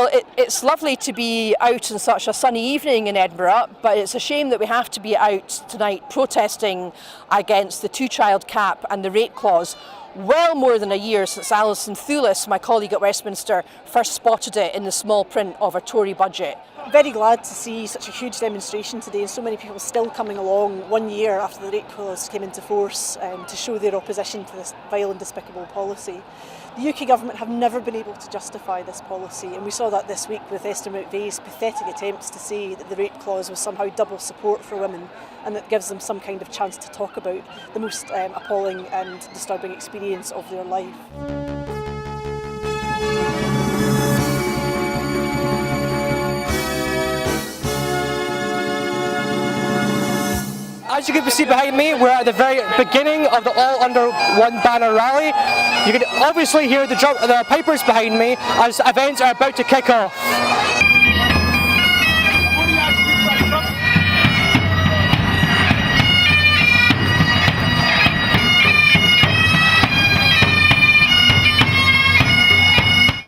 Well, it's lovely to be out on such a sunny evening in Edinburgh, but it's a shame that we have to be out tonight protesting against the two-child cap and the rate clause. Well more than a year since Alison Thewlis, my colleague at Westminster, first spotted it in the small print of a Tory budget. Very glad to see such a huge demonstration today and so many people still coming along 1 year after the rate clause came into force to show their opposition to this vile and despicable policy. The UK government have never been able to justify this policy, and we saw that this week with Esther McVeigh's pathetic attempts to say that the rate clause was somehow double support for women and that gives them some kind of chance to talk about the most appalling and disturbing experience of their life. As you can see behind me, we're at the very beginning of the All Under One Banner rally. You can obviously hear the pipers behind me as events are about to kick off.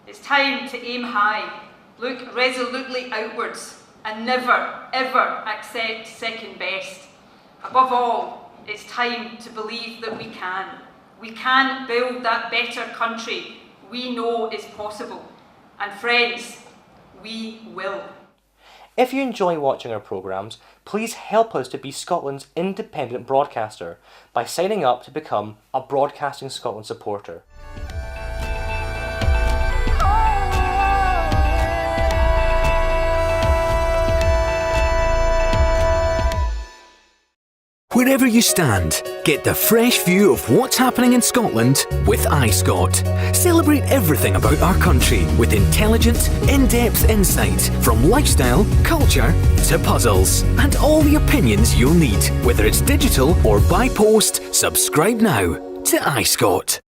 It's time to aim high, look resolutely outwards, and never, ever accept second best. Above all, it's time to believe that we can. We can build that better country we know is possible. And friends, we will. If you enjoy watching our programmes, please help us to be Scotland's independent broadcaster by signing up to become a Broadcasting Scotland supporter. Wherever you stand, get the fresh view of what's happening in Scotland with iScot. Celebrate everything about our country with intelligent, in-depth insight from lifestyle, culture to puzzles, and all the opinions you'll need. Whether it's digital or by post, subscribe now to iScot.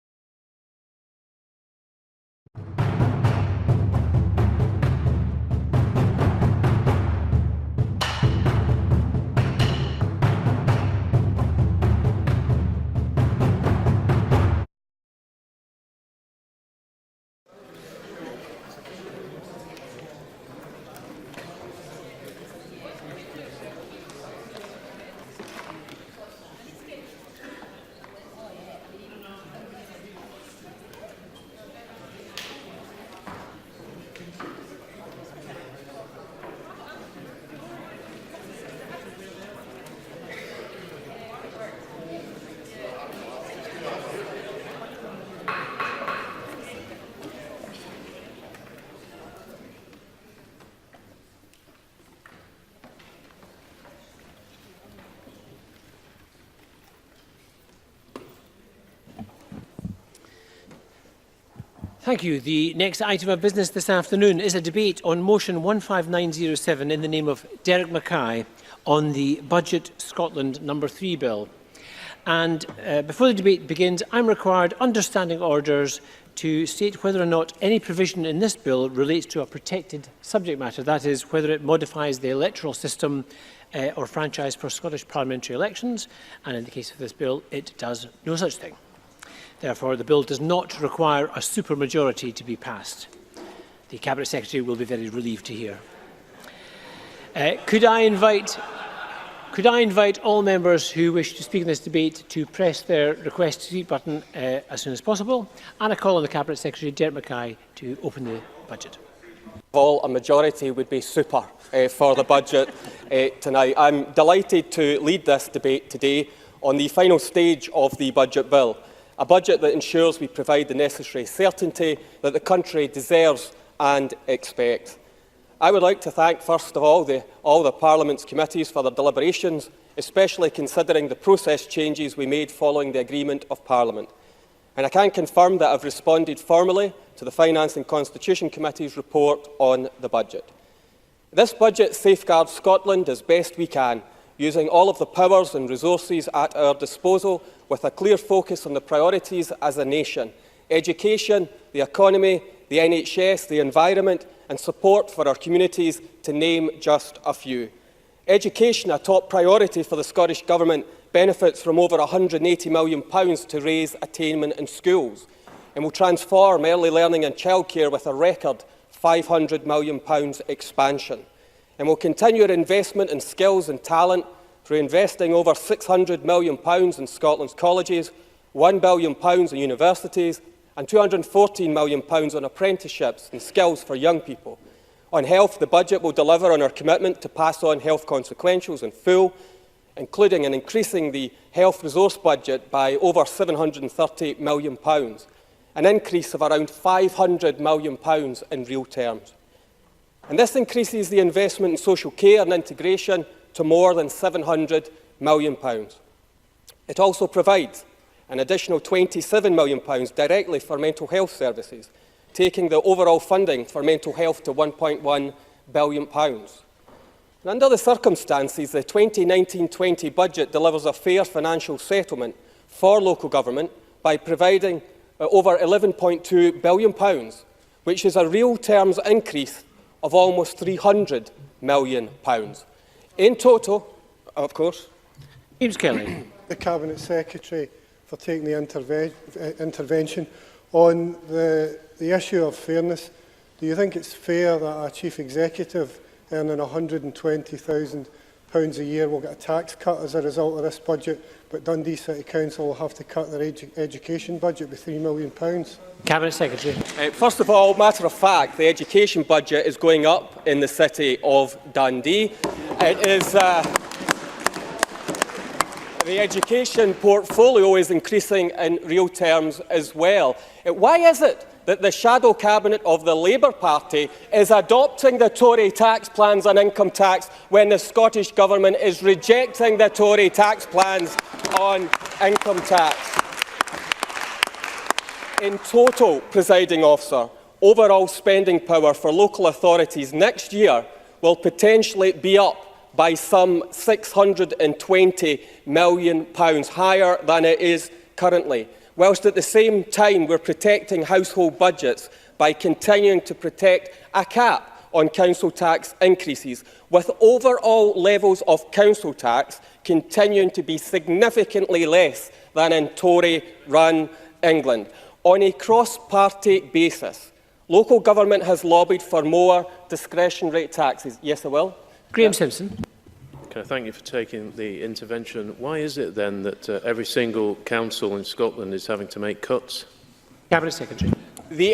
Thank you. The next item of business this afternoon is a debate on motion 15907 in the name of Derek Mackay on the Budget Scotland No. 3 bill. And before the debate begins, I'm required under standing orders to state whether or not any provision in this bill relates to a protected subject matter, that is, whether it modifies the electoral system or franchise for Scottish parliamentary elections, and in the case of this bill, it does no such thing. Therefore, the bill does not require a supermajority to be passed. The Cabinet Secretary will be very relieved to hear. Could I invite all members who wish to speak in this debate to press their request to speak button as soon as possible? And I call on the Cabinet Secretary, Derek Mackay, to open the budget. A majority would be super for the budget tonight. I'm delighted to lead this debate today on the final stage of the budget bill. A budget that ensures we provide the necessary certainty that the country deserves and expects. I would like to thank, first of all the Parliament's committees for their deliberations, especially considering the process changes we made following the agreement of Parliament. And I can confirm that I've responded formally to the Finance and Constitution Committee's report on the budget. This budget safeguards Scotland as best we can, using all of the powers and resources at our disposal with a clear focus on the priorities as a nation: education, the economy, the NHS, the environment and support for our communities, to name just a few. Education, a top priority for the Scottish Government, benefits from over £180 million to raise attainment in schools, and will transform early learning and childcare with a record £500 million expansion. And we'll continue our investment in skills and talent through investing over £600 million in Scotland's colleges, £1 billion in universities and £214 million on apprenticeships and skills for young people. On health, the budget will deliver on our commitment to pass on health consequentials in full, including in increasing the health resource budget by over £730 million, an increase of around £500 million in real terms. And this increases the investment in social care and integration to more than £700 million. It also provides an additional £27 million directly for mental health services, taking the overall funding for mental health to £1.1 billion. And under the circumstances, the 2019-20 budget delivers a fair financial settlement for local government by providing over £11.2 billion, which is a real terms increase of almost £300 million. In total, of course. James Kelly. The Cabinet Secretary for taking the intervention. On the issue of fairness, do you think it's fair that a Chief Executive earning £120,000 a year will get a tax cut as a result of this budget, but Dundee City Council will have to cut their education budget by £3 million? Cabinet Secretary. First of all, matter of fact, the education budget is going up in the city of Dundee. It is... The education portfolio is increasing in real terms as well. Why is it that the shadow cabinet of the Labour Party is adopting the Tory tax plans on income tax when the Scottish Government is rejecting the Tory tax plans on income tax? In total, Presiding Officer, overall spending power for local authorities next year will potentially be up by some £620 million, higher than it is currently, whilst at the same time we're protecting household budgets by continuing to protect a cap on council tax increases, with overall levels of council tax continuing to be significantly less than in Tory-run England. On a cross-party basis, local government has lobbied for more discretionary taxes. Yes, I will. Graham Simpson. Can I thank you for taking the intervention? Why is it then that every single council in Scotland is having to make cuts? Cabinet Secretary.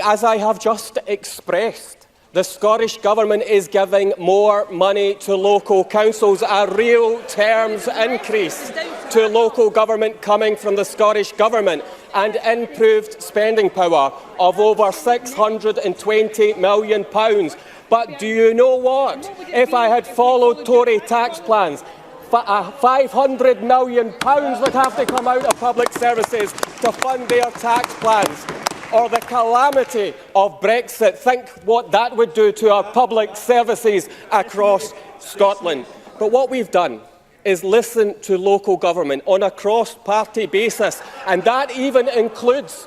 As I have just expressed, the Scottish Government is giving more money to local councils, a real terms increase to local government coming from the Scottish Government, and improved spending power of over £620 million. But do you know what? If I had followed Tory tax plans, £500 million would have to come out of public services to fund their tax plans. Or the calamity of Brexit, think what that would do to our public services across Scotland. But what we've done is listen to local government on a cross-party basis, and that even includes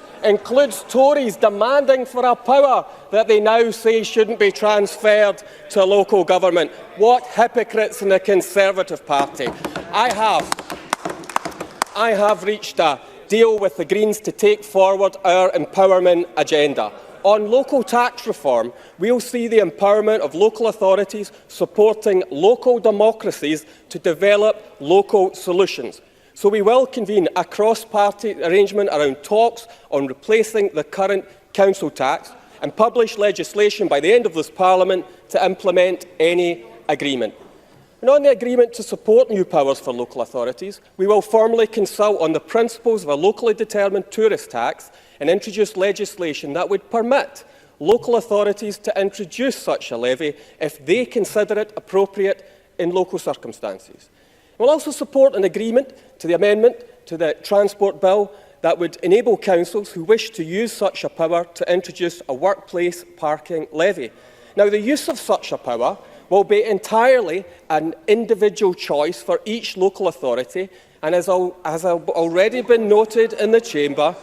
Tories demanding for a power that they now say shouldn't be transferred to local government. What hypocrites in the Conservative Party. I have reached a deal with the Greens to take forward our empowerment agenda. On local tax reform, we'll see the empowerment of local authorities supporting local democracies to develop local solutions. So we will convene a cross-party arrangement around talks on replacing the current council tax and publish legislation by the end of this Parliament to implement any agreement. And on the agreement to support new powers for local authorities, we will formally consult on the principles of a locally determined tourist tax and introduce legislation that would permit local authorities to introduce such a levy if they consider it appropriate in local circumstances. We'll also support an agreement to the amendment to the Transport Bill that would enable councils who wish to use such a power to introduce a workplace parking levy. Now, the use of such a power will be entirely an individual choice for each local authority, and as already been noted in the Chamber,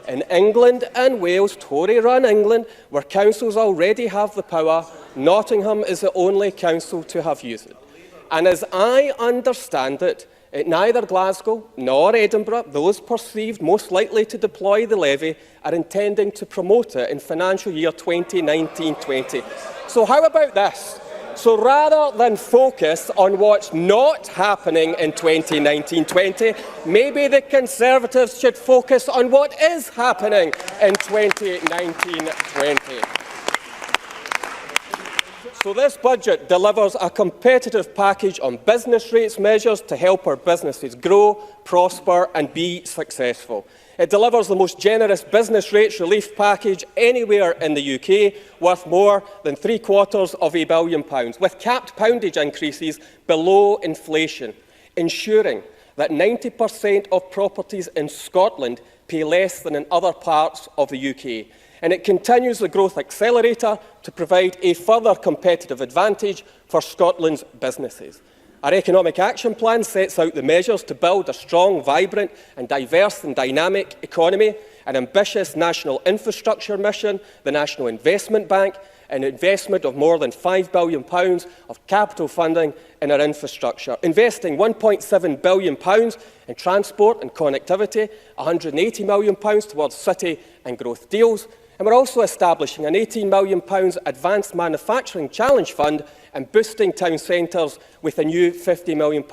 in England and Wales, Tory-run England, where councils already have the power, Nottingham is the only council to have used it. And as I understand it, Neither Glasgow nor Edinburgh, those perceived most likely to deploy the levy, are intending to promote it in financial year 2019-20. So how about this? So rather than focus on what's not happening in 2019-20, maybe the Conservatives should focus on what is happening in 2019-20. So this budget delivers a competitive package on business rates measures to help our businesses grow, prosper and be successful. It delivers the most generous business rates relief package anywhere in the UK, worth more than £750 million, with capped poundage increases below inflation, ensuring that 90% of properties in Scotland pay less than in other parts of the UK. And it continues the growth accelerator to provide a further competitive advantage for Scotland's businesses. Our Economic Action Plan sets out the measures to build a strong, vibrant and diverse and dynamic economy, an ambitious national infrastructure mission, the National Investment Bank, an investment of more than £5 billion of capital funding in our infrastructure, investing £1.7 billion in transport and connectivity, £180 million towards city and growth deals, and we're also establishing an £18 million Advanced Manufacturing Challenge Fund and boosting town centres with a new £50 million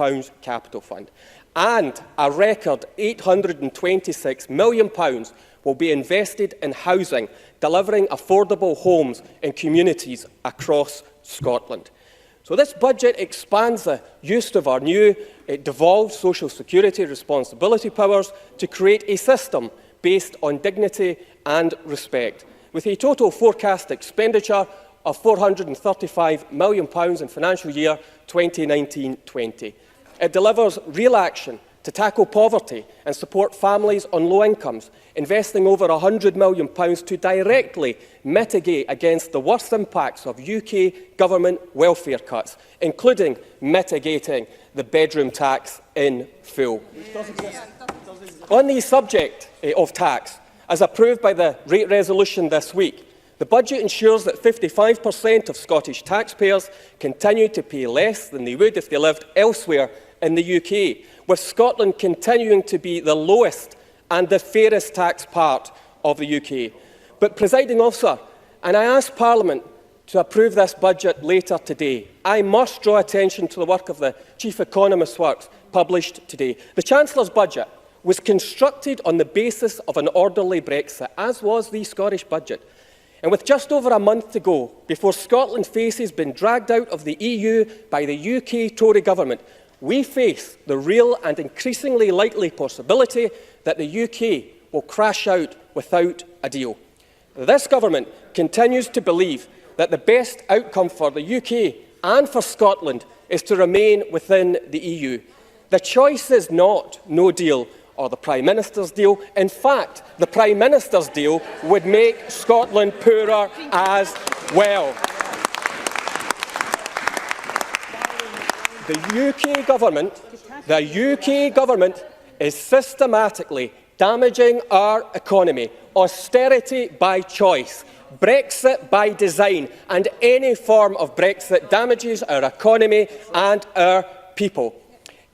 capital fund. And a record £826 million will be invested in housing, delivering affordable homes in communities across Scotland. So this budget expands the use of our new devolved social security responsibility powers to create a system based on dignity and respect, with a total forecast expenditure of £435 million in financial year 2019-20. It delivers real action to tackle poverty and support families on low incomes, investing over £100 million to directly mitigate against the worst impacts of UK government welfare cuts, including mitigating the bedroom tax in full. On the subject of tax, as approved by the rate resolution this week, the budget ensures that 55% of Scottish taxpayers continue to pay less than they would if they lived elsewhere in the UK, with Scotland continuing to be the lowest and the fairest tax part of the UK. But, Presiding Officer, and I ask Parliament to approve this budget later today, I must draw attention to the work of the Chief Economist's works published today. The Chancellor's budget was constructed on the basis of an orderly Brexit, as was the Scottish budget. And with just over a month to go before Scotland faces being dragged out of the EU by the UK Tory government, we face the real and increasingly likely possibility that the UK will crash out without a deal. This government continues to believe that the best outcome for the UK and for Scotland is to remain within the EU. The choice is not no deal or the Prime Minister's deal. In fact, the Prime Minister's deal would make Scotland poorer as well. The UK government is systematically damaging our economy. Austerity by choice, Brexit by design, and any form of Brexit damages our economy and our people.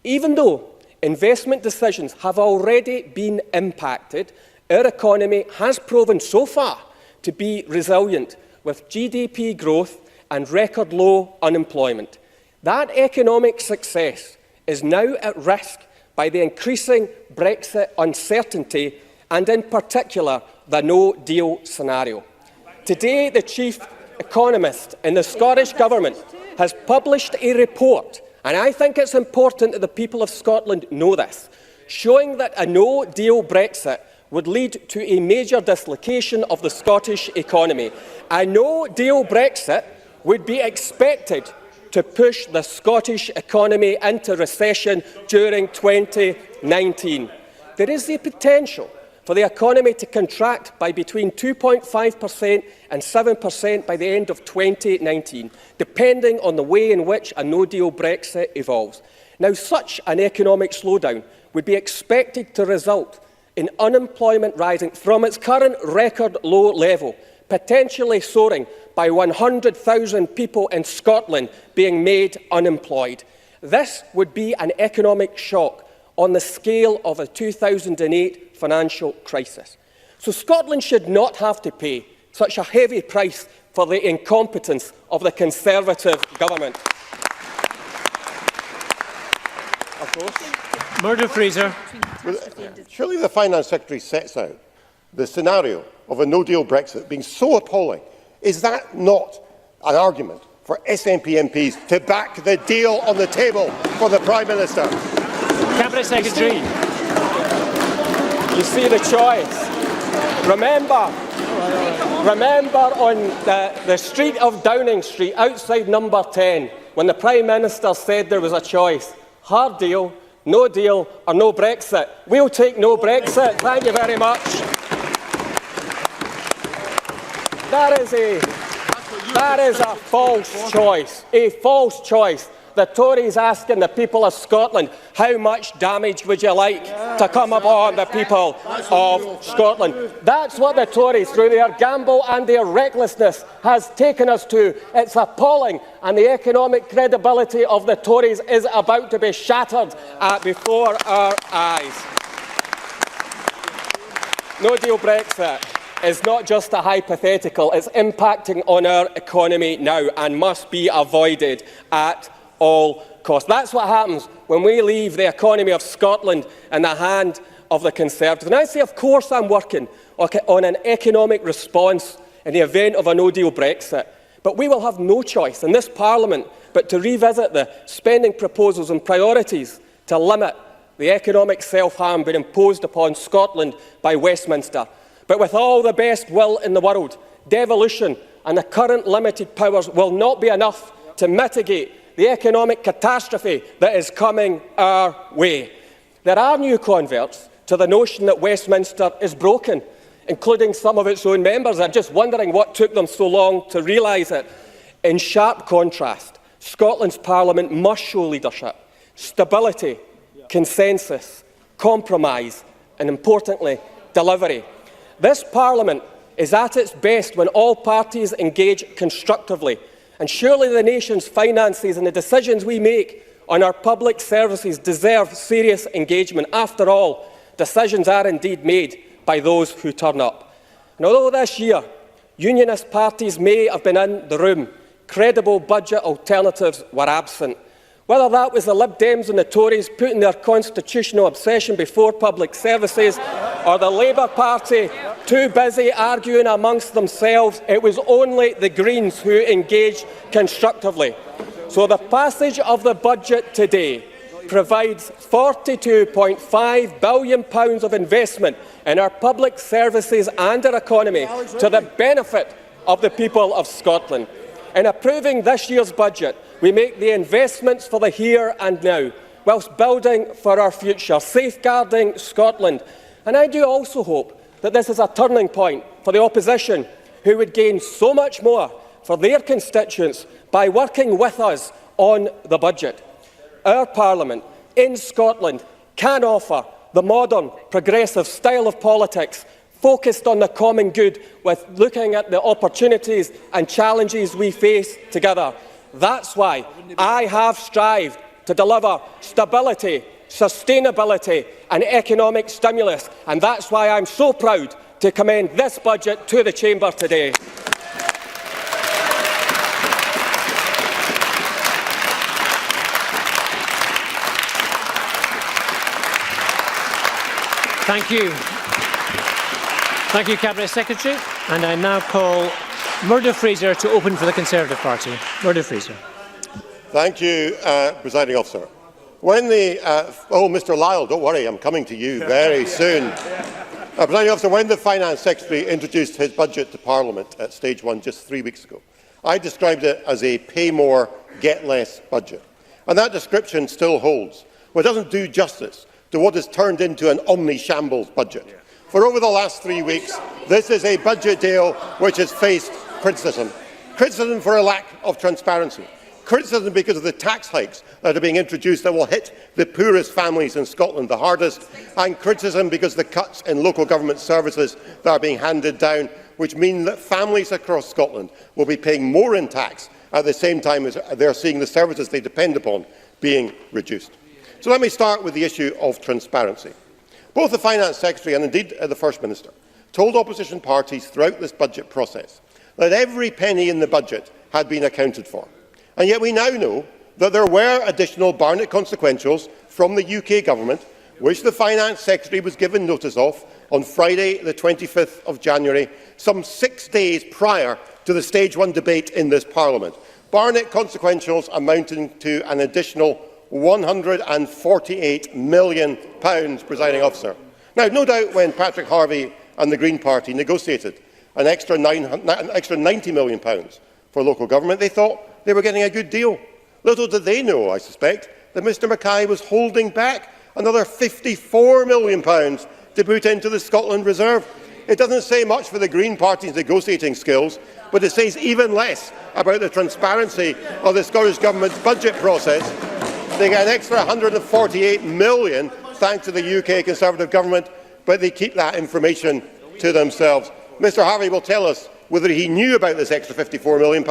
Even though investment decisions have already been impacted, our economy has proven so far to be resilient, with GDP growth and record low unemployment. That economic success is now at risk by the increasing Brexit uncertainty and, in particular, the no-deal scenario. Today, the Chief Economist in the Scottish Government has published a report, and I think it's important that the people of Scotland know this, showing that a no-deal Brexit would lead to a major dislocation of the Scottish economy. A no-deal Brexit would be expected to push the Scottish economy into recession during 2019. There is the potential for the economy to contract by between 2.5% and 7% by the end of 2019, depending on the way in which a no-deal Brexit evolves. Now, such an economic slowdown would be expected to result in unemployment rising from its current record low level, potentially soaring by 100,000 people in Scotland being made unemployed. This would be an economic shock on the scale of a 2008 financial crisis. So Scotland should not have to pay such a heavy price for the incompetence of the Conservative government. Of course. Murdo Fraser. Well, surely the Finance Secretary sets out the scenario of a no-deal Brexit being so appalling. Is that not an argument for SNP MPs to back the deal on the table for the Prime Minister? Cabinet Secretary. You see the choice. Remember on the street of Downing Street, outside number 10, when the Prime Minister said there was a choice, hard deal, no deal, or no Brexit. We'll take no Brexit. Thank you very much. That is a false choice. A false choice. The Tories asking the people of Scotland, how much damage would you like to come upon the people of Scotland? That's what the Tories, through their gamble and their recklessness, has taken us to. It's appalling, and the economic credibility of the Tories is about to be shattered before our eyes. No deal Brexit is not just a hypothetical, it's impacting on our economy now and must be avoided at all costs. That's what happens when we leave the economy of Scotland in the hand of the Conservatives. And I say, of course, I'm working on an economic response in the event of a no-deal Brexit. But we will have no choice in this Parliament but to revisit the spending proposals and priorities to limit the economic self-harm being imposed upon Scotland by Westminster. But with all the best will in the world, devolution and the current limited powers will not be enough to mitigate the economic catastrophe that is coming our way. There are new converts to the notion that Westminster is broken, including some of its own members. I'm just wondering what took them so long to realise it. In sharp contrast, Scotland's Parliament must show leadership, stability, consensus, compromise, and importantly, delivery. This Parliament is at its best when all parties engage constructively. And surely the nation's finances and the decisions we make on our public services deserve serious engagement. After all, decisions are indeed made by those who turn up. And although this year unionist parties may have been in the room, credible budget alternatives were absent. Whether that was the Lib Dems and the Tories putting their constitutional obsession before public services, or the Labour Party too busy arguing amongst themselves, it was only the Greens who engaged constructively. So the passage of the budget today provides £42.5 billion of investment in our public services and our economy to the benefit of the people of Scotland. In approving this year's budget, we make the investments for the here and now, whilst building for our future, safeguarding Scotland. And I do also hope that this is a turning point for the opposition, who would gain so much more for their constituents by working with us on the budget. Our Parliament in Scotland can offer the modern, progressive style of politics focused on the common good, with looking at the opportunities and challenges we face together. That's why I have strived to deliver stability, sustainability and economic stimulus, and that's why I'm so proud to commend this budget to the Chamber today. Thank you. Thank you, Cabinet Secretary. And I now call Murdo Fraser to open for the Conservative Party. Murdo Fraser. Thank you, Presiding Officer. When Mr Lyle, don't worry, I'm coming to you very soon. Presiding Officer, when the Finance Secretary introduced his budget to Parliament at stage 1 just 3 weeks ago, I described it as a pay more, get less budget. And that description still holds. Well, it doesn't do justice to what has turned into an omni-shambles budget. For over the last 3 weeks, this is a budget deal which has faced criticism. Criticism for a lack of transparency. Criticism because of the tax hikes that are being introduced that will hit the poorest families in Scotland the hardest, and criticism because of the cuts in local government services that are being handed down, which mean that families across Scotland will be paying more in tax at the same time as they are seeing the services they depend upon being reduced. So let me start with the issue of transparency. Both the Finance Secretary and indeed the First Minister told opposition parties throughout this budget process that every penny in the budget had been accounted for. And yet we now know that there were additional Barnett consequentials from the UK Government, which the Finance Secretary was given notice of on Friday, the 25th of January, some 6 days prior to the Stage 1 debate in this Parliament. Barnett consequentials amounting to an additional £148 million, presiding officer. Now, no doubt when Patrick Harvie and the Green Party negotiated an extra £90 million for local government, they thought they were getting a good deal. Little did they know, I suspect, that Mr Mackay was holding back another £54 million to put into the Scotland Reserve. It doesn't say much for the Green Party's negotiating skills, but it says even less about the transparency of the Scottish Government's budget process. They get an extra £148 million thanks to the UK Conservative Government, but they keep that information to themselves. Mr Harvie will tell us whether he knew about this extra £54 million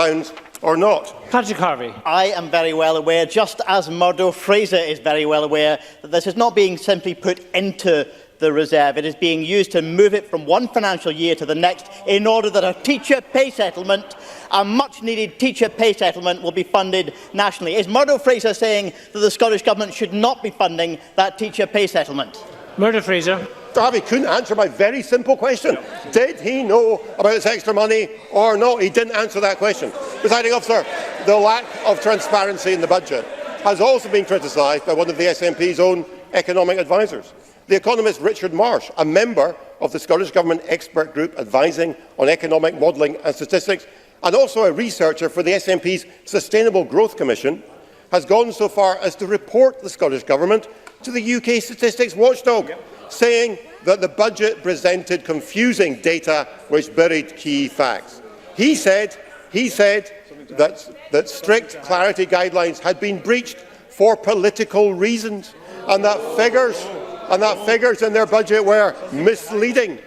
or not. Patrick Harvie. I am very well aware, just as Murdo Fraser is very well aware, that this is not being simply put into the reserve. It is being used to move it from one financial year to the next in order that a teacher pay settlement, a much-needed teacher pay settlement, will be funded nationally. Is Murdo Fraser saying that the Scottish Government should not be funding that teacher pay settlement? Murdo Fraser. Mr Harvie couldn't answer my very simple question. Did he know about this extra money or not? He didn't answer that question. Presiding officer, the lack of transparency in the budget has also been criticised by one of the SNP's own economic advisers. The economist Richard Marsh, a member of the Scottish Government expert group advising on economic modelling and statistics, and also a researcher for the SNP's Sustainable Growth Commission, has gone so far as to report the Scottish Government to the UK Statistics Watchdog, saying that the budget presented confusing data which buried key facts. He said that strict clarity guidelines had been breached for political reasons, and that figures in their budget were misleading.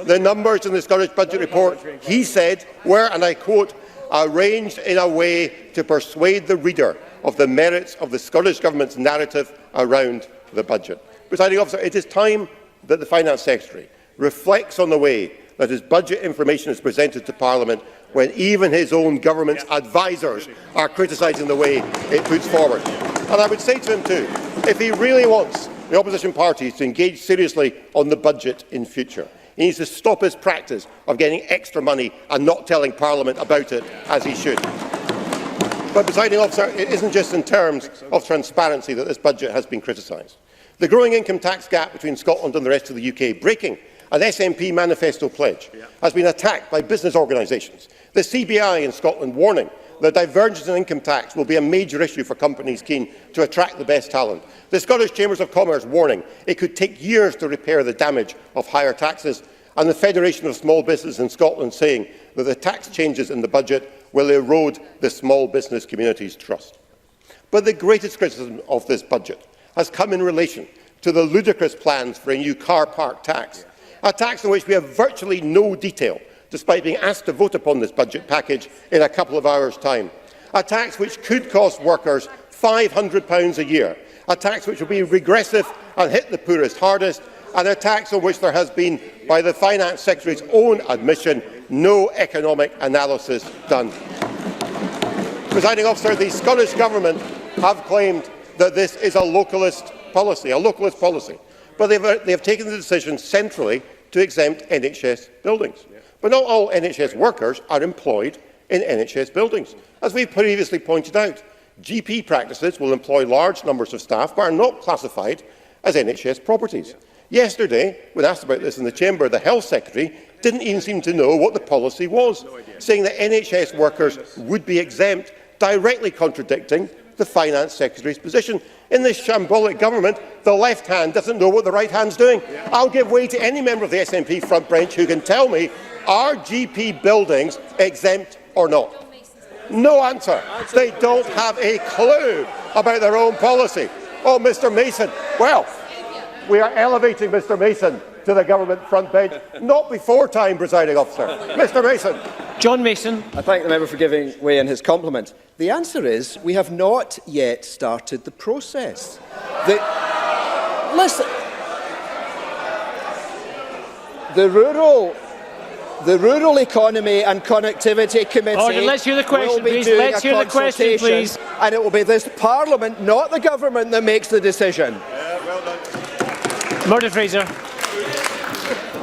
The numbers in the Scottish Budget Report, he said, were, and I quote, arranged in a way to persuade the reader of the merits of the Scottish Government's narrative around the budget. Presiding officer, it is time that the Finance Secretary reflects on the way that his budget information is presented to Parliament when even his own government's advisers are criticising the way it puts forward. And I would say to him too, if he really wants the opposition parties to engage seriously on the budget in future, he needs to stop his practice of getting extra money and not telling Parliament about it as he should. But, presiding officer, it isn't just in terms of transparency that this budget has been criticised. The growing income tax gap between Scotland and the rest of the UK, breaking an SNP manifesto pledge, has been attacked by business organisations. The CBI in Scotland warning that divergence in income tax will be a major issue for companies keen to attract the best talent. The Scottish Chambers of Commerce warning it could take years to repair the damage of higher taxes, and the Federation of Small Business in Scotland saying that the tax changes in the budget will erode the small business community's trust. But the greatest criticism of this budget has come in relation to the ludicrous plans for a new car park tax, a tax on which we have virtually no detail, despite being asked to vote upon this budget package in a couple of hours' time. A tax which could cost workers £500 a year, a tax which will be regressive and hit the poorest hardest, and a tax on which there has been, by the Finance Secretary's own admission, no economic analysis done. Presiding officer, the Scottish Government have claimed that this is a localist policy, but they have taken the decision centrally to exempt NHS buildings. But not all NHS workers are employed in NHS buildings. As we previously pointed out, GP practices will employ large numbers of staff but are not classified as NHS properties. Yesterday, when asked about this in the Chamber, the Health Secretary didn't even seem to know what the policy was, saying that NHS workers would be exempt, directly contradicting the Finance Secretary's position. In this shambolic government, the left hand doesn't know what the right hand's doing. I'll give way to any member of the SNP front bench who can tell me, are GP buildings exempt or not? No answer. They don't have a clue about their own policy. Oh, Mr Mason. Well, we are elevating Mr Mason to the government front bench. Not before time, presiding officer. Mr Mason. John Mason. I thank the member for giving way in his compliment. The answer is we have not yet started the process. Listen, the Rural Economy and Connectivity Committee Order, let's hear the question, will be please. doing Let's a hear the question, please. And it will be this Parliament, not the government, that makes the decision. Well done. Murdo Fraser.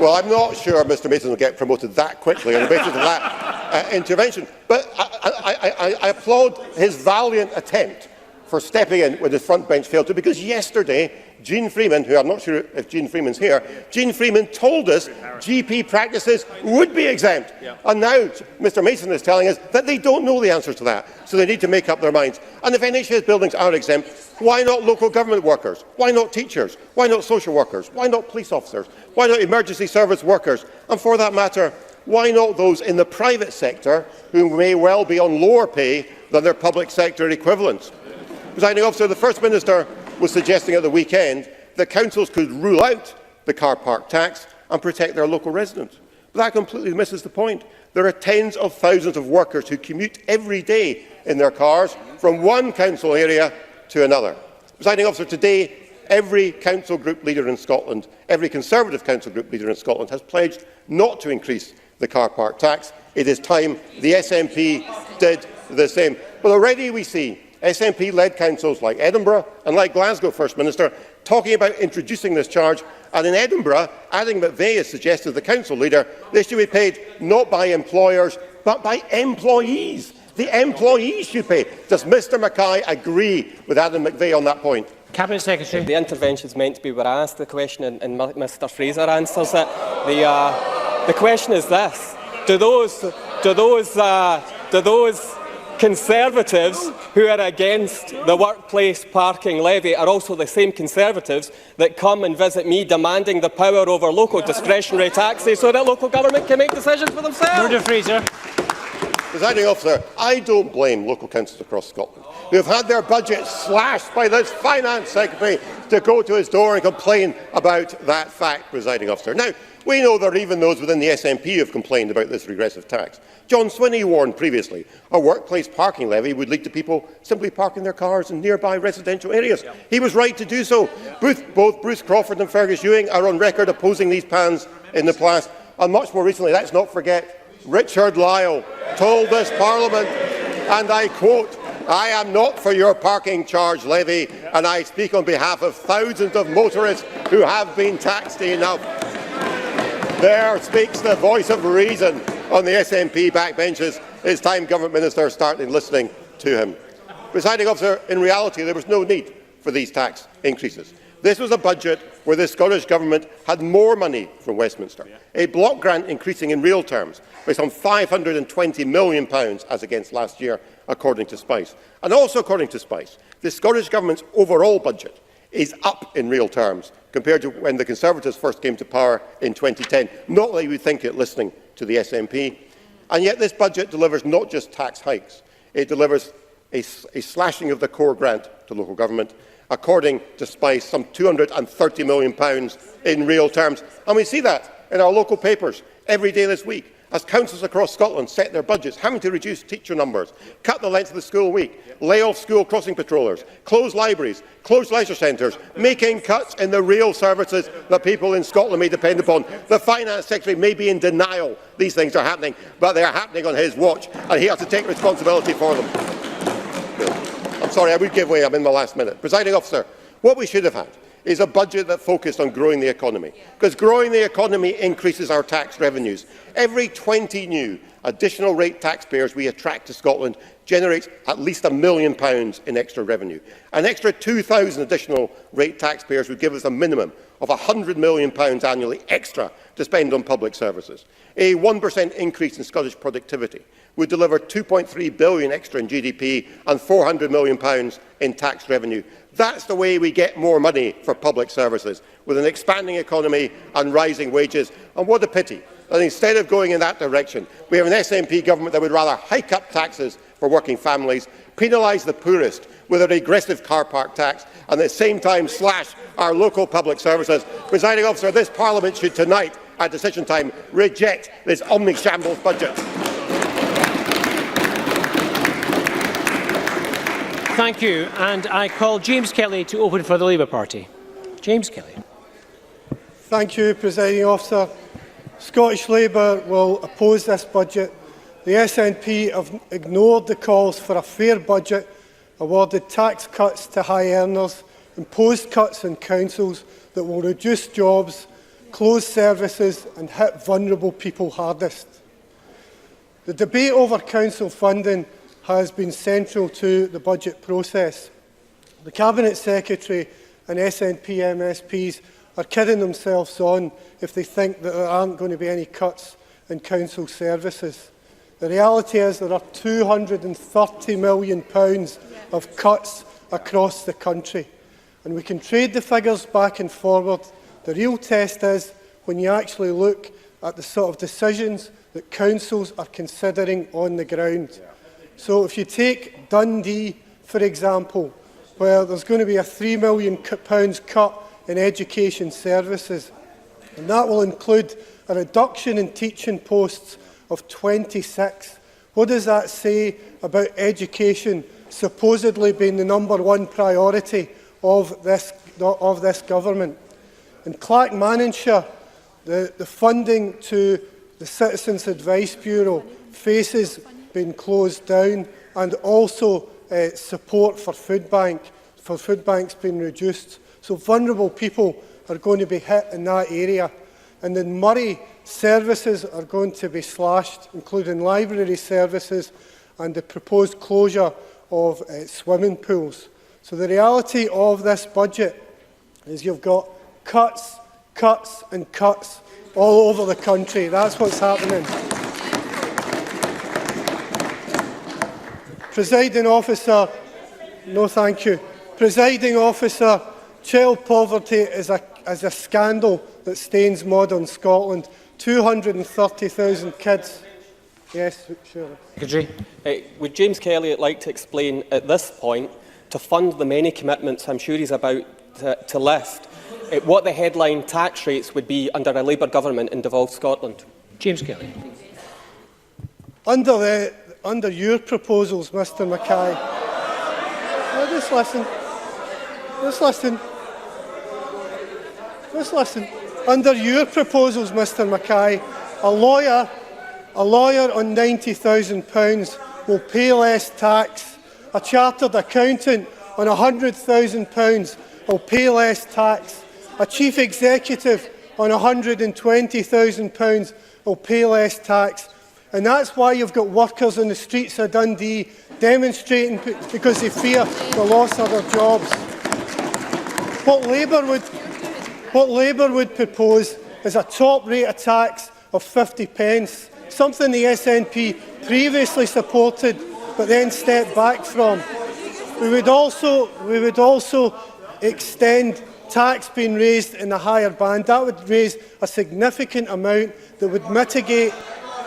Well, I'm not sure Mr Mason will get promoted that quickly on the basis of that intervention. But I applaud his valiant attempt for stepping in when the front bench failed to, because yesterday Jean Freeman, who I'm not sure if Jean Freeman's here, Jean Freeman told us GP practices would be exempt. And now Mr Mason is telling us that they don't know the answers to that, so they need to make up their minds. And if NHS buildings are exempt, why not local government workers? Why not teachers? Why not social workers? Why not police officers? Why not emergency service workers? And for that matter, why not those in the private sector who may well be on lower pay than their public sector equivalents? Presiding officer, the First Minister was suggesting at the weekend that councils could rule out the car park tax and protect their local residents. But that completely misses the point. There are tens of thousands of workers who commute every day in their cars from one council area to another. Presiding officer, today every council group leader in Scotland, every Conservative council group leader in Scotland has pledged not to increase the car park tax. It is time the SNP did the same. But already we see SNP-led councils like Edinburgh and like Glasgow, First Minister, talking about introducing this charge, and in Edinburgh, Adding McVeigh has suggested to the council leader they should be paid not by employers but by employees. The employees should pay. Does Mr Mackay agree with Adding McVeigh on that point? Cabinet Secretary. The intervention is meant to be where I ask the question and Mr Fraser answers it. The question is this: Do those Conservatives who are against the workplace parking levy are also the same Conservatives that come and visit me demanding the power over local discretionary taxes so that local government can make decisions for themselves? Murdo Fraser. Presiding officer, I don't blame local councils across Scotland who have had their budget slashed by this Finance Secretary to go to his door and complain about that fact, presiding officer. Now, we know there are even those within the SNP who have complained about this regressive tax. John Swinney warned previously a workplace parking levy would lead to people simply parking their cars in nearby residential areas. He was right to do so. Both Bruce Crawford and Fergus Ewing are on record opposing these plans in the past. And much more recently, let's not forget, Richard Lyle told this Parliament, and I quote, "I am not for your parking charge levy, and I speak on behalf of thousands of motorists who have been taxed enough." There speaks the voice of reason on the SNP backbenches. It's time government ministers started listening to him. Presiding officer, in reality, there was no need for these tax increases. This was a budget where the Scottish Government had more money from Westminster, a block grant increasing in real terms by some £520 million as against last year, according to Spice. And also according to Spice, the Scottish Government's overall budget is up in real terms compared to when the Conservatives first came to power in 2010. Not like we think it listening to the SNP. And yet this budget delivers not just tax hikes, it delivers a slashing of the core grant to local government, according to Spice, some £230 million in real terms. And we see that in our local papers every day this week, as councils across Scotland set their budgets, having to reduce teacher numbers, cut the length of the school week, lay off school crossing patrollers, close libraries, close leisure centres, making cuts in the real services that people in Scotland may depend upon. The Finance Secretary may be in denial these things are happening, but they are happening on his watch, and he has to take responsibility for them. I'm sorry, I would give way. I'm in my last minute. Presiding officer, what we should have had is a budget that focused on growing the economy, because growing the economy increases our tax revenues. Every 20 new additional rate taxpayers we attract to Scotland generates at least £1 million in extra revenue. An extra 2,000 additional rate taxpayers would give us a minimum of £100 million annually extra to spend on public services. A 1% increase in Scottish productivity would deliver £2.3 billion extra in GDP and £400 million in tax revenue. That's the way we get more money for public services, with an expanding economy and rising wages. And what a pity that instead of going in that direction, we have an SNP government that would rather hike up taxes for working families, penalise the poorest with a regressive car park tax, and at the same time slash our local public services. Presiding Officer, this Parliament should tonight, at decision time, reject this omni-shambles budget. Thank you. And I call James Kelly to open for the Labour Party. James Kelly. Thank you, Presiding Officer. Scottish Labour will oppose this budget. The SNP have ignored the calls for a fair budget, awarded tax cuts to high earners, imposed cuts on councils that will reduce jobs, close services and hit vulnerable people hardest. The debate over council funding has been central to the budget process. The Cabinet Secretary and SNP MSPs are kidding themselves on if they think that there aren't going to be any cuts in council services. The reality is there are £230 million of cuts across the country. And we can trade the figures back and forward. The real test is when you actually look at the sort of decisions that councils are considering on the ground. So if you take Dundee, for example, where there's going to be a £3 million cut in education services, and that will include a reduction in teaching posts of 26. What does that say about education supposedly being the #1 priority of this government? In Clackmannanshire, the funding to the Citizens Advice Bureau faces being closed down, and also support for food banks being reduced. So vulnerable people are going to be hit in that area. And in Murray, services are going to be slashed, including library services and the proposed closure of swimming pools. So the reality of this budget is you've got cuts, cuts and cuts all over the country. That's what's happening. Presiding Officer, no thank you. Presiding Officer, child poverty is a scandal that stains modern Scotland. 230,000 kids. Yes, sure. Would James Kelly like to explain at this point, to fund the many commitments I'm sure he's about to list, what the headline tax rates would be under a Labour government in devolved Scotland? James Kelly. Under your proposals, Mr Mackay. Now just listen. Just listen. Just listen. Under your proposals, Mr Mackay, a lawyer on £90,000 will pay less tax. A chartered accountant on £100,000 will pay less tax. A chief executive on £120,000 will pay less tax. And that's why you've got workers on the streets of Dundee demonstrating because they fear the loss of their jobs. What Labour would propose is a top rate of tax of 50 pence, something the SNP previously supported but then stepped back from. We would also extend tax being raised in the higher band. That would raise a significant amount that would mitigate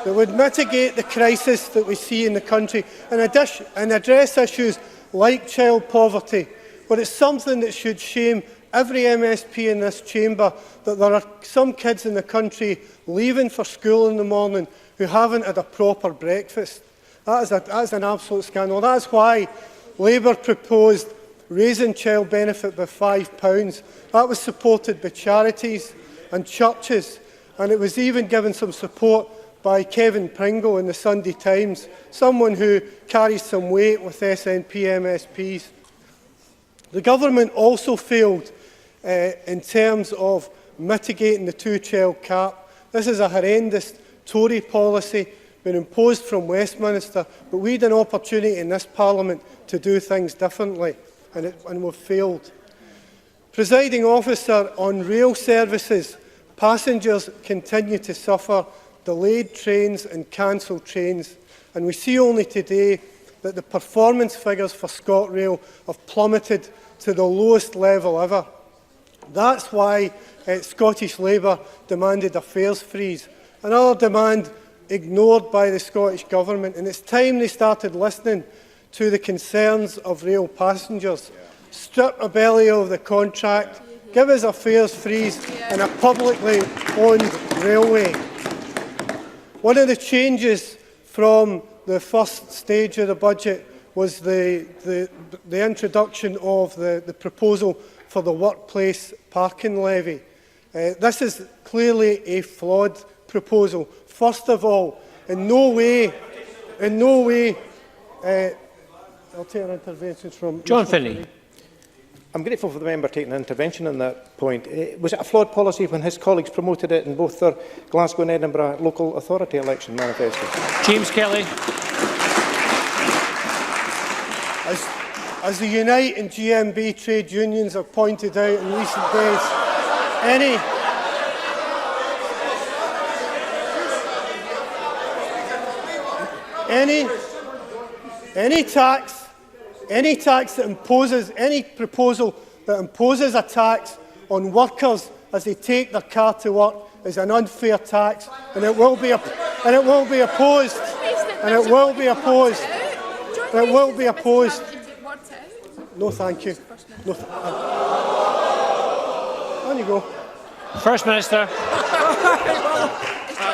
the crisis that we see in the country and address issues like child poverty. But it's something that should shame every MSP in this chamber that there are some kids in the country leaving for school in the morning who haven't had a proper breakfast. That is an absolute scandal. That's why Labour proposed raising child benefit by £5. That was supported by charities and churches, and it was even given some support by Kevin Pringle in the Sunday Times, someone who carries some weight with SNP MSPs. The government also failed in terms of mitigating the two-child cap. This is a horrendous Tory policy been imposed from Westminster, but we had an opportunity in this Parliament to do things differently, and we've failed. Presiding Officer, on rail services, passengers continue to suffer delayed trains and cancelled trains, and we see only today that the performance figures for ScotRail have plummeted to the lowest level ever. That's why Scottish Labour demanded a fares freeze, another demand ignored by the Scottish Government, and it's time they started listening to the concerns of rail passengers. Strip Abellio of the contract, give us a fares freeze and a publicly owned railway. One of the changes from the first stage of the budget was the introduction of the proposal for the workplace parking levy. This is clearly a flawed proposal. First of all, in no way, I'll take an intervention from John Finney. I'm grateful for the member taking an intervention on that point. Was it a flawed policy when his colleagues promoted it in both their Glasgow and Edinburgh local authority election manifestos? James Kelly. As the Unite and GMB trade unions have pointed out in recent days, any tax that imposes, any proposal that imposes a tax on workers as they take their car to work is an unfair tax, and it will be opposed. No, thank you. No, on you go. First Minister.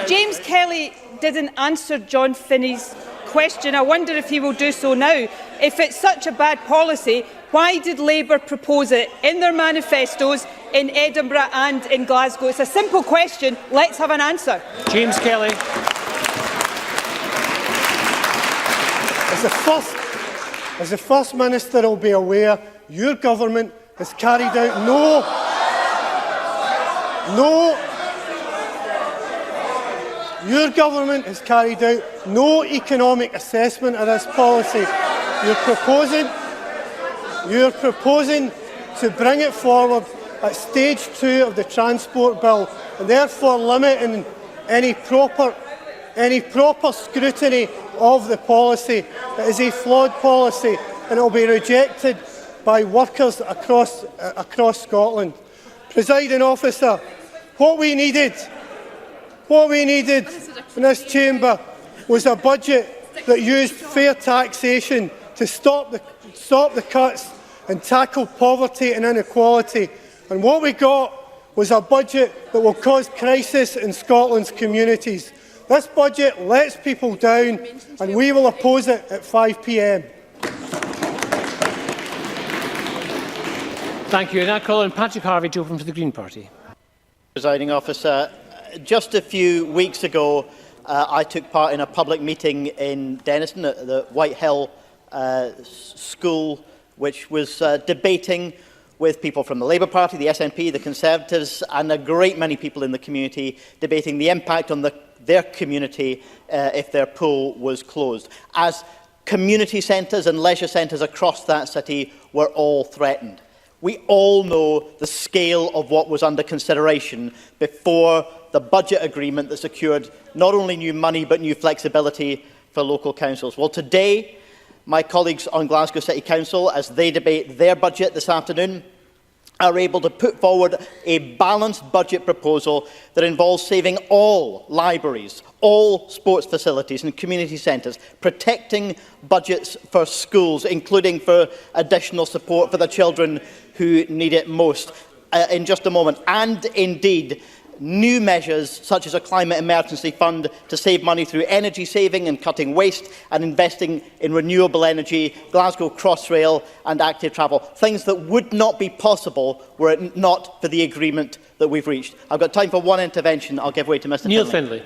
James Kelly didn't answer John Finney's question. I wonder if he will do so now. If it's such a bad policy, why did Labour propose it in their manifestos in Edinburgh and in Glasgow? It's a simple question. Let's have an answer. James Kelly. As the First Minister will be aware, your government has carried out no economic assessment of this policy. You're proposing to bring it forward at stage 2 of the transport bill, and therefore limiting any proper scrutiny of the policy. It is a flawed policy, and it will be rejected by workers across Scotland. Presiding Officer, what we needed in this chamber was a budget that used fair taxation to stop the cuts and tackle poverty and inequality. And what we got was a budget that will cause crisis in Scotland's communities. This budget lets people down, and we will oppose it at 5 p.m. Thank you. And I call on Patrick Harvey to open for the Green Party. Presiding Officer, just a few weeks ago, I took part in a public meeting in Denniston at the Whitehill School, which was debating with people from the Labour Party, the SNP, the Conservatives, and a great many people in the community debating the impact on their community if their pool was closed, as community centres and leisure centres across that city were all threatened. We all know the scale of what was under consideration before the budget agreement that secured not only new money but new flexibility for local councils. Well, today, my colleagues on Glasgow City Council, as they debate their budget this afternoon, are able to put forward a balanced budget proposal that involves saving all libraries, all sports facilities and community centres, protecting budgets for schools, including for additional support for the children who need it most in just a moment, and indeed new measures such as a climate emergency fund to save money through energy saving and cutting waste and investing in renewable energy, Glasgow Crossrail and active travel, things that would not be possible were it not for the agreement that we've reached. I've got time for one intervention. I'll give way to Mr Neil Finlay.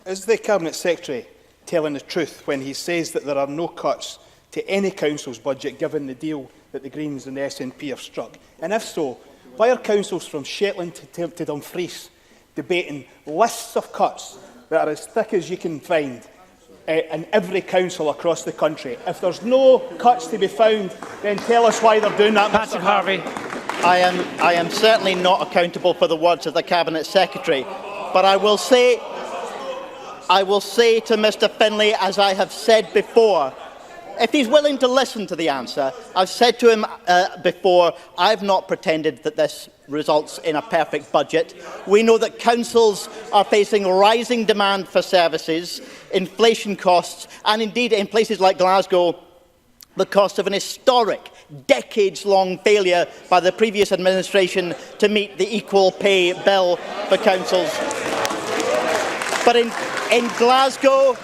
Is the Cabinet Secretary telling the truth when he says that there are no cuts to any council's budget given the deal that the Greens and the SNP have struck? And if so, why are councils from Shetland to Dumfries debating lists of cuts that are as thick as you can find in every council across the country? If there's no cuts to be found, then tell us why they're doing that, Patrick Harvey. I am certainly not accountable for the words of the Cabinet Secretary, but I will say to Mr Finlay, as I have said before, if he's willing to listen to the answer, I've said to him before, I've not pretended that this results in a perfect budget. We know that councils are facing rising demand for services, inflation costs, and indeed in places like Glasgow, the cost of an historic, decades-long failure by the previous administration to meet the equal pay bill for councils. But in Glasgow,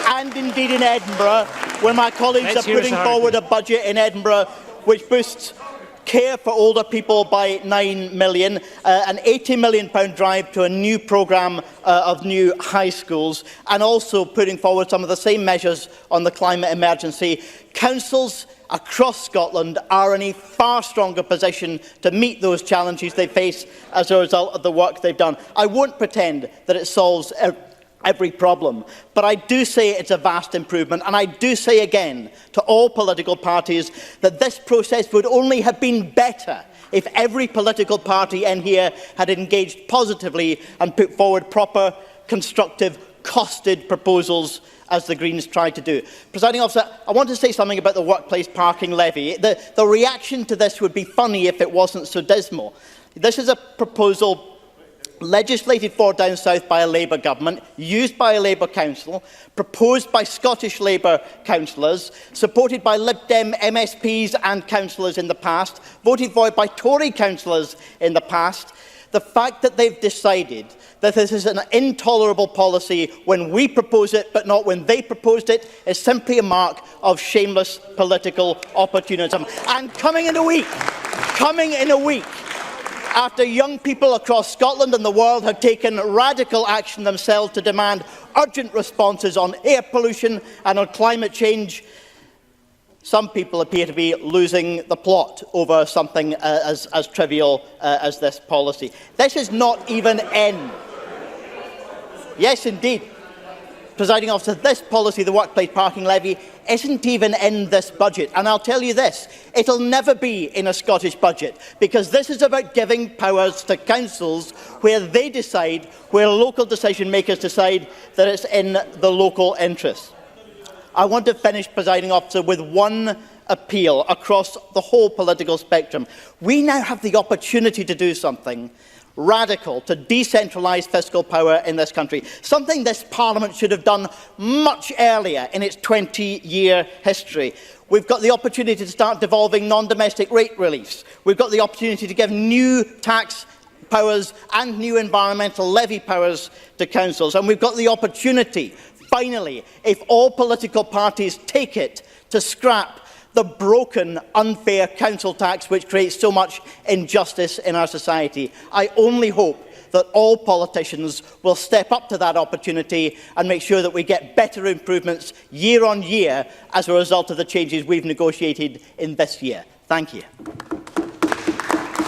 and indeed in Edinburgh, where my colleagues are putting forward a budget in Edinburgh which boosts care for older people by £9 million, an £80 million drive to a new programme of new high schools, and also putting forward some of the same measures on the climate emergency. Councils across Scotland are in a far stronger position to meet those challenges they face as a result of the work they've done. I won't pretend that it solves every problem, but I do say it's a vast improvement, and I do say again to all political parties that this process would only have been better if every political party in here had engaged positively and put forward proper, constructive, costed proposals as the Greens tried to do. Presiding Officer, I want to say something about the workplace parking levy. The reaction to this would be funny if it wasn't so dismal. This is a proposal legislated for down south by a Labour government, used by a Labour council, proposed by Scottish Labour councillors, supported by Lib Dem MSPs and councillors in the past, voted for by Tory councillors in the past. The fact that they've decided that this is an intolerable policy when we propose it but not when they proposed it is simply a mark of shameless political opportunism. And coming in a week after young people across Scotland and the world have taken radical action themselves to demand urgent responses on air pollution and on climate change, some people appear to be losing the plot over something as trivial as this policy. This is not even in. Yes, indeed. Presiding Officer, this policy, the workplace parking levy, isn't even in this budget. And I'll tell you this, it'll never be in a Scottish budget, because this is about giving powers to councils where they decide, where local decision makers decide that it's in the local interest. I want to finish, Presiding Officer, with one appeal across the whole political spectrum. We now have the opportunity to do something radical to decentralise fiscal power in this country, something this Parliament should have done much earlier in its 20-year history. We've got the opportunity to start devolving non-domestic rate reliefs. We've got the opportunity to give new tax powers and new environmental levy powers to councils. And we've got the opportunity, finally, if all political parties take it, to scrap the broken, unfair council tax which creates so much injustice in our society. I only hope that all politicians will step up to that opportunity and make sure that we get better improvements year on year as a result of the changes we've negotiated in this year. Thank you.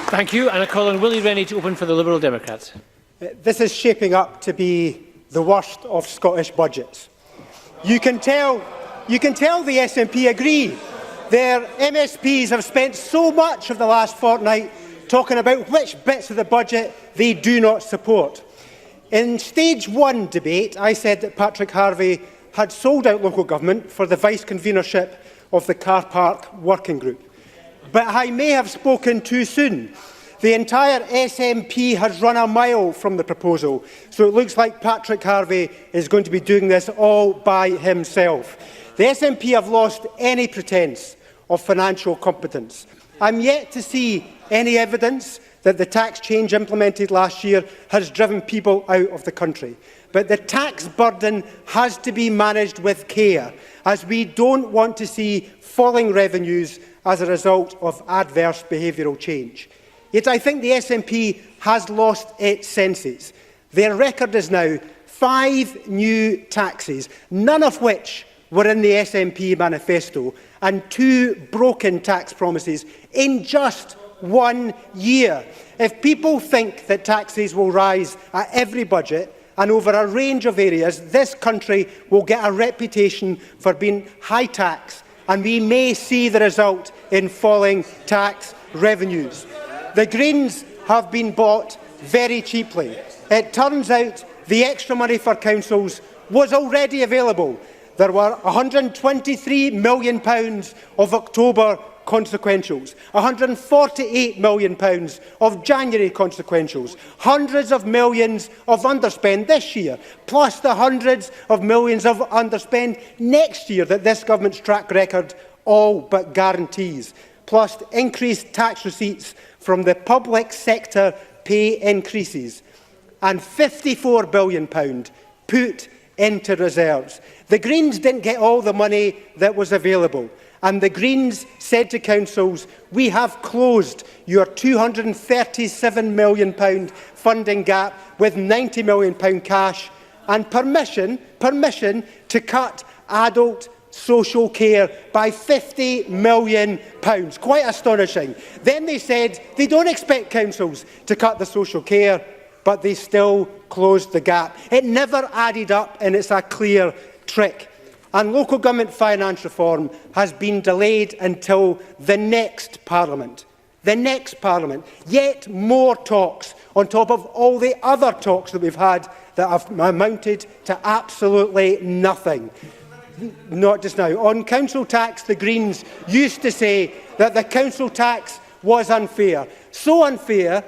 Thank you. And I call on Willie Rennie to open for the Liberal Democrats. This is shaping up to be the worst of Scottish budgets. You can tell the SNP agree. Their MSPs have spent so much of the last fortnight talking about which bits of the budget they do not support. In stage 1 debate, I said that Patrick Harvie had sold out local government for the vice-convenership of the Car Park Working Group. But I may have spoken too soon. The entire SNP has run a mile from the proposal, so it looks like Patrick Harvie is going to be doing this all by himself. The SNP have lost any pretence of financial competence. I'm yet to see any evidence that the tax change implemented last year has driven people out of the country. But the tax burden has to be managed with care, as we don't want to see falling revenues as a result of adverse behavioural change. Yet I think the SNP has lost its senses. Their record is now 5 new taxes, none of which were in the SNP manifesto, and 2 broken tax promises in just 1 year. If people think that taxes will rise at every budget and over a range of areas, this country will get a reputation for being high tax, and we may see the result in falling tax revenues. The Greens have been bought very cheaply. It turns out the extra money for councils was already available. There were £123 million of October consequentials, £148 million of January consequentials, hundreds of millions of underspend this year, plus the hundreds of millions of underspend next year that this government's track record all but guarantees, plus increased tax receipts from the public sector pay increases, and £54 billion put into reserves. The Greens didn't get all the money that was available, and the Greens said to councils, we have closed your £237 million funding gap with £90 million cash and permission to cut adult social care by £50 million. Quite astonishing. Then they said they don't expect councils to cut the social care, but they still closed the gap. It never added up, and it's a clear trick. And local government finance reform has been delayed until the next Parliament. The next Parliament. Yet more talks on top of all the other talks that we've had that have amounted to absolutely nothing. Not just now. On council tax, the Greens used to say that the council tax was unfair. So unfair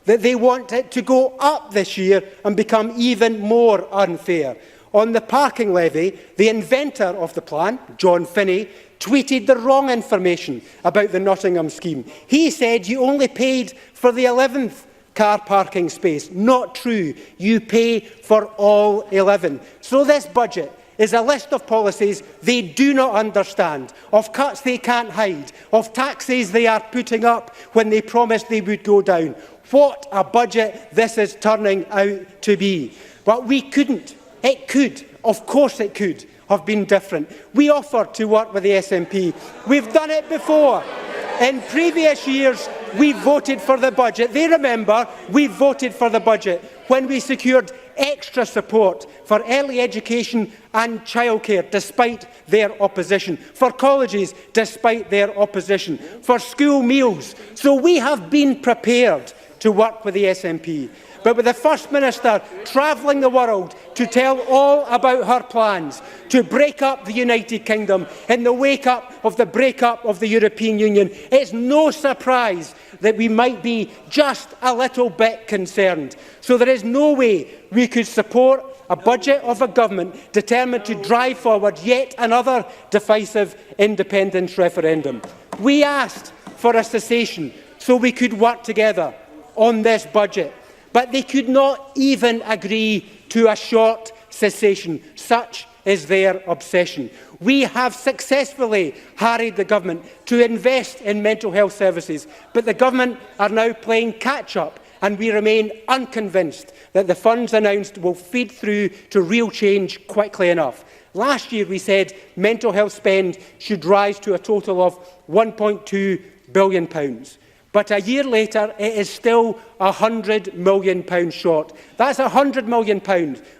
that they want it to go up this year and become even more unfair. On the parking levy, the inventor of the plan, John Finney, tweeted the wrong information about the Nottingham scheme. He said you only paid for the 11th car parking space. Not true. You pay for all 11. So this budget is a list of policies they do not understand, of cuts they can't hide, of taxes they are putting up when they promised they would go down. What a budget this is turning out to be. But we couldn't. It could, of course it could, have been different. We offered to work with the SNP. We've done it before. In previous years, we voted for the budget. They remember we voted for the budget when we secured extra support for early education and childcare despite their opposition, for colleges despite their opposition, for school meals. So we have been prepared to work with the SNP. But with the First Minister travelling the world to tell all about her plans to break up the United Kingdom in the wake-up of the break-up of the European Union, it's no surprise that we might be just a little bit concerned. So there is no way we could support a budget of a government determined to drive forward yet another divisive independence referendum. We asked for a cessation so we could work together on this budget. But they could not even agree to a short cessation. Such is their obsession. We have successfully harried the government to invest in mental health services, but the government are now playing catch-up, and we remain unconvinced that the funds announced will feed through to real change quickly enough. Last year we said mental health spend should rise to a total of £1.2 billion. But a year later, it is still £100 million short. That's £100 million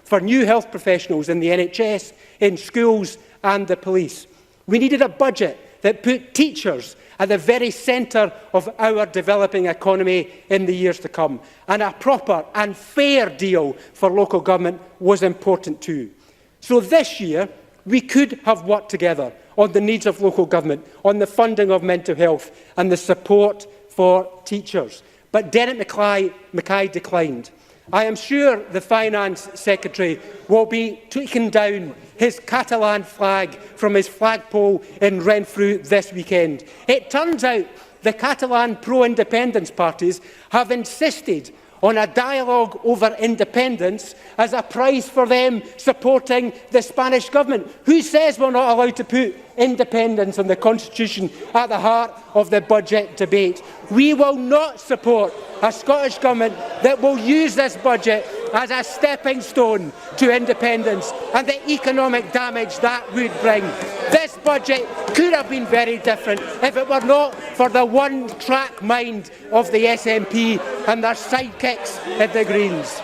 for new health professionals in the NHS, in schools and the police. We needed a budget that put teachers at the very centre of our developing economy in the years to come. And a proper and fair deal for local government was important too. So this year, we could have worked together on the needs of local government, on the funding of mental health and the support for teachers. But Derek Mackay declined. I am sure the Finance Secretary will be taking down his Catalan flag from his flagpole in Renfrew this weekend. It turns out the Catalan pro-independence parties have insisted on a dialogue over independence as a prize for them supporting the Spanish government. Who says we're not allowed to put independence and the Constitution at the heart of the budget debate? We will not support a Scottish Government that will use this budget as a stepping stone to independence and the economic damage that would bring. This budget could have been very different if it were not for the one-track mind of the SNP and their sidekicks at the Greens.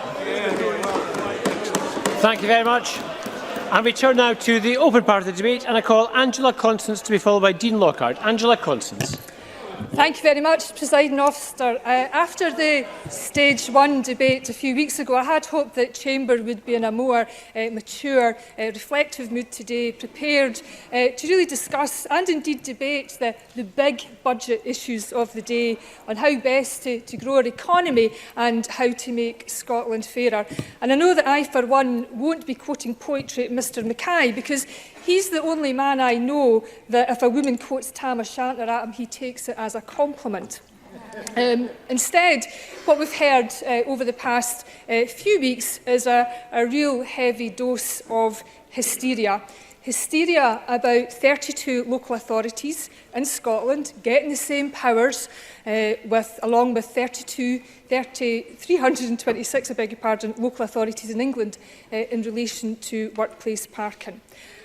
Thank you very much. And we turn now to the open part of the debate, and I call Angela Constance to be followed by Dean Lockhart. Angela Constance. Thank you very much, Presiding Officer. After the Stage 1 debate a few weeks ago, I had hoped that Chamber would be in a more mature, reflective mood today, prepared to really discuss and indeed debate the big budget issues of the day on how best to grow our economy and how to make Scotland fairer. And I know that I, for one, won't be quoting poetry at Mr Mackay, because he's the only man I know that if a woman quotes Tam O'Shanter at him, he takes it as a compliment. Instead, what we've heard over the past few weeks is a real heavy dose of hysteria. Hysteria about 32 local authorities in Scotland getting the same powers along with 326 local authorities in England in relation to workplace parking.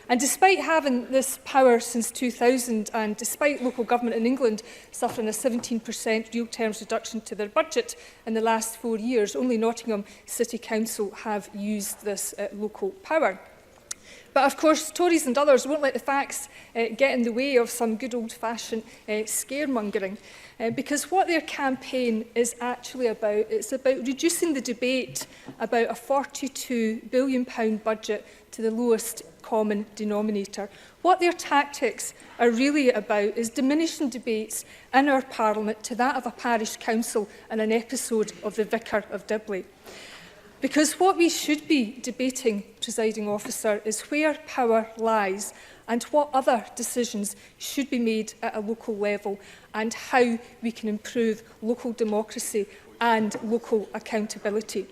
And despite having this power since 2000 and despite local government in England suffering a 17% real terms reduction to their budget in the last 4 years, only Nottingham City Council have used this local power. But of course, Tories and others won't let the facts get in the way of some good old-fashioned scaremongering. Because what their campaign is actually about, it's about reducing the debate about a £42 billion budget to the lowest common denominator. What their tactics are really about is diminishing debates in our Parliament to that of a parish council and an episode of The Vicar of Dibley. Because what we should be debating, Presiding Officer, is where power lies and what other decisions should be made at a local level and how we can improve local democracy and local accountability.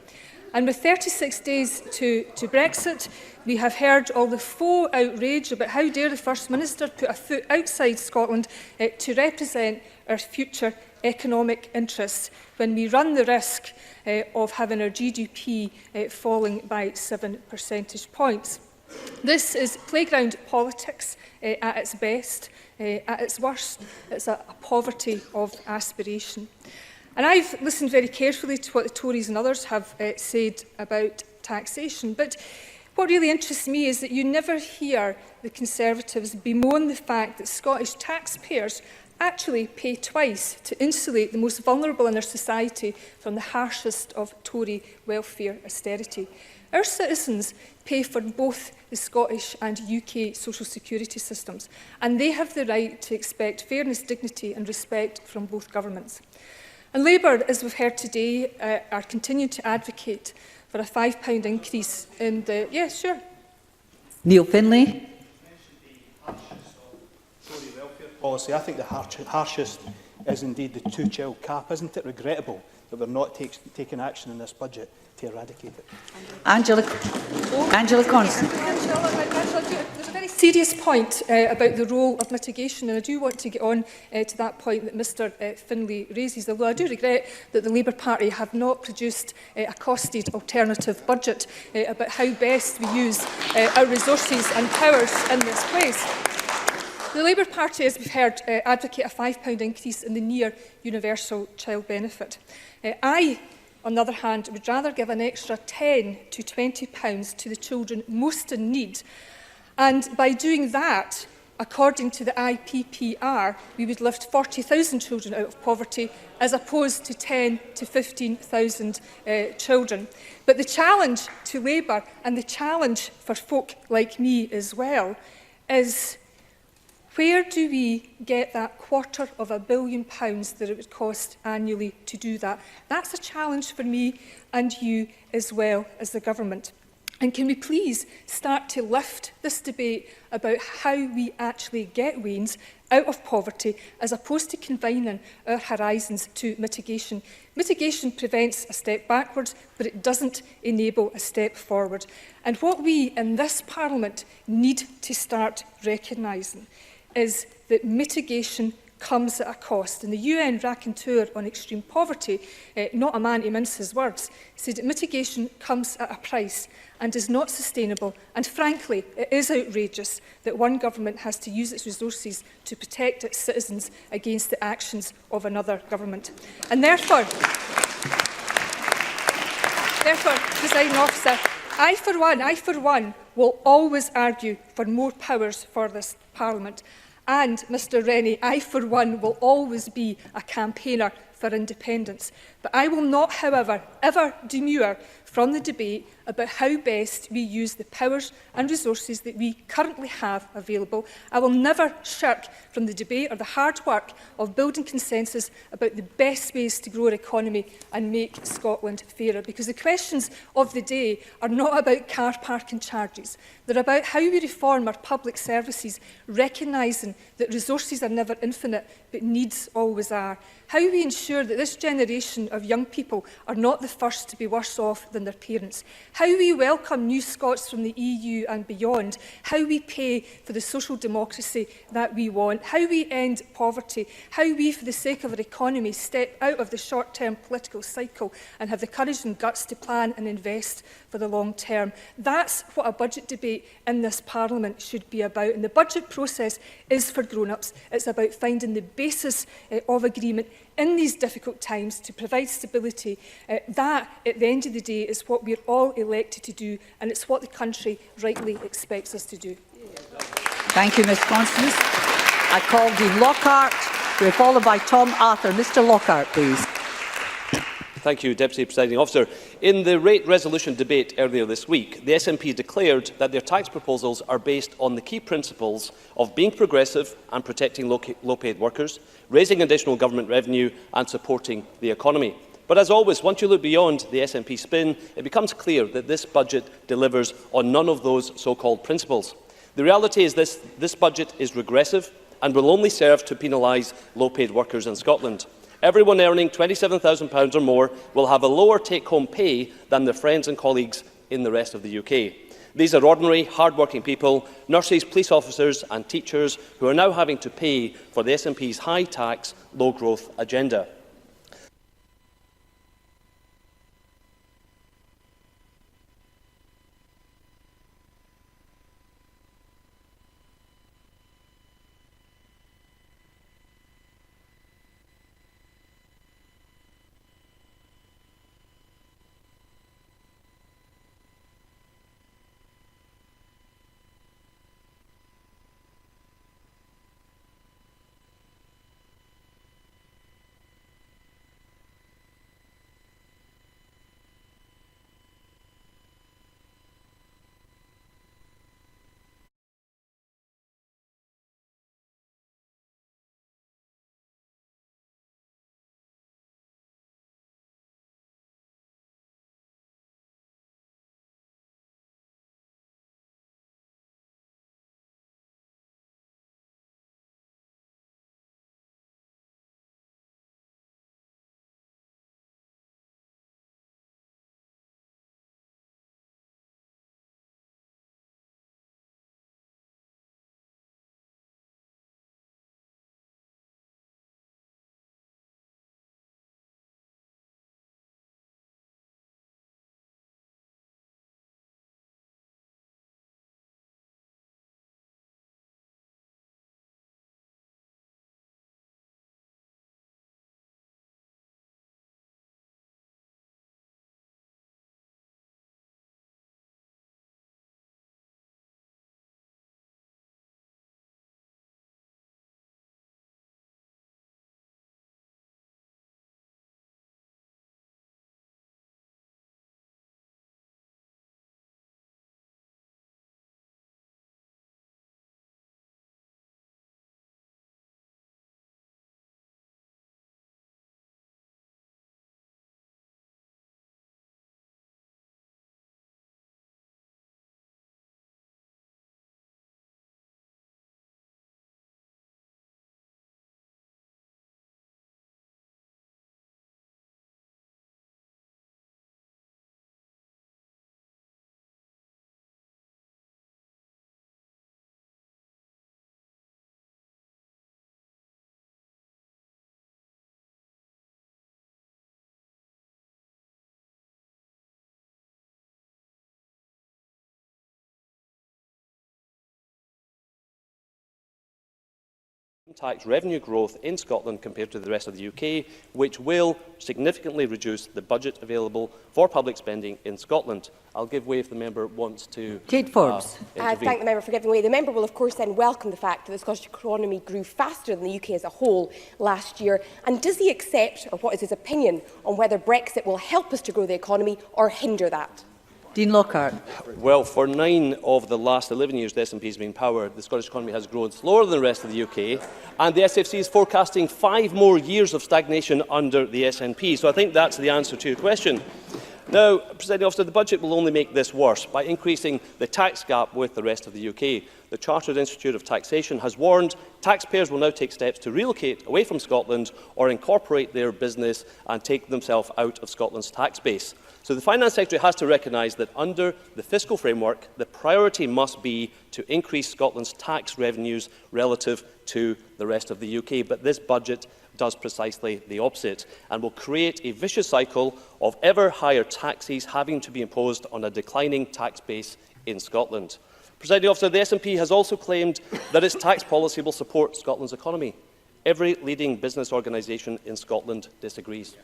And with 36 days to Brexit, we have heard all the faux outrage about how dare the First Minister put a foot outside Scotland to represent our future economic interests when we run the risk of having our GDP falling by 7 percentage points. This is playground politics at its best. At its worst, it's a poverty of aspiration. And I've listened very carefully to what the Tories and others have said about taxation. But what really interests me is that you never hear the Conservatives bemoan the fact that Scottish taxpayers actually pay twice to insulate the most vulnerable in our society from the harshest of Tory welfare austerity. Our citizens pay for both the Scottish and UK social security systems, and they have the right to expect fairness, dignity and respect from both governments. And Labour, as we've heard today, are continuing to advocate for a £5 increase in the... Yes, sure. Neil Finlay. Policy. I think the harshest is indeed the two-child cap. Isn't it regrettable that we're not taking action in this budget to eradicate it? Angela Constance. There's a very serious point about the role of mitigation, and I do want to get on to that point that Mr Finlay raises, although I do regret that the Labour Party have not produced a costed alternative budget about how best we use our resources and powers in this place. The Labour Party, as we've heard, advocate a £5 increase in the near universal child benefit. I, on the other hand, would rather give an extra £10 to £20 to the children most in need. And by doing that, according to the IPPR, we would lift 40,000 children out of poverty, as opposed to 10 to 15,000 children. But the challenge to Labour, and the challenge for folk like me as well, is where do we get that £250 million that it would cost annually to do that? That's a challenge for me and you as well as the government. And can we please start to lift this debate about how we actually get Waynes out of poverty as opposed to confining our horizons to mitigation. Mitigation prevents a step backwards, but it doesn't enable a step forward. And what we in this Parliament need to start recognising is that mitigation comes at a cost. And the UN Raconteur on Extreme Poverty, not a man to mince his words, said that mitigation comes at a price and is not sustainable. And frankly, it is outrageous that one government has to use its resources to protect its citizens against the actions of another government. And therefore, Presiding Officer, I for one, will always argue for more powers for this Parliament. And, Mr Rennie, I for one will always be a campaigner for independence. But I will not, however, ever demur from the debate about how best we use the powers and resources that we currently have available. I will never shirk from the debate or the hard work of building consensus about the best ways to grow our economy and make Scotland fairer. Because the questions of the day are not about car parking charges. They're about how we reform our public services, recognising that resources are never infinite, but needs always are. How we ensure that this generation of young people are not the first to be worse off than their parents. How we welcome new Scots from the EU and beyond. How we pay for the social democracy that we want. How we end poverty. How we, for the sake of our economy, step out of the short-term political cycle and have the courage and guts to plan and invest for the long term. That's what a budget debate in this Parliament should be about. And the budget process is for grown-ups. It's about finding the basis of agreement in these difficult times to provide stability. That, at the end of the day, is what we're all elected to do, and it's what the country rightly expects us to do. Thank you, Ms Constance. I call Dean Lockhart, who is followed by Tom Arthur. Mr Lockhart, please. Thank you, Deputy Presiding Officer. In the rate resolution debate earlier this week, the SNP declared that their tax proposals are based on the key principles of being progressive and protecting low-paid workers, raising additional government revenue and supporting the economy. But as always, once you look beyond the SNP spin, it becomes clear that this budget delivers on none of those so-called principles. The reality is this budget is regressive and will only serve to penalise low-paid workers in Scotland. Everyone earning £27,000 or more will have a lower take-home pay than their friends and colleagues in the rest of the UK. These are ordinary, hard-working people, nurses, police officers and teachers who are now having to pay for the SNP's high-tax, low-growth agenda. tax revenue growth in Scotland compared to the rest of the UK, which will significantly reduce the budget available for public spending in Scotland. I'll give way if the member wants to Kate Forbes. I thank the member for giving way. The member will of course then welcome the fact that the Scottish economy grew faster than the UK as a whole last year. And does he accept, or what is his opinion on whether Brexit will help us to grow the economy or hinder that? Dean Lockhart. Well, for 9 of the last 11 years the SNP has been in power, the Scottish economy has grown slower than the rest of the UK, and the SFC is forecasting 5 more years of stagnation under the SNP. So I think that's the answer to your question. Now, Presiding Officer, the budget will only make this worse by increasing the tax gap with the rest of the UK. The Chartered Institute of Taxation has warned taxpayers will now take steps to relocate away from Scotland or incorporate their business and take themselves out of Scotland's tax base. So the Finance Secretary has to recognise that under the fiscal framework, the priority must be to increase Scotland's tax revenues relative to the rest of the UK. But this budget does precisely the opposite and will create a vicious cycle of ever higher taxes having to be imposed on a declining tax base in Scotland. Presiding Officer, the SNP has also claimed that its tax policy will support Scotland's economy. Every leading business organisation in Scotland disagrees.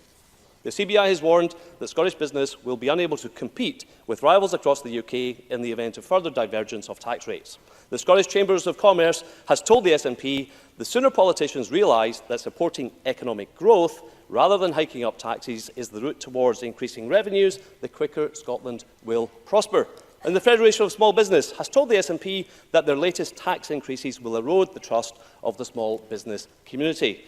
The CBI has warned that Scottish business will be unable to compete with rivals across the UK in the event of further divergence of tax rates. The Scottish Chambers of Commerce has told the SNP the sooner politicians realise that supporting economic growth rather than hiking up taxes is the route towards increasing revenues, the quicker Scotland will prosper. And the Federation of Small Business has told the SNP that their latest tax increases will erode the trust of the small business community.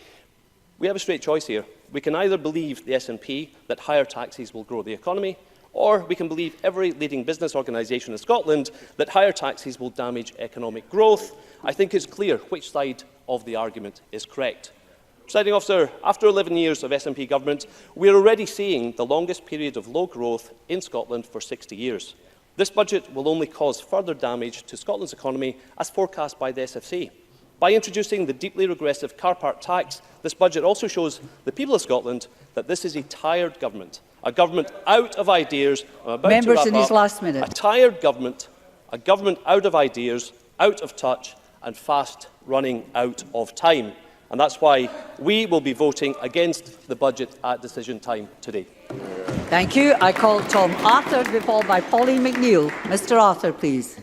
We have a straight choice here. We can either believe the SNP that higher taxes will grow the economy, or we can believe every leading business organisation in Scotland that higher taxes will damage economic growth. I think it's clear which side of the argument is correct. Presiding Officer, after 11 years of SNP government, we are already seeing the longest period of low growth in Scotland for 60 years. This budget will only cause further damage to Scotland's economy as forecast by the SFC. By introducing the deeply regressive car park tax, this budget also shows the people of Scotland that this is a tired government, a government out of ideas. Members in his last minute. A tired government, a government out of ideas, out of touch and fast running out of time. And that's why we will be voting against the budget at decision time today. Thank you. I call Tom Arthur, to be followed by Pauline McNeill. Mr Arthur, please.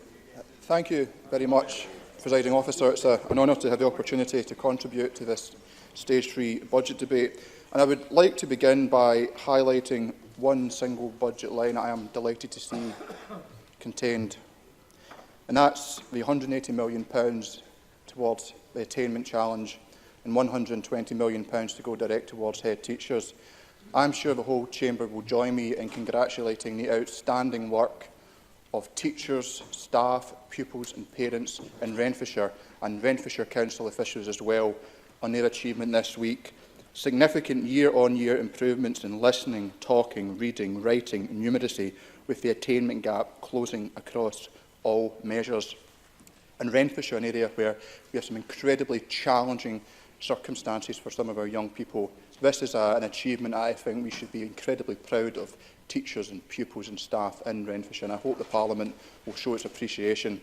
Thank you very much, Presiding Officer. It's an honour to have the opportunity to contribute to this Stage 3 budget debate. And I would like to begin by highlighting one single budget line I am delighted to see contained. And that's the £180 million towards the attainment challenge and £120 million to go direct towards head teachers. I'm sure the whole Chamber will join me in congratulating the outstanding work of teachers, staff, pupils and parents in Renfrewshire and Renfrewshire Council officials as well on their achievement this week. Significant year-on-year improvements in listening, talking, reading, writing and numeracy, with the attainment gap closing across all measures. In Renfrewshire, an area where we have some incredibly challenging circumstances for some of our young people, this is an achievement I think we should be incredibly proud of, teachers and pupils and staff in Renfrewshire, and I hope the Parliament will show its appreciation.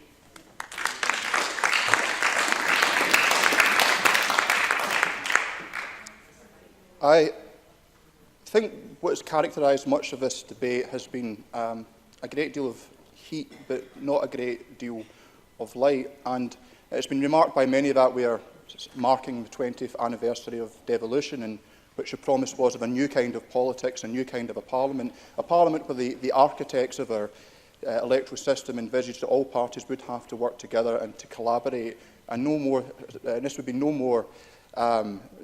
I think what has characterised much of this debate has been a great deal of heat, but not a great deal of light. And it's been remarked by many that we are marking the 20th anniversary of devolution, in which the promise was of a new kind of politics, a new kind of a parliament where the architects of our electoral system envisaged that all parties would have to work together and to collaborate, and no more. This would be no more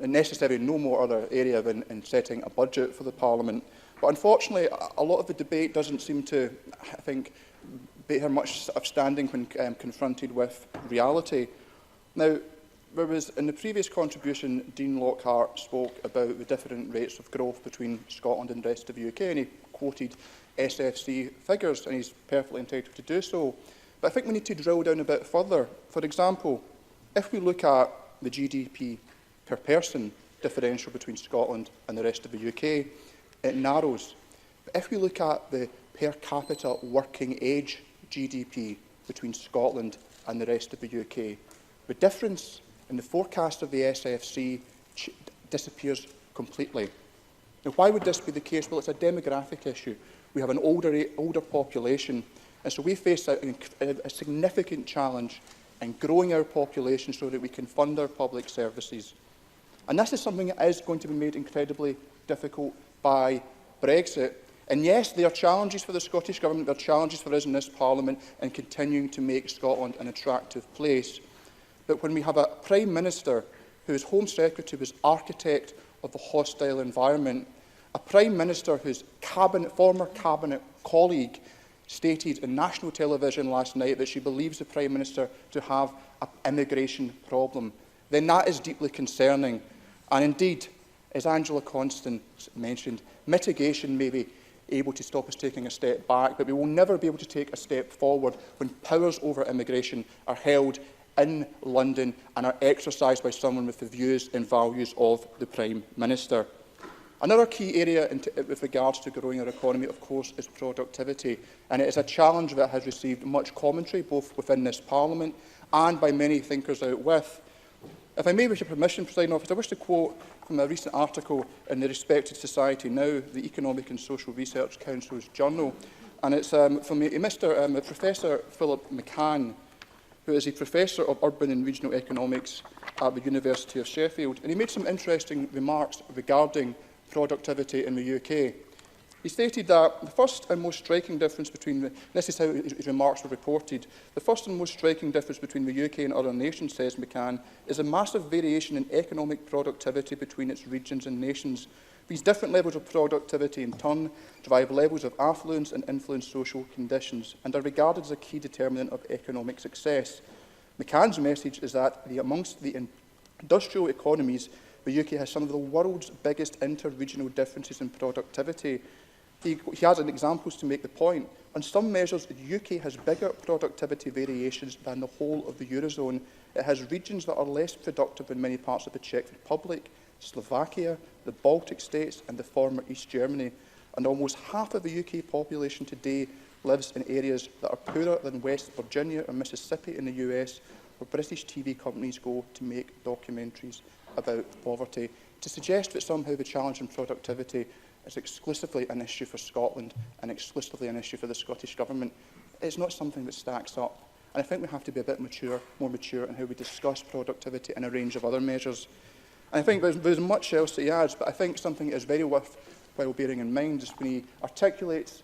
necessary, no more other area in setting a budget for the Parliament. But unfortunately, a lot of the debate doesn't seem to, I think, bear much of standing when confronted with reality. Now, whereas in the previous contribution, Dean Lockhart spoke about the different rates of growth between Scotland and the rest of the UK, and he quoted SFC figures, and he's perfectly entitled to do so. But I think we need to drill down a bit further. For example, if we look at the GDP per person differential between Scotland and the rest of the UK, it narrows. But if we look at the per capita working age GDP between Scotland and the rest of the UK, the difference and the forecast of the SFC disappears completely. Now, why would this be the case? Well, it's a demographic issue. We have an older population, and so we face a significant challenge in growing our population so that we can fund our public services. And this is something that is going to be made incredibly difficult by Brexit. And yes, there are challenges for the Scottish Government, there are challenges for us in this Parliament in continuing to make Scotland an attractive place. But when we have a Prime Minister whose Home Secretary was architect of a hostile environment, a Prime Minister whose former Cabinet colleague stated on national television last night that she believes the Prime Minister to have an immigration problem, then that is deeply concerning. And indeed, as Angela Constance mentioned, mitigation may be able to stop us taking a step back, but we will never be able to take a step forward when powers over immigration are held in London and are exercised by someone with the views and values of the Prime Minister. Another key area with regards to growing our economy, of course, is productivity. And it is a challenge that has received much commentary, both within this Parliament and by many thinkers out with. If I may, with your permission, Presiding Officer, I wish to quote from a recent article in the respected Society Now, the Economic and Social Research Council's journal. And it's from Professor Philip Mackay, who is a Professor of Urban and Regional Economics at the University of Sheffield. And he made some interesting remarks regarding productivity in the UK. He stated that the first and most striking difference between this is how his remarks were reported, the first and most striking difference between the UK and other nations, says McCann, is a massive variation in economic productivity between its regions and nations. These different levels of productivity in turn drive levels of affluence and influence social conditions and are regarded as a key determinant of economic success. McCann's message is that amongst the industrial economies, the UK has some of the world's biggest inter-regional differences in productivity. He has examples to make the point. On some measures, the UK has bigger productivity variations than the whole of the Eurozone. It has regions that are less productive in many parts of the Czech Republic, Slovakia, the Baltic states and the former East Germany. And almost half of the UK population today lives in areas that are poorer than West Virginia or Mississippi in the US, where British TV companies go to make documentaries about poverty. To suggest that somehow the challenge in productivity is exclusively an issue for Scotland and exclusively an issue for the Scottish Government is not something that stacks up. And I think we have to be a bit more mature in how we discuss productivity and a range of other measures. And I think there's much else that he adds, but I think something that is very worthwhile bearing in mind is when he articulates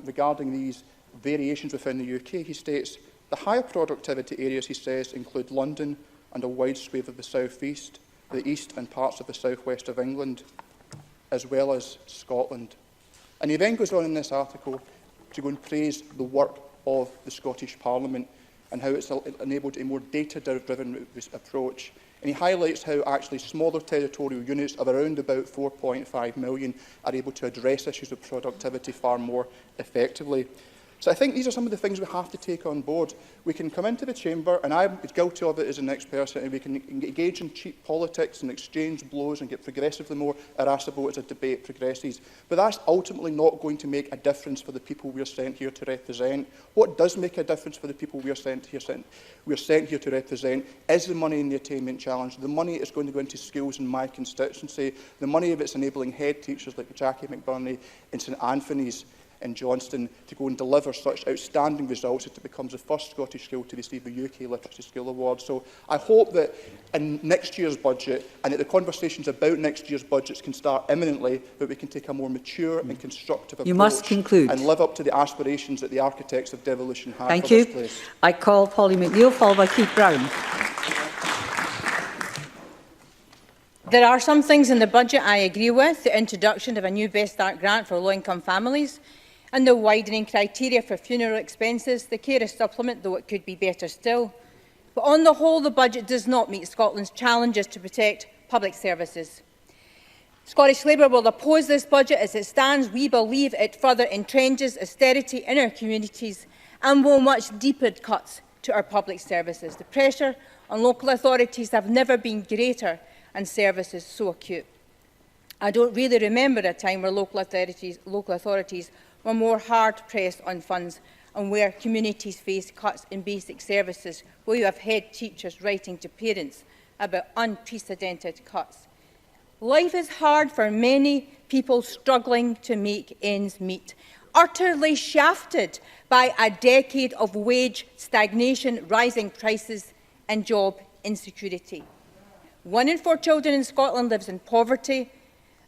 regarding these variations within the UK, he states, the higher productivity areas, he says, include London and a wide swathe of the South East, the East and parts of the South West of England, as well as Scotland. And he then goes on in this article to go and praise the work of the Scottish Parliament and how it's enabled a more data-driven approach. And he highlights how actually smaller territorial units of around about 4.5 million are able to address issues of productivity far more effectively. So I think these are some of the things we have to take on board. We can come into the chamber, and I'm guilty of it as the next person, and we can engage in cheap politics and exchange blows and get progressively more irascible as a debate progresses. But that's ultimately not going to make a difference for the people we are sent here to represent. What does make a difference for the people we are sent here to represent is the money in the Attainment Challenge. The money is going to go into schools in my constituency. The money that's enabling head teachers like Jackie McBurney in St Anthony's in Johnston to go and deliver such outstanding results that it becomes the first Scottish school to receive the UK Literacy Skill Award. So I hope that in next year's budget and that the conversations about next year's budgets can start imminently, that we can take a more mature and constructive approach. You must conclude. And live up to the aspirations that the architects of devolution had Thank for you. this place. I call Polly McNeill, followed by Keith Brown. There are some things in the budget I agree with, the introduction of a new Best Start grant for low-income families, and the widening criteria for funeral expenses, the carer supplement, though it could be better still. But on the whole, the budget does not meet Scotland's challenges to protect public services. Scottish Labour will oppose this budget as it stands. We believe it further entrenches austerity in our communities and will much deepen cuts to our public services. The pressure on local authorities have never been greater and services so acute. I don't really remember a time where local authorities were more hard-pressed on funds and where communities face cuts in basic services, where you have head teachers writing to parents about unprecedented cuts. Life is hard for many people struggling to make ends meet, utterly shafted by a decade of wage stagnation, rising prices and job insecurity. 1 in 4 children in Scotland lives in poverty,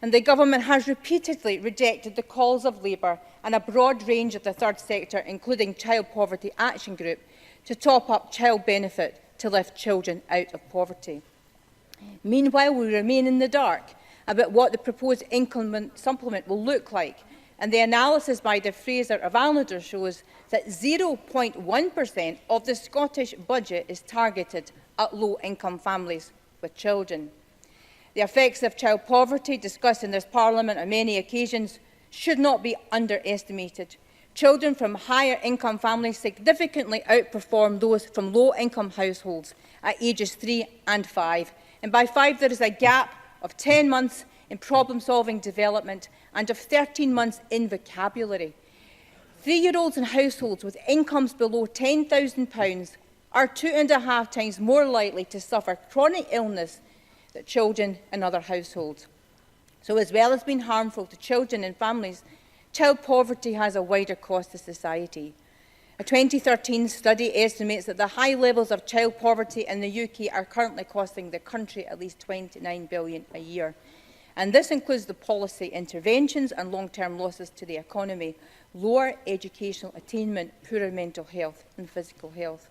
and the Government has repeatedly rejected the calls of Labour and a broad range of the third sector, including Child Poverty Action Group, to top up child benefit to lift children out of poverty. Meanwhile, we remain in the dark about what the proposed income supplement will look like, and the analysis by the Fraser of Alnader shows that 0.1% of the Scottish budget is targeted at low-income families with children. The effects of child poverty, discussed in this Parliament on many occasions, should not be underestimated. Children from higher income families significantly outperform those from low-income households at ages 3 and 5. And by 5, there is a gap of 10 months in problem-solving development and of 13 months in vocabulary. 3-year-olds in households with incomes below £10,000 are 2.5 times more likely to suffer chronic illness than children in other households. So, as well as being harmful to children and families, child poverty has a wider cost to society. A 2013 study estimates that the high levels of child poverty in the UK are currently costing the country at least £29 billion a year. And this includes the policy interventions and long-term losses to the economy, lower educational attainment, poorer mental health and physical health.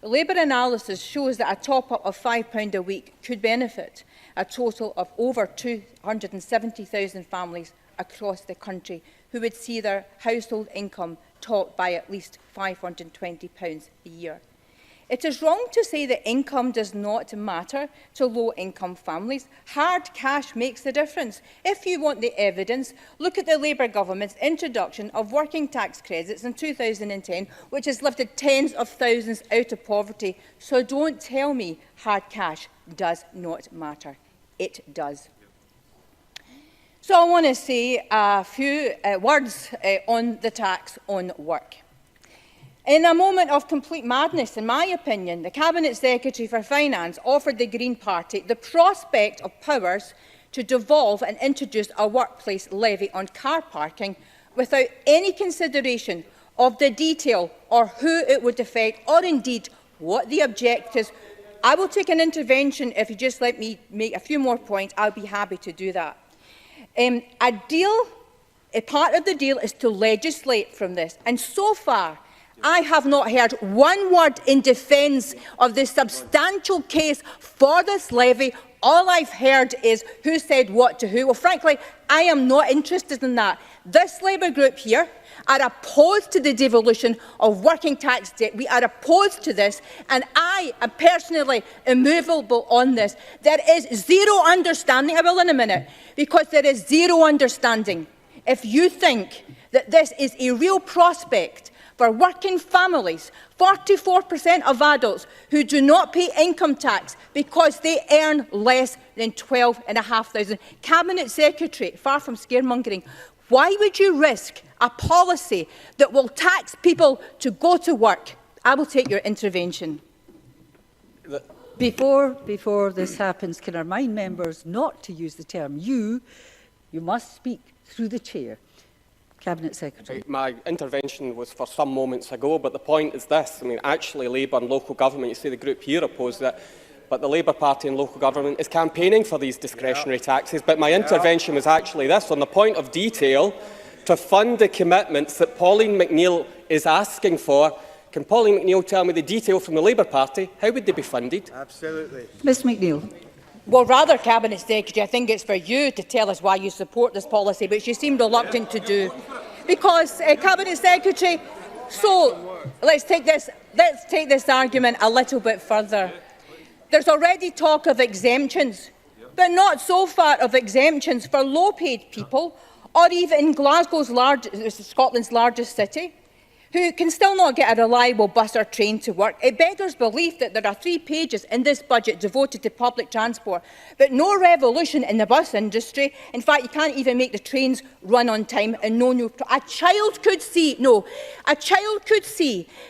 The Labour analysis shows that a top-up of £5 a week could benefit a total of over 270,000 families across the country who would see their household income topped by at least £520 a year. It is wrong to say that income does not matter to low-income families. Hard cash makes the difference. If you want the evidence, look at the Labour government's introduction of working tax credits in 2010, which has lifted tens of thousands out of poverty. So don't tell me hard cash does not matter. It does. So I want to say a few words on the tax on work. In a moment of complete madness, in my opinion, the Cabinet Secretary for Finance offered the Green Party the prospect of powers to devolve and introduce a workplace levy on car parking without any consideration of the detail or who it would affect or indeed what the objectives. I will take an intervention if you just let me make a few more points. I'll be happy to do that. A part of the deal is to legislate from this, and so far I have not heard one word in defence of the substantial case for this levy. All I've heard is who said what to who. Well, frankly, I am not interested in that. This Labour group here are opposed to the devolution of working tax debt. We are opposed to this, and I am personally immovable on this. There is zero understanding. I will in a minute, because there is zero understanding. If you think that this is a real prospect for working families, 44% of adults who do not pay income tax because they earn less than £12,500. Cabinet Secretary, far from scaremongering, why would you risk a policy that will tax people to go to work? I will take your intervention. Before this happens, can I remind members not to use the term you? You must speak through the chair. Cabinet Secretary. My intervention was for some moments ago, but the point is this. I mean, actually, Labour and local government, you say the group here opposed it, but the Labour Party and local government is campaigning for these discretionary taxes. But my intervention was actually this, on the point of detail, to fund the commitments that Pauline McNeill is asking for. Can Pauline McNeill tell me the detail from the Labour Party? How would they be funded? Absolutely. Ms McNeill. Well, rather, Cabinet Secretary, I think it's for you to tell us why you support this policy, which you seem reluctant to do. Because, Cabinet Secretary, so let's take this argument a little bit further. There's already talk of exemptions, but not so far of exemptions for low-paid people, or even in Glasgow's Scotland's largest city, who can still not get a reliable bus or train to work. It beggars belief that there are 3 pages in this budget devoted to public transport, but no revolution in the bus industry. In fact, you can't even make the trains run on time, and no new... A child could see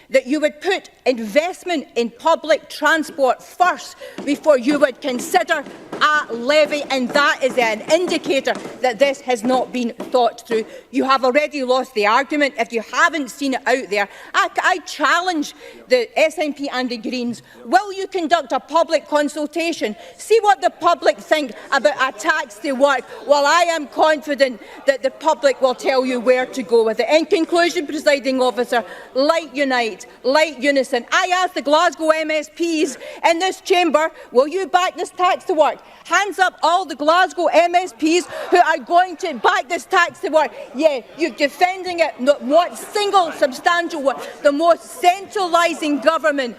that you would put investment in public transport first before you would consider a levy, and that is an indicator that this has not been thought through. You have already lost the argument. If you haven't seen it out there, I challenge the SNP and the Greens. Will you conduct a public consultation? See what the public think about a tax to work. Well, I am confident that the public will tell you where to go with it. In conclusion, Presiding Officer, like Unite, like Unison, I ask the Glasgow MSPs in this chamber, will you back this tax to work? Hands up all the Glasgow MSPs who are going to back this tax to work. Yeah, you're defending it, not what single substantial one, the most centralising government.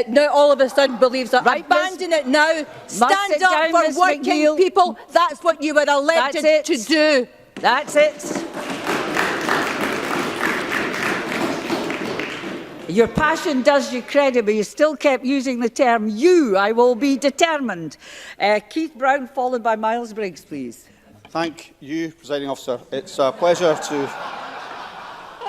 Now all of a sudden believes that. Right, abandon it now. Stand up for working people. That's what you were elected to do. That's it. Your passion does you credit, but you still kept using the term you. I will be determined. Keith Brown, followed by Miles Briggs, please. Thank you, Presiding Officer. It's a pleasure to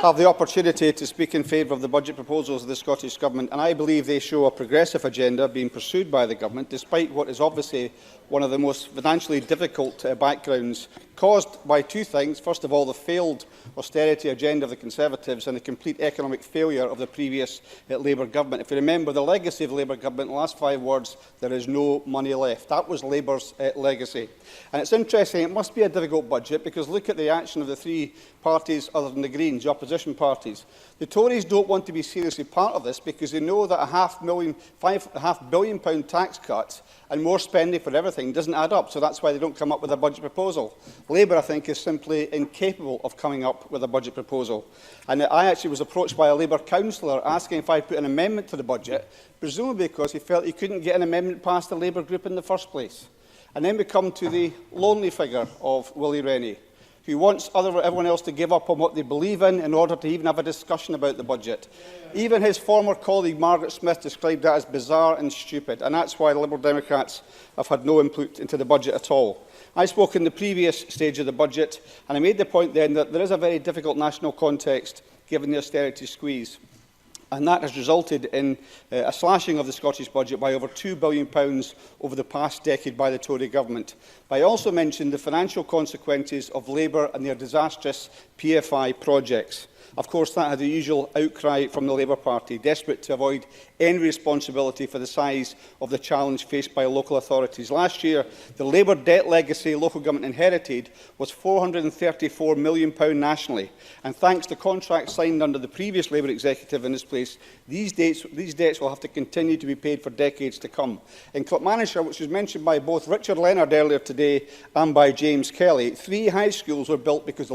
have the opportunity to speak in favour of the budget proposals of the Scottish Government, and I believe they show a progressive agenda being pursued by the Government, despite what is obviously one of the most financially difficult backgrounds, caused by 2 things. First of all, the failed austerity agenda of the Conservatives and the complete economic failure of the previous Labour Government. If you remember, the legacy of the Labour Government, the last 5 words, there is no money left. That was Labour's legacy. And it's interesting, it must be a difficult budget, because look at the action of the 3 parties other than the Greens, the opposition parties. The Tories don't want to be seriously part of this because they know that a £5.5 billion tax cut and more spending for everything doesn't add up, so that's why they don't come up with a budget proposal. Labour, I think, is simply incapable of coming up with a budget proposal. And I actually was approached by a Labour councillor asking if I'd put an amendment to the budget, presumably because he felt he couldn't get an amendment past the Labour group in the first place. And then we come to the lonely figure of Willie Rennie, who wants everyone else to give up on what they believe in order to even have a discussion about the budget. Even his former colleague Margaret Smith described that as bizarre and stupid, and that's why the Liberal Democrats have had no input into the budget at all. I spoke in the previous stage of the budget, and I made the point then that there is a very difficult national context given the austerity squeeze. And that has resulted in a slashing of the Scottish budget by over £2 billion over the past decade by the Tory government. But I also mentioned the financial consequences of Labour and their disastrous PFI projects. Of course, that had the usual outcry from the Labour Party, desperate to avoid any responsibility for the size of the challenge faced by local authorities. Last year, the Labour debt legacy local government inherited was £434 million nationally. And thanks to contracts signed under the previous Labour executive in this place, these debts will have to continue to be paid for decades to come. In Clackmannanshire, which was mentioned by both Richard Leonard earlier today and by James Kelly, 3 high schools were built because the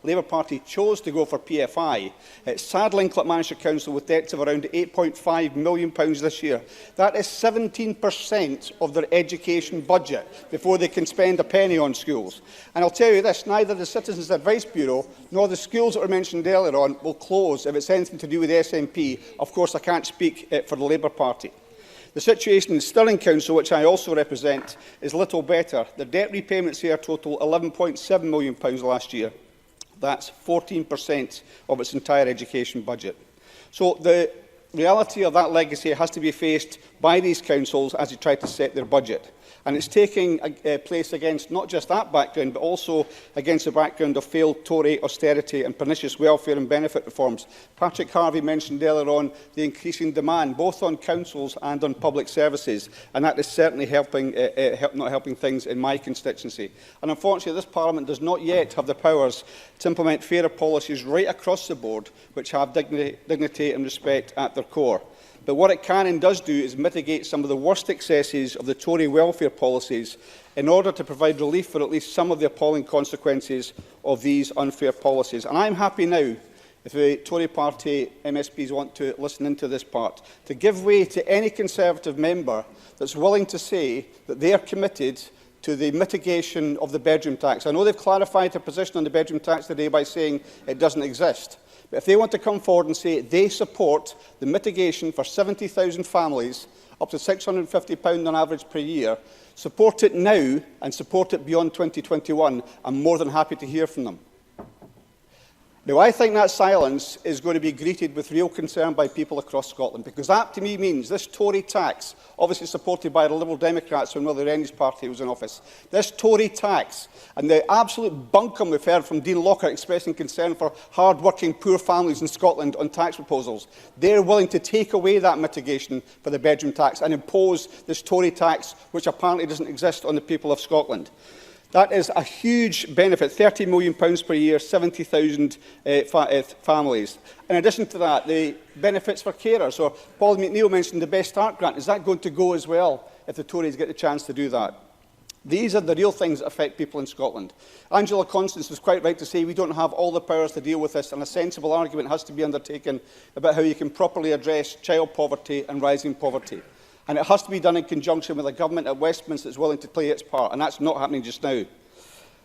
Labour Party chose to go for PFI. It's saddling Clackmannanshire Council with debts of around £8.5 million this year. That is 17% of their education budget before they can spend a penny on schools. And I'll tell you this, neither the Citizens Advice Bureau nor the schools that were mentioned earlier on will close if it's anything to do with the SNP. Of course, I can't speak for the Labour Party. The situation in Stirling Council, which I also represent, is little better. The debt repayments here total £11.7 million last year. That's 14% of its entire education budget. So the reality of that legacy has to be faced by these councils as they try to set their budget. And it's taking place against not just that background, but also against the background of failed Tory austerity and pernicious welfare and benefit reforms. Patrick Harvey mentioned earlier on the increasing demand, both on councils and on public services, and that is certainly not helping things in my constituency. And unfortunately, this Parliament does not yet have the powers to implement fairer policies right across the board, which have dignity and respect at their core. But what it can and does do is mitigate some of the worst excesses of the Tory welfare policies in order to provide relief for at least some of the appalling consequences of these unfair policies. And I'm happy now, if the Tory party MSPs want to listen into this part, to give way to any Conservative member that's willing to say that they are committed to the mitigation of the bedroom tax. I know they've clarified their position on the bedroom tax today by saying it doesn't exist. But if they want to come forward and say they support the mitigation for 70,000 families, up to £650 on average per year, support it now and support it beyond 2021, I'm more than happy to hear from them. Now, I think that silence is going to be greeted with real concern by people across Scotland, because that, to me, means this Tory tax, obviously supported by the Liberal Democrats when Willie Rennie's party was in office, this Tory tax and the absolute bunkum we've heard from Dean Lockhart expressing concern for hard-working poor families in Scotland on tax proposals, they're willing to take away that mitigation for the bedroom tax and impose this Tory tax, which apparently doesn't exist, on the people of Scotland. That is a huge benefit, £30 million per year, 70,000 families. In addition to that, the benefits for carers, or Paul McNeill mentioned the Best Start grant, is that going to go as well if the Tories get the chance to do that? These are the real things that affect people in Scotland. Angela Constance was quite right to say we don't have all the powers to deal with this, and a sensible argument has to be undertaken about how you can properly address child poverty and rising poverty. And it has to be done in conjunction with a government at Westminster that's willing to play its part, and that's not happening just now.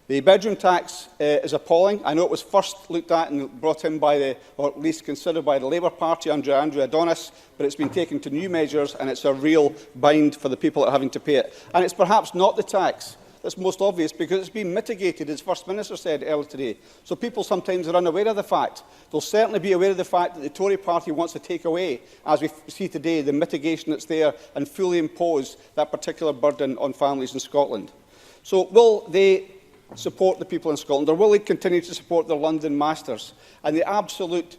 The bedroom tax is appalling. I know it was first looked at and brought in by the, or at least considered by the Labour Party under Andrew Adonis, but it's been taken to new measures, and it's a real bind for the people that are having to pay it. And it's perhaps not the tax that's most obvious, because it's been mitigated, as First Minister said earlier today. So people sometimes are unaware of the fact. They'll certainly be aware of the fact that the Tory party wants to take away, as we see today, the mitigation that's there and fully impose that particular burden on families in Scotland. So will they support the people in Scotland, or will they continue to support their London masters and the absolute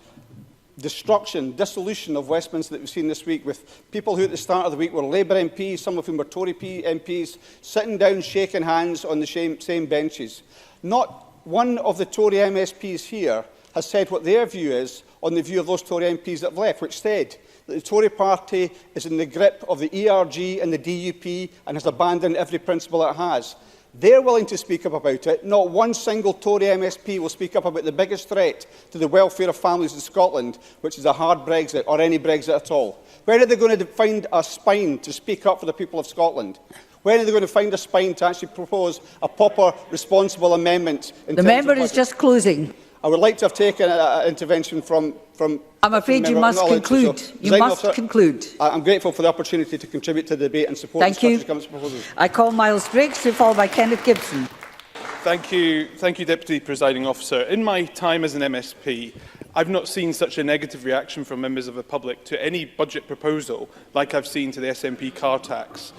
dissolution of Westminster that we've seen this week, with people who at the start of the week were Labour MPs, some of whom were Tory MPs, sitting down, shaking hands on the same benches? Not one of the Tory MSPs here has said what their view is on the view of those Tory MPs that have left, which said that the Tory party is in the grip of the ERG and the DUP and has abandoned every principle it has. They're willing to speak up about it. Not one single Tory MSP will speak up about the biggest threat to the welfare of families in Scotland, which is a hard Brexit, or any Brexit at all. Where are they going to find a spine to speak up for the people of Scotland? When are they going to find a spine to actually propose a proper, responsible amendment? The member is just closing. I would like to have taken an intervention from I'm afraid you must conclude. You must conclude. I'm grateful for the opportunity to contribute to the debate and support the Scottish Government's proposals. I call Miles Briggs, to followed by Kenneth Gibson. Thank you, Deputy Presiding Officer. In my time as an MSP, I've not seen such a negative reaction from members of the public to any budget proposal like I've seen to the SNP car tax.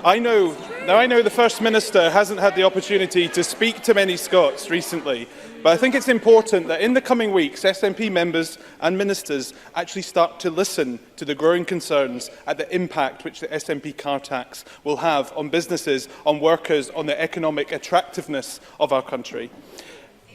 I know the First Minister hasn't had the opportunity to speak to many Scots recently, but I think it's important that in the coming weeks, SNP members and ministers actually start to listen to the growing concerns at the impact which the SNP car tax will have on businesses, on workers, on the economic attractiveness of our country.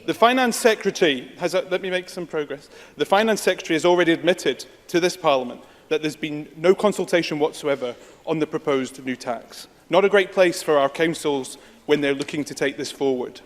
The Finance Secretary has, let me make some progress. The Finance Secretary has already admitted to this Parliament that there's been no consultation whatsoever on the proposed new tax. Not a great place for our councils when they're looking to take this forward.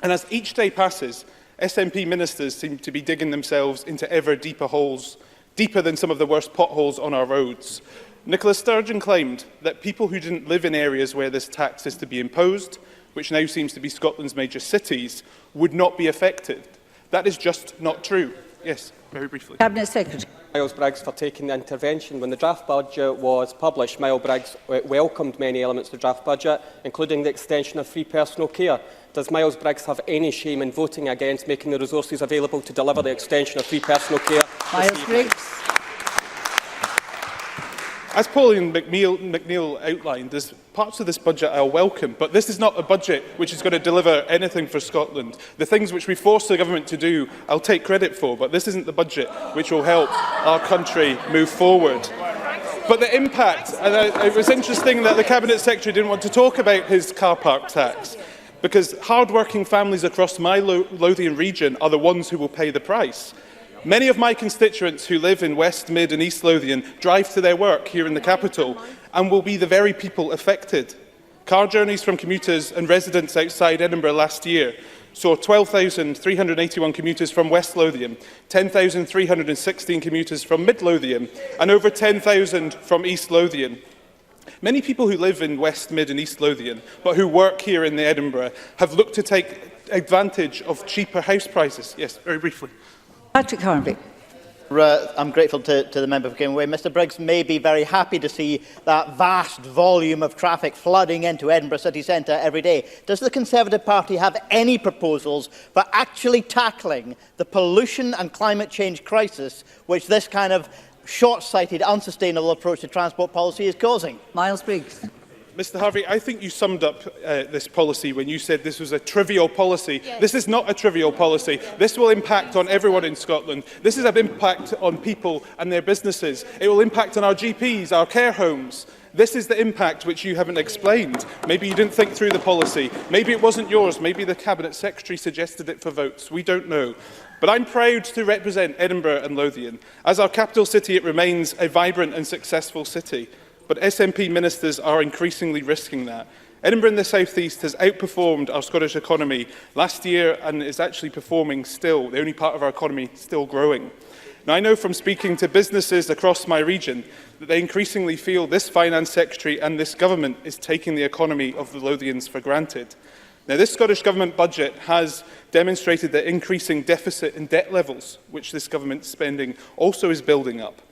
And as each day passes, SNP ministers seem to be digging themselves into ever deeper holes, deeper than some of the worst potholes on our roads. Nicola Sturgeon claimed that people who didn't live in areas where this tax is to be imposed, which now seems to be Scotland's major cities, would not be affected. That is just not true. Yes, very briefly. Cabinet Secretary. Miles Briggs for taking the intervention. When the draft budget was published, Miles Briggs welcomed many elements of the draft budget, including the extension of free personal care. Does Miles Briggs have any shame in voting against making the resources available to deliver the extension of free personal care? Miles Briggs. As Pauline McNeill outlined, there's parts of this budget I'll welcome, but this is not a budget which is going to deliver anything for Scotland. The things which we forced the government to do, I'll take credit for, but this isn't the budget which will help our country move forward. But the impact, and it was interesting that the Cabinet Secretary didn't want to talk about his car park tax, because hard-working families across my Lothian region are the ones who will pay the price. Many of my constituents who live in West, Mid and East Lothian drive to their work here in the capital and will be the very people affected. Car journeys from commuters and residents outside Edinburgh last year saw 12,381 commuters from West Lothian, 10,316 commuters from Mid Lothian and over 10,000 from East Lothian. Many people who live in West, Mid and East Lothian, but who work here in Edinburgh, have looked to take advantage of cheaper house prices. Yes, very briefly. Patrick Harvey. I'm grateful to the member for giving way. Mr Briggs may be very happy to see that vast volume of traffic flooding into Edinburgh city centre every day. Does the Conservative Party have any proposals for actually tackling the pollution and climate change crisis which this kind of short-sighted, unsustainable approach to transport policy is causing? Miles Briggs. Mr Harvey, I think you summed up this policy when you said this was a trivial policy. Yes. This is not a trivial policy. This will impact on everyone in Scotland. This is an impact on people and their businesses. It will impact on our GPs, our care homes. This is the impact which you haven't explained. Maybe you didn't think through the policy. Maybe it wasn't yours. Maybe the Cabinet Secretary suggested it for votes. We don't know. But I'm proud to represent Edinburgh and Lothian. As our capital city, it remains a vibrant and successful city. But SNP ministers are increasingly risking that. Edinburgh in the South East has outperformed our Scottish economy last year and is actually performing still, the only part of our economy still growing. Now, I know from speaking to businesses across my region that they increasingly feel this Finance Secretary and this government is taking the economy of the Lothians for granted. Now, this Scottish Government budget has demonstrated that increasing deficit and debt levels, which this government's spending, also is building up.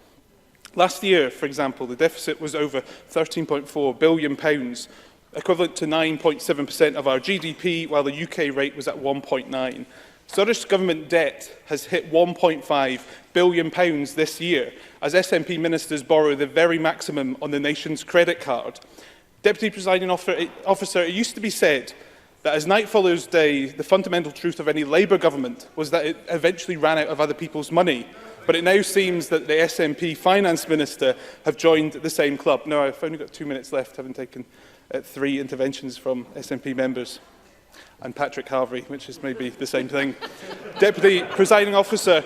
Last year, for example, the deficit was over £13.4 billion, equivalent to 9.7% of our GDP, while the UK rate was at 1.9. Scottish Government debt has hit £1.5 billion this year, as SNP ministers borrow the very maximum on the nation's credit card. Deputy Presiding Officer, it used to be said that as night follows day, the fundamental truth of any Labour government was that it eventually ran out of other people's money. But it now seems that the SNP Finance Minister have joined the same club. No, I've only got 2 minutes left, having taken 3 interventions from SNP members. And Patrick Harvey, which is maybe the same thing. Deputy Presiding Officer,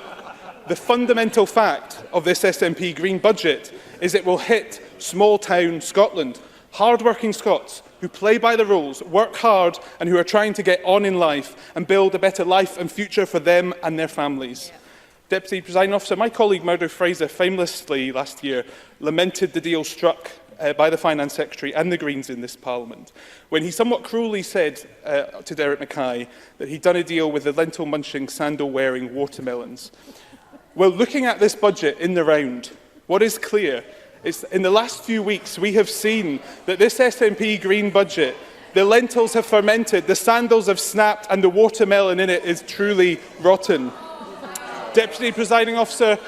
the fundamental fact of this SNP Green budget is it will hit small-town Scotland. Hard-working Scots who play by the rules, work hard and who are trying to get on in life and build a better life and future for them and their families. Deputy Presiding Officer, my colleague Murdo Fraser famously last year lamented the deal struck by the Finance Secretary and the Greens in this Parliament, when he somewhat cruelly said to Derek Mackay that he'd done a deal with the lentil-munching, sandal-wearing watermelons. Well, looking at this budget in the round, what is clear is in the last few weeks we have seen that this SNP Green budget, the lentils have fermented, the sandals have snapped, and the watermelon in it is truly rotten. Deputy Presiding Officer,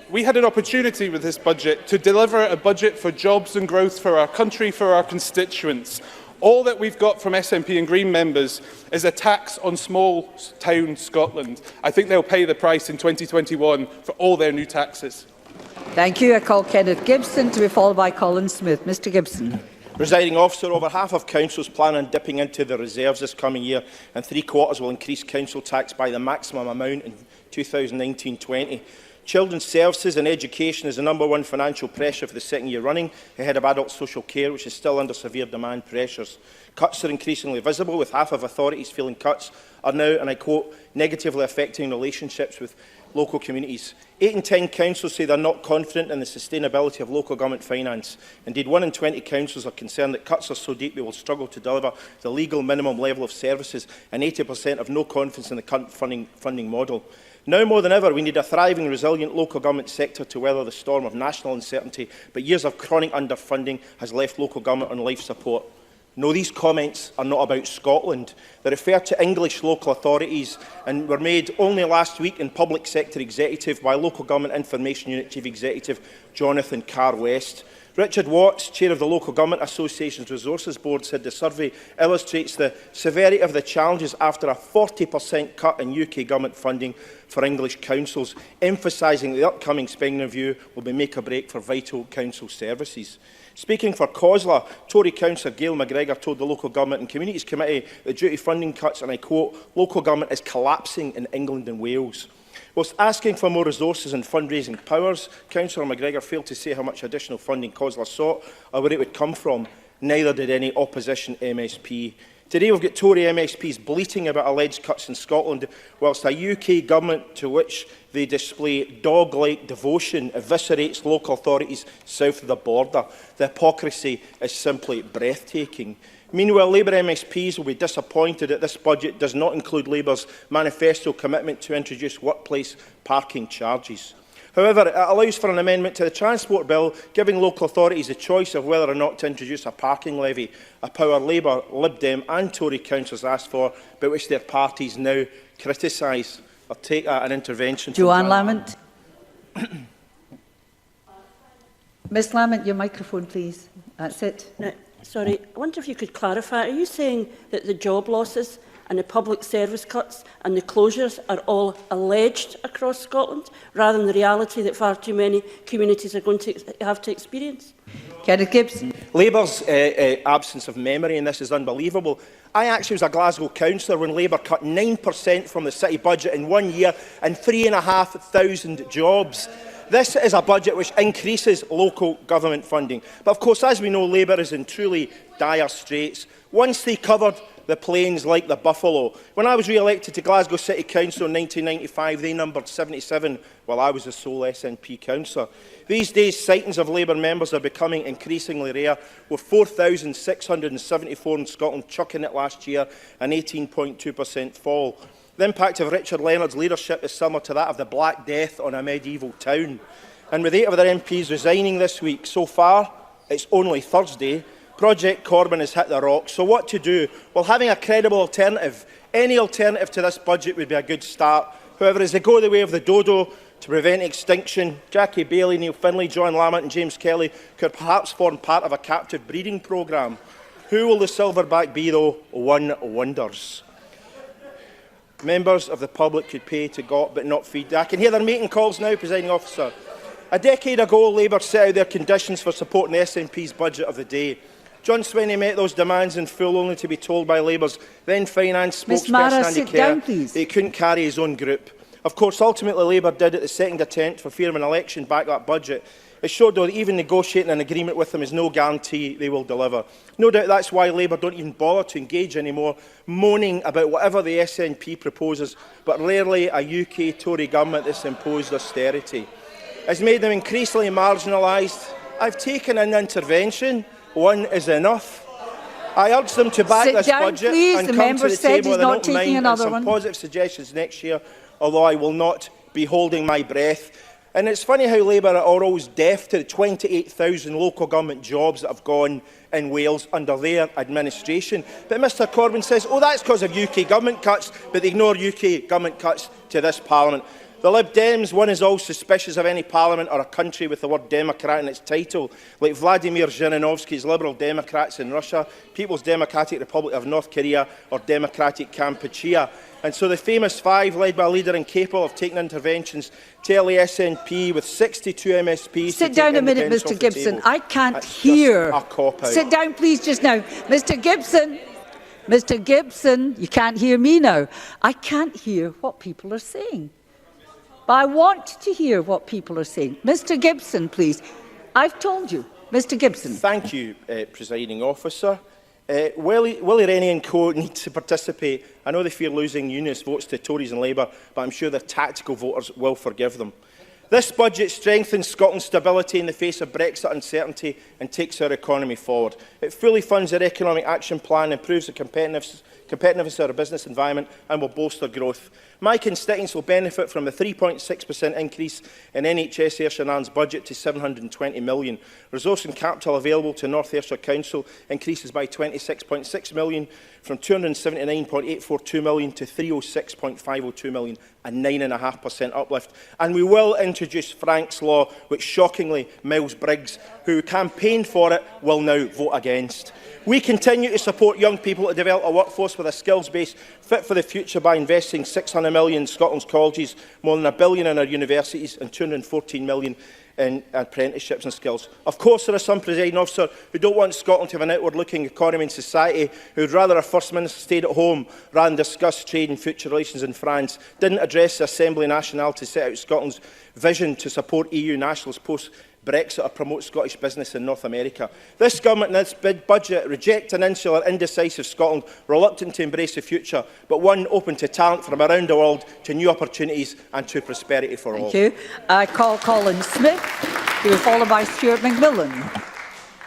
we had an opportunity with this budget to deliver a budget for jobs and growth for our country, for our constituents. All that we've got from SNP and Green members is a tax on small-town Scotland. I think they'll pay the price in 2021 for all their new taxes. Thank you. I call Kenneth Gibson to be followed by Colin Smith. Mr Gibson. Presiding Officer, over half of councils plan on dipping into the reserves this coming year, and 3/4 will increase council tax by the maximum amount in 2019-20. Children's services and education is the #1 financial pressure for the second year running, ahead of adult social care, which is still under severe demand pressures. Cuts are increasingly visible, with half of authorities feeling cuts are now, and I quote, negatively affecting relationships with local communities. 8 in 10 councils say they're not confident in the sustainability of local government finance. Indeed, 1 in 20 councils are concerned that cuts are so deep they will struggle to deliver the legal minimum level of services, and 80% have no confidence in the current funding model. Now more than ever, we need a thriving, resilient local government sector to weather the storm of national uncertainty, but years of chronic underfunding has left local government on life support. No, these comments are not about Scotland. They refer to English local authorities and were made only last week in Public Sector Executive by Local Government Information Unit Chief Executive Jonathan Carr-West. Richard Watts, Chair of the Local Government Association's Resources Board, said the survey illustrates the severity of the challenges after a 40% cut in UK government funding for English councils, emphasising the upcoming spending review will be make or break for vital council services. Speaking for COSLA, Tory councillor Gail McGregor told the Local Government and Communities Committee that due to funding cuts, and I quote, local government is collapsing in England and Wales. Whilst asking for more resources and fundraising powers, Councillor McGregor failed to say how much additional funding COSLA sought or where it would come from. Neither did any opposition MSP. Today we've got Tory MSPs bleating about alleged cuts in Scotland, whilst a UK government to which they display dog-like devotion eviscerates local authorities south of the border. The hypocrisy is simply breathtaking. Meanwhile, Labour MSPs will be disappointed that this budget does not include Labour's manifesto commitment to introduce workplace parking charges. However, it allows for an amendment to the Transport Bill, giving local authorities the choice of whether or not to introduce a parking levy, a power Labour, Lib Dem and Tory councillors asked for, but which their parties now criticise. I'll take an intervention. Joanne Lamont. Ms Lamont, your microphone, please. That's it. No, sorry, I wonder if you could clarify. Are you saying that the job losses and the public service cuts and the closures are all alleged across Scotland, rather than the reality that far too many communities are going to have to experience? Kenneth Gibson. Labour's absence of memory in this is unbelievable. I actually was a Glasgow councillor when Labour cut 9% from the city budget in 1 year and 3,500 jobs. This is a budget which increases local government funding. But of course, as we know, Labour is in truly dire straits. Once they covered the plains like the buffalo. When I was re-elected to Glasgow City Council in 1995, they numbered 77, while I was the sole SNP councillor. These days, sightings of Labour members are becoming increasingly rare, with 4,674 in Scotland chucking it last year, an 18.2% fall. The impact of Richard Leonard's leadership is similar to that of the Black Death on a medieval town. And with 8 of their MPs resigning this week, so far, it's only Thursday, Project Corbyn has hit the rocks. So what to do? Well, having a credible alternative, any alternative to this budget would be a good start. However, as they go the way of the dodo to prevent extinction, Jackie Bailey, Neil Findlay, John Lamont and James Kelly could perhaps form part of a captive breeding programme. Who will the silverback be, though? One wonders. Members of the public could pay to got but not feed. I can hear their mating calls now, Presiding Officer. A decade ago, Labour set out their conditions for supporting the SNP's budget of the day. John Swinney met those demands in full, only to be told by Labour's then finance spokesperson Andy Kerr that he couldn't carry his own group. Of course, ultimately Labour did at the second attempt for fear of an election back that budget. It showed, though, that even negotiating an agreement with them is no guarantee they will deliver. No doubt that's why Labour don't even bother to engage anymore, moaning about whatever the SNP proposes, but rarely a UK Tory government that's imposed austerity. It's made them increasingly marginalised. I've taken an intervention. One is enough. I urge them to back this budget and come to the table with an open mind and some positive suggestions next year, although I will not be holding my breath. And it's funny how Labour are always deaf to the 28,000 local government jobs that have gone in Wales under their administration. But Mr Corbyn says, oh, that's because of UK government cuts, but they ignore UK government cuts to this Parliament. The Lib Dems, one is all suspicious of any parliament or a country with the word Democrat in its title, like Vladimir Zhirinovsky's Liberal Democrats in Russia, People's Democratic Republic of North Korea or Democratic Kampuchea. And so the famous five, led by a leader incapable of taking interventions, tell the SNP with 62 MSPs... Sit down a minute, Mr Gibson. I can't hear. Sit down, please, just now. Mr Gibson. Mr Gibson, you can't hear me now. I can't hear what people are saying. But I want to hear what people are saying. Mr Gibson, please. I've told you. Mr Gibson. Thank you, Presiding Officer. Willie Rennie and co need to participate. I know they fear losing unionist votes to Tories and Labour, but I'm sure their tactical voters will forgive them. This budget strengthens Scotland's stability in the face of Brexit uncertainty and takes our economy forward. It fully funds our economic action plan, improves the competitiveness of our business environment and will bolster growth. My constituents will benefit from the 3.6% increase in NHS Ayrshire and Arran's budget to £720 million. Resource and capital available to North Ayrshire Council increases by £26.6 million from £279.842 million to £306.502 million, a 9.5% uplift. And we will introduce Frank's Law, which shockingly Miles Briggs, who campaigned for it, will now vote against. We continue to support young people to develop a workforce with a skills base fit for the future by investing £600 million in Scotland's colleges, more than £1 billion in our universities and £214 million in apprenticeships and skills. Of course, there are some, Presiding Officer, who don't want Scotland to have an outward-looking economy and society, who would rather our First Minister stayed at home rather than discuss trade and future relations in France, didn't address the Assembly Nationale to set out Scotland's vision to support EU nationals post Brexit or promote Scottish business in North America. This government in its budget rejects an insular, indecisive Scotland, reluctant to embrace the future, but one open to talent from around the world, to new opportunities and to prosperity for all. Thank you. I call Colin Smith, who is followed by Stuart McMillan.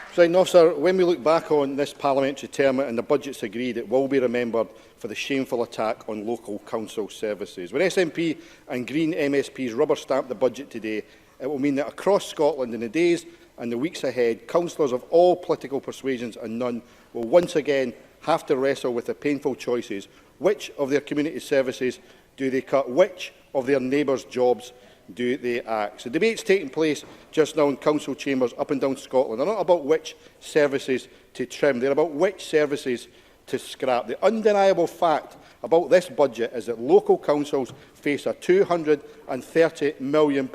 Presiding Officer, when we look back on this parliamentary term and the budgets agreed, it will be remembered for the shameful attack on local council services. When SNP and Green MSPs rubber stamp the budget today, it will mean that across Scotland in the days and the weeks ahead, councillors of all political persuasions and none will once again have to wrestle with the painful choices. Which of their community services do they cut? Which of their neighbours' jobs do they axe? The debates taking place just now in council chambers up and down Scotland are not about which services to trim, they're about which services to scrap. The undeniable fact about this budget is that local councils face a £230 million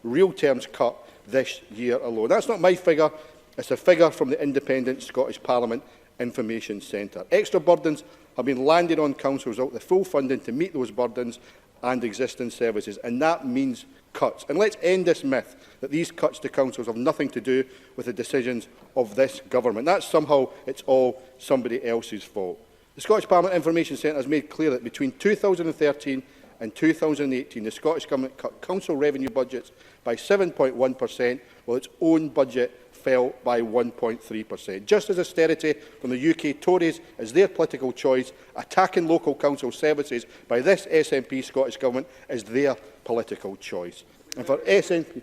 real terms cut this year alone. That's not my figure, it's a figure from the independent Scottish Parliament Information Centre. Extra burdens have been landed on councils without the full funding to meet those burdens and existing services, and that means cuts. And let's end this myth that these cuts to councils have nothing to do with the decisions of this government. That somehow it's all somebody else's fault. The Scottish Parliament Information Centre has made clear that between 2013 and 2018, the Scottish Government cut council revenue budgets by 7.1%, while its own budget fell by 1.3%. Just as austerity from the UK Tories is their political choice, attacking local council services by this SNP Scottish Government is their political choice. And for SNP,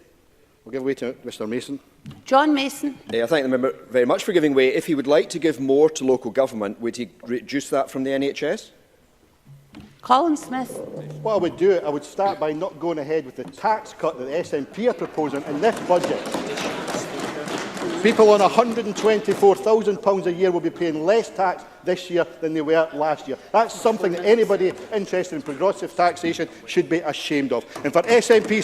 we'll give way to Mr Mason. John Mason. I thank the member very much for giving way. If he would like to give more to local government, would he reduce that from the NHS? Colin Smith. What I would do, I would start by not going ahead with the tax cut that the SNP are proposing in this budget. People on £124,000 a year will be paying less tax this year than they were last year. That's something that anybody interested in progressive taxation should be ashamed of. And for SNP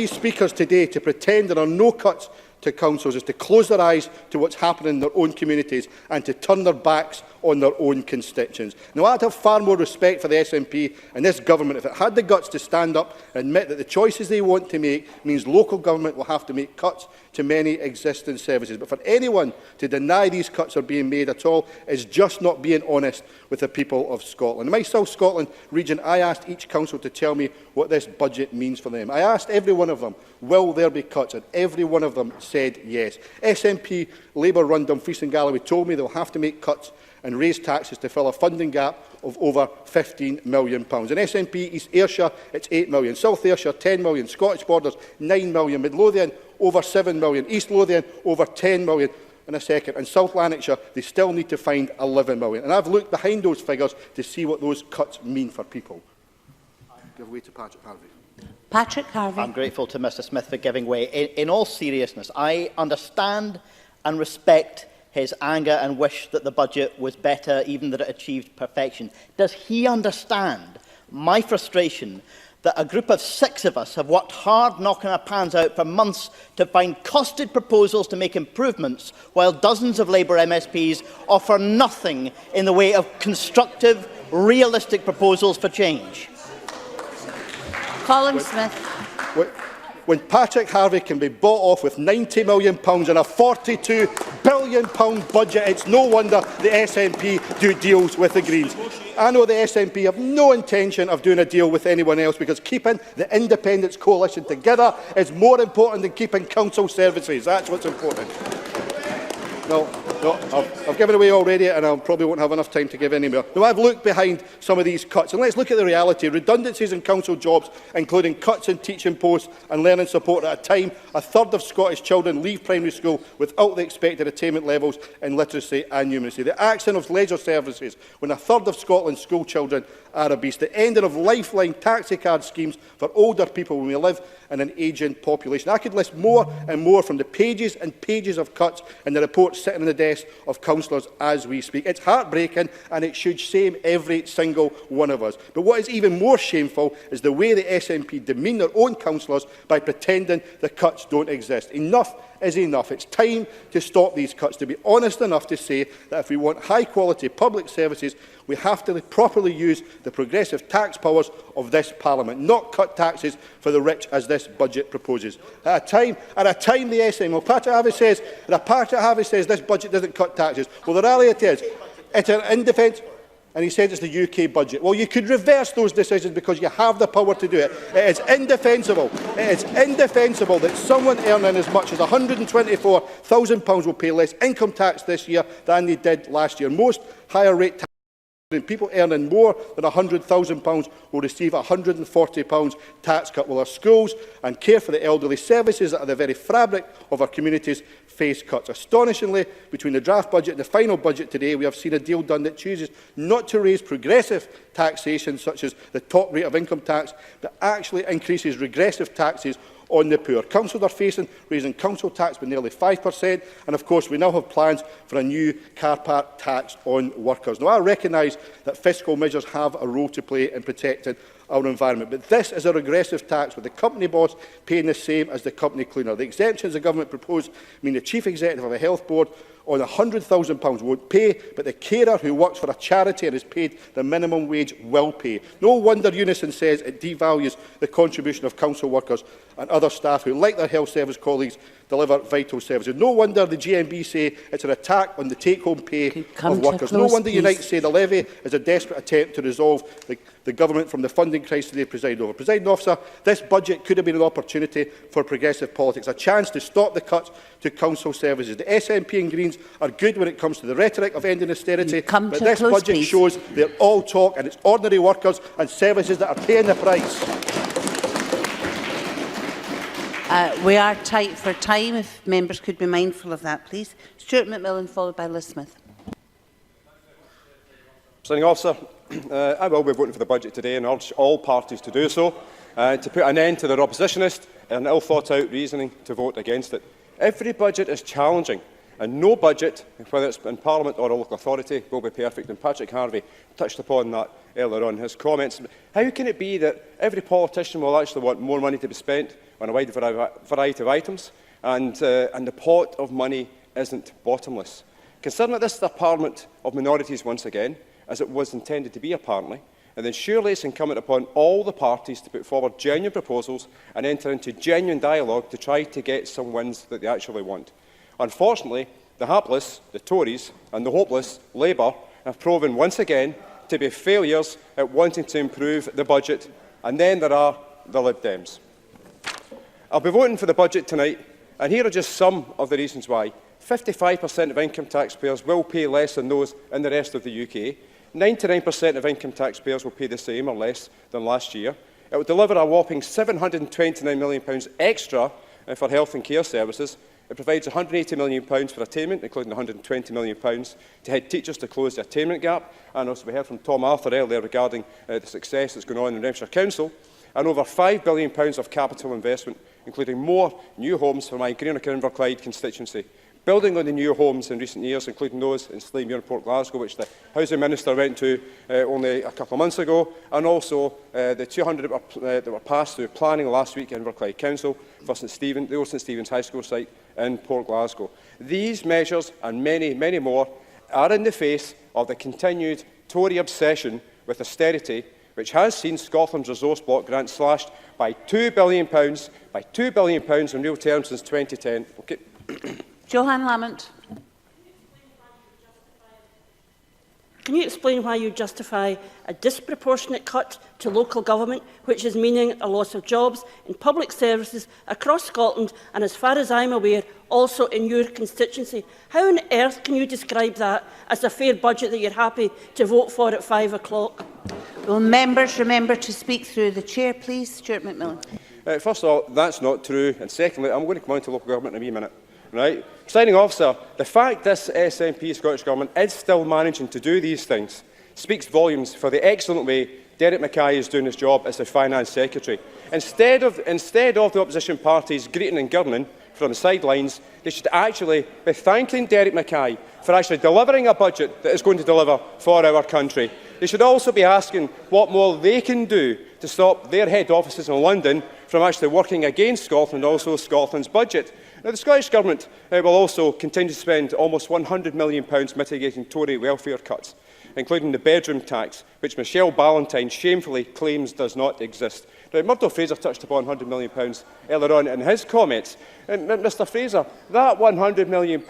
speakers today to pretend there are no cuts to councils is to close their eyes to what's happening in their own communities and to turn their backs on their own constituents. Now, I'd have far more respect for the SNP and this government if it had the guts to stand up and admit that the choices they want to make means local government will have to make cuts to many existing services. But for anyone to deny these cuts are being made at all is just not being honest with the people of Scotland. In my South Scotland region, I asked each council to tell me what this budget means for them. I asked every one of them, will there be cuts? And every one of them said yes. SNP Labour-run Dumfries and Galloway told me they'll have to make cuts and raise taxes to fill a funding gap of over £15 million. In SNP East Ayrshire, it's £8 million. South Ayrshire, £10 million. Scottish Borders, £9 million. Midlothian, over £7 million. East Lothian, over £10 million. In a second. And South Lanarkshire, they still need to find £11 million. And I've looked behind those figures to see what those cuts mean for people. Give way to Patrick Harvey. Patrick Harvey. I'm grateful to Mr Smith for giving way. In all seriousness, I understand and respect his anger and wish that the budget was better, even that it achieved perfection. Does he understand my frustration that a group of 6 of us have worked hard knocking our pans out for months to find costed proposals to make improvements, while dozens of Labour MSPs offer nothing in the way of constructive, realistic proposals for change? Colin Smith. When Patrick Harvey can be bought off with £90 million and a £42 billion budget, it's no wonder the SNP do deals with the Greens. I know the SNP have no intention of doing a deal with anyone else because keeping the Independents coalition together is more important than keeping council services. That's what's important. No, I've given away already and I probably won't have enough time to give any more. Now, I've looked behind some of these cuts and let's look at the reality. Redundancies in council jobs, including cuts in teaching posts and learning support at a time a third of Scottish children leave primary school without the expected attainment levels in literacy and numeracy. The axing of leisure services when a third of Scotland's school children are obese. The ending of lifeline taxi card schemes for older people when we live in an ageing population. I could list more and more from the pages and pages of cuts in the report sitting on the desk of councillors as we speak. It's heartbreaking and it should shame every single one of us. But what is even more shameful is the way the SNP demean their own councillors by pretending the cuts don't exist. Enough is enough. It's time to stop these cuts, to be honest enough to say that if we want high-quality public services, we have to properly use the progressive tax powers of this Parliament, not cut taxes for the rich as this budget proposes. At a time the SNP, Patrick Harvey says this budget doesn't cut taxes. Well, the reality is, it's an indefence. And he said it's the UK budget. Well, you could reverse those decisions because you have the power to do it. It is indefensible. It is indefensible that someone earning as much as £124,000 will pay less income tax this year than they did last year. Most higher rate tax people earning more than £100,000 will receive a £140 tax cut, while our schools and care for the elderly, services that are the very fabric of our communities, face cuts. Astonishingly, between the draft budget and the final budget today, we have seen a deal done that chooses not to raise progressive taxation, such as the top rate of income tax, but actually increases regressive taxes on the poor. Councils are facing raising council tax by nearly 5%, and of course we now have plans for a new car park tax on workers. Now, I recognise that fiscal measures have a role to play in protecting our environment, but this is a regressive tax, with the company boss paying the same as the company cleaner. The exemptions the government proposed mean the chief executive of a health board on £100,000 won't pay, but the carer who works for a charity and is paid the minimum wage will pay. No wonder Unison says it devalues the contribution of council workers and other staff who, like their health service colleagues, deliver vital services. No wonder the GMB say it's an attack on the take-home pay of workers. No wonder Unite say the levy is a desperate attempt to resolve the government from the funding crisis they preside over. Presiding Officer, this budget could have been an opportunity for progressive politics, a chance to stop the cuts to council services. The SNP and Greens are good when it comes to the rhetoric of ending austerity, but this budget shows they're all talk, and it's ordinary workers and services that are paying the price. We are tight for time. If members could be mindful of that, please. Stuart McMillan, followed by Liz Smith. Presiding Officer, I will be voting for the budget today and urge all parties to do so, to put an end to their oppositionist and ill-thought-out reasoning to vote against it. Every budget is challenging, and no budget, whether it's in Parliament or a local authority, will be perfect. And Patrick Harvey touched upon that earlier on in his comments. How can it be that every politician will actually want more money to be spent on a wide variety of items, and the pot of money isn't bottomless? Considering that this is a Parliament of minorities once again, as it was intended to be apparently, and then surely it's incumbent upon all the parties to put forward genuine proposals and enter into genuine dialogue to try to get some wins that they actually want. Unfortunately, the hapless, the Tories and the hopeless, Labour, have proven once again to be failures at wanting to improve the budget, and then there are the Lib Dems. I'll be voting for the budget tonight, and here are just some of the reasons why. 55% of income taxpayers will pay less than those in the rest of the UK. 99% of income taxpayers will pay the same or less than last year. It will deliver a whopping £729 million extra for health and care services. It provides £180 million for attainment, including £120 million to head teachers to close the attainment gap. And also we heard from Tom Arthur earlier regarding the success that's going on in Renfrewshire Council. And over £5 billion of capital investment, including more new homes for my Greenock and Inverclyde constituency. Building on the new homes in recent years, including those in Slieve and Port Glasgow, which the Housing Minister went to only a couple of months ago, and also the 200 that were passed through planning last week in Inverclyde Council for the old St Stephen's High School site in Port Glasgow. These measures and many, many more are in the face of the continued Tory obsession with austerity, which has seen Scotland's resource block grant slashed by £2 billion, in real terms since 2010. Okay. Johann Lamont. Can you explain why you justify a disproportionate cut to local government, which is meaning a loss of jobs in public services across Scotland and, as far as I'm aware, also in your constituency? How on earth can you describe that as a fair budget that you're happy to vote for at 5 o'clock? Will members remember to speak through the chair, please? Stuart McMillan. First of all, that's not true. And secondly, I'm going to come on to local government in a wee minute. Right? Presiding Officer, the fact this SNP Scottish Government is still managing to do these things speaks volumes for the excellent way Derek Mackay is doing his job as the Finance Secretary. Instead of the opposition parties greeting and gurning from the sidelines, they should actually be thanking Derek Mackay for actually delivering a budget that is going to deliver for our country. They should also be asking what more they can do to stop their head offices in London from actually working against Scotland and also Scotland's budget. Now, the Scottish Government will also continue to spend almost £100 million mitigating Tory welfare cuts. including the bedroom tax, which Michelle Ballantyne shamefully claims does not exist. Now, Murdo Fraser touched upon £100 million earlier on in his comments. And Mr Fraser, that £100 million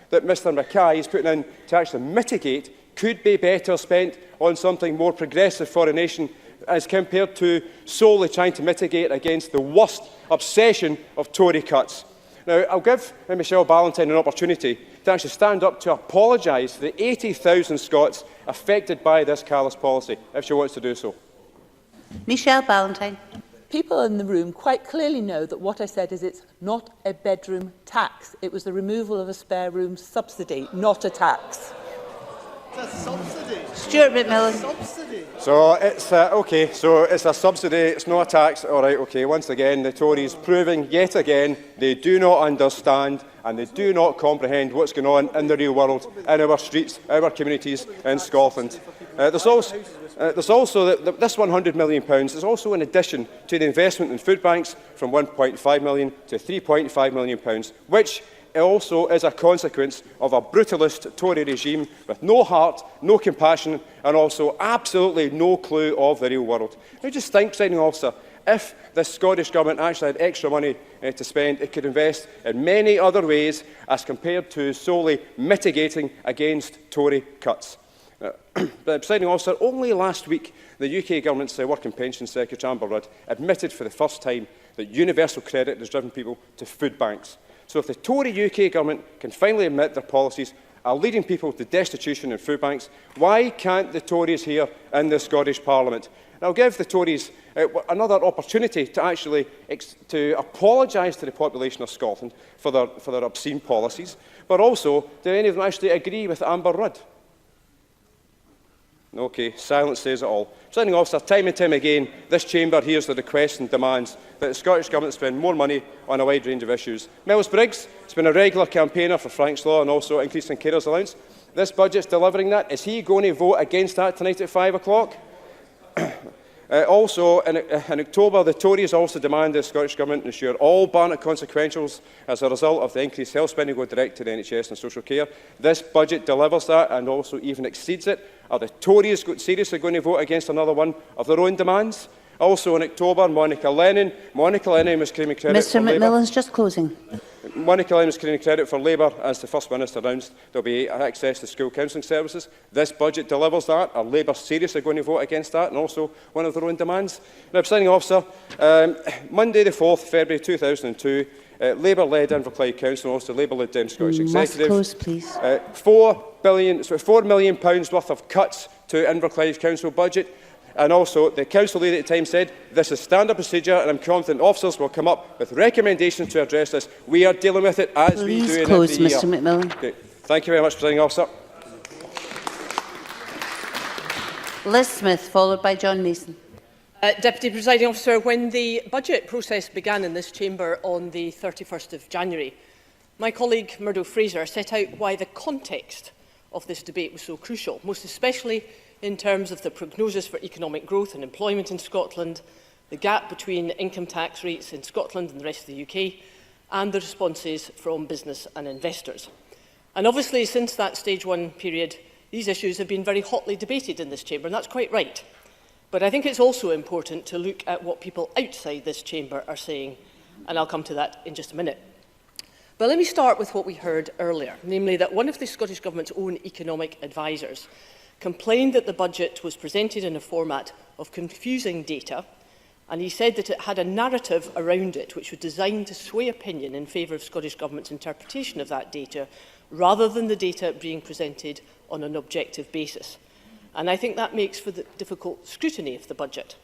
that Mr Mackay is putting in to actually mitigate could be better spent on something more progressive for a nation as compared to solely trying to mitigate against the worst obsession of Tory cuts. Now, I'll give Michelle Ballantyne an opportunity to actually stand up to apologise to the 80,000 Scots affected by this callous policy, if she wants to do so. Michelle Ballantyne. People in the room quite clearly know that what I said is it's not a bedroom tax. It was the removal of a spare room subsidy, not a tax. It's a subsidy. Stuart McMillan. So it's okay. So it's a subsidy. It's not a tax. All right. Okay. Once again, the Tories proving yet again they do not understand and they do not comprehend what's going on in the real world, in our streets, our communities in Scotland. There's also this £100 million is also in addition to the investment in food banks from £1.5 million to £3.5 million, which also is a consequence of a brutalist Tory regime with no heart, no compassion and also absolutely no clue of the real world. Now just think, Presiding Officer, if the Scottish Government actually had extra money to spend, it could invest in many other ways as compared to solely mitigating against Tory cuts. But, Presiding Officer, only last week the UK Government's Work and Pension Secretary Amber Rudd admitted for the first time that universal credit has driven people to food banks. So if the Tory UK Government can finally admit their policies are leading people to destitution and food banks, why can't the Tories here in the Scottish Parliament? And I'll give the Tories another opportunity to actually apologise to the population of Scotland for their obscene policies, but also do any of them actually agree with Amber Rudd? Okay, silence says it all. Presiding Officer, time and time again, this chamber hears the requests and demands that the Scottish Government spend more money on a wide range of issues. Mellis Briggs has been a regular campaigner for Frank's Law and also increasing carers allowance. This budget's delivering that. Is he going to vote against that tonight at 5 o'clock? Also, in October, the Tories also demanded the Scottish Government ensure all Barnett consequentials as a result of the increased health spending go direct to the NHS and social care. This budget delivers that and also even exceeds it. Are the Tories seriously going to vote against another one of their own demands? Also in October, Monica Lennon was claiming credit Mr McMillan's just closing. Monica Lennon was claiming credit for Labour as the First Minister announced there will be access to school counselling services. This budget delivers that. Are Labour seriously going to vote against that and also one of their own demands? Now, Presiding Officer, Monday the 4th February 2002, Labour-led Inverclyde Council and also Labour-led Scottish Executive. Close, please. £4 million worth of cuts to Inverclyde Council budget. And also, the council leader at the time said, this is standard procedure and I'm confident officers will come up with recommendations to address this. We are dealing with it as we do in every year. Mr McMillan. Okay. Thank you very much, Presiding Officer. Liz Smith, followed by John Mason. Deputy Presiding Officer, when the budget process began in this chamber on the 31st of January, my colleague Murdo Fraser set out why the context of this debate was so crucial, most especially in terms of the prognosis for economic growth and employment in Scotland, the gap between income tax rates in Scotland and the rest of the UK, and the responses from business and investors. And obviously, since that stage one period, these issues have been very hotly debated in this chamber, and that's quite right. But I think it's also important to look at what people outside this chamber are saying, and I'll come to that in just a minute. But let me start with what we heard earlier, namely that one of the Scottish Government's own economic advisers complained that the budget was presented in a format of confusing data, and he said that it had a narrative around it which was designed to sway opinion in favour of Scottish Government's interpretation of that data, rather than the data being presented on an objective basis. And I think that makes for the difficult scrutiny of the budget.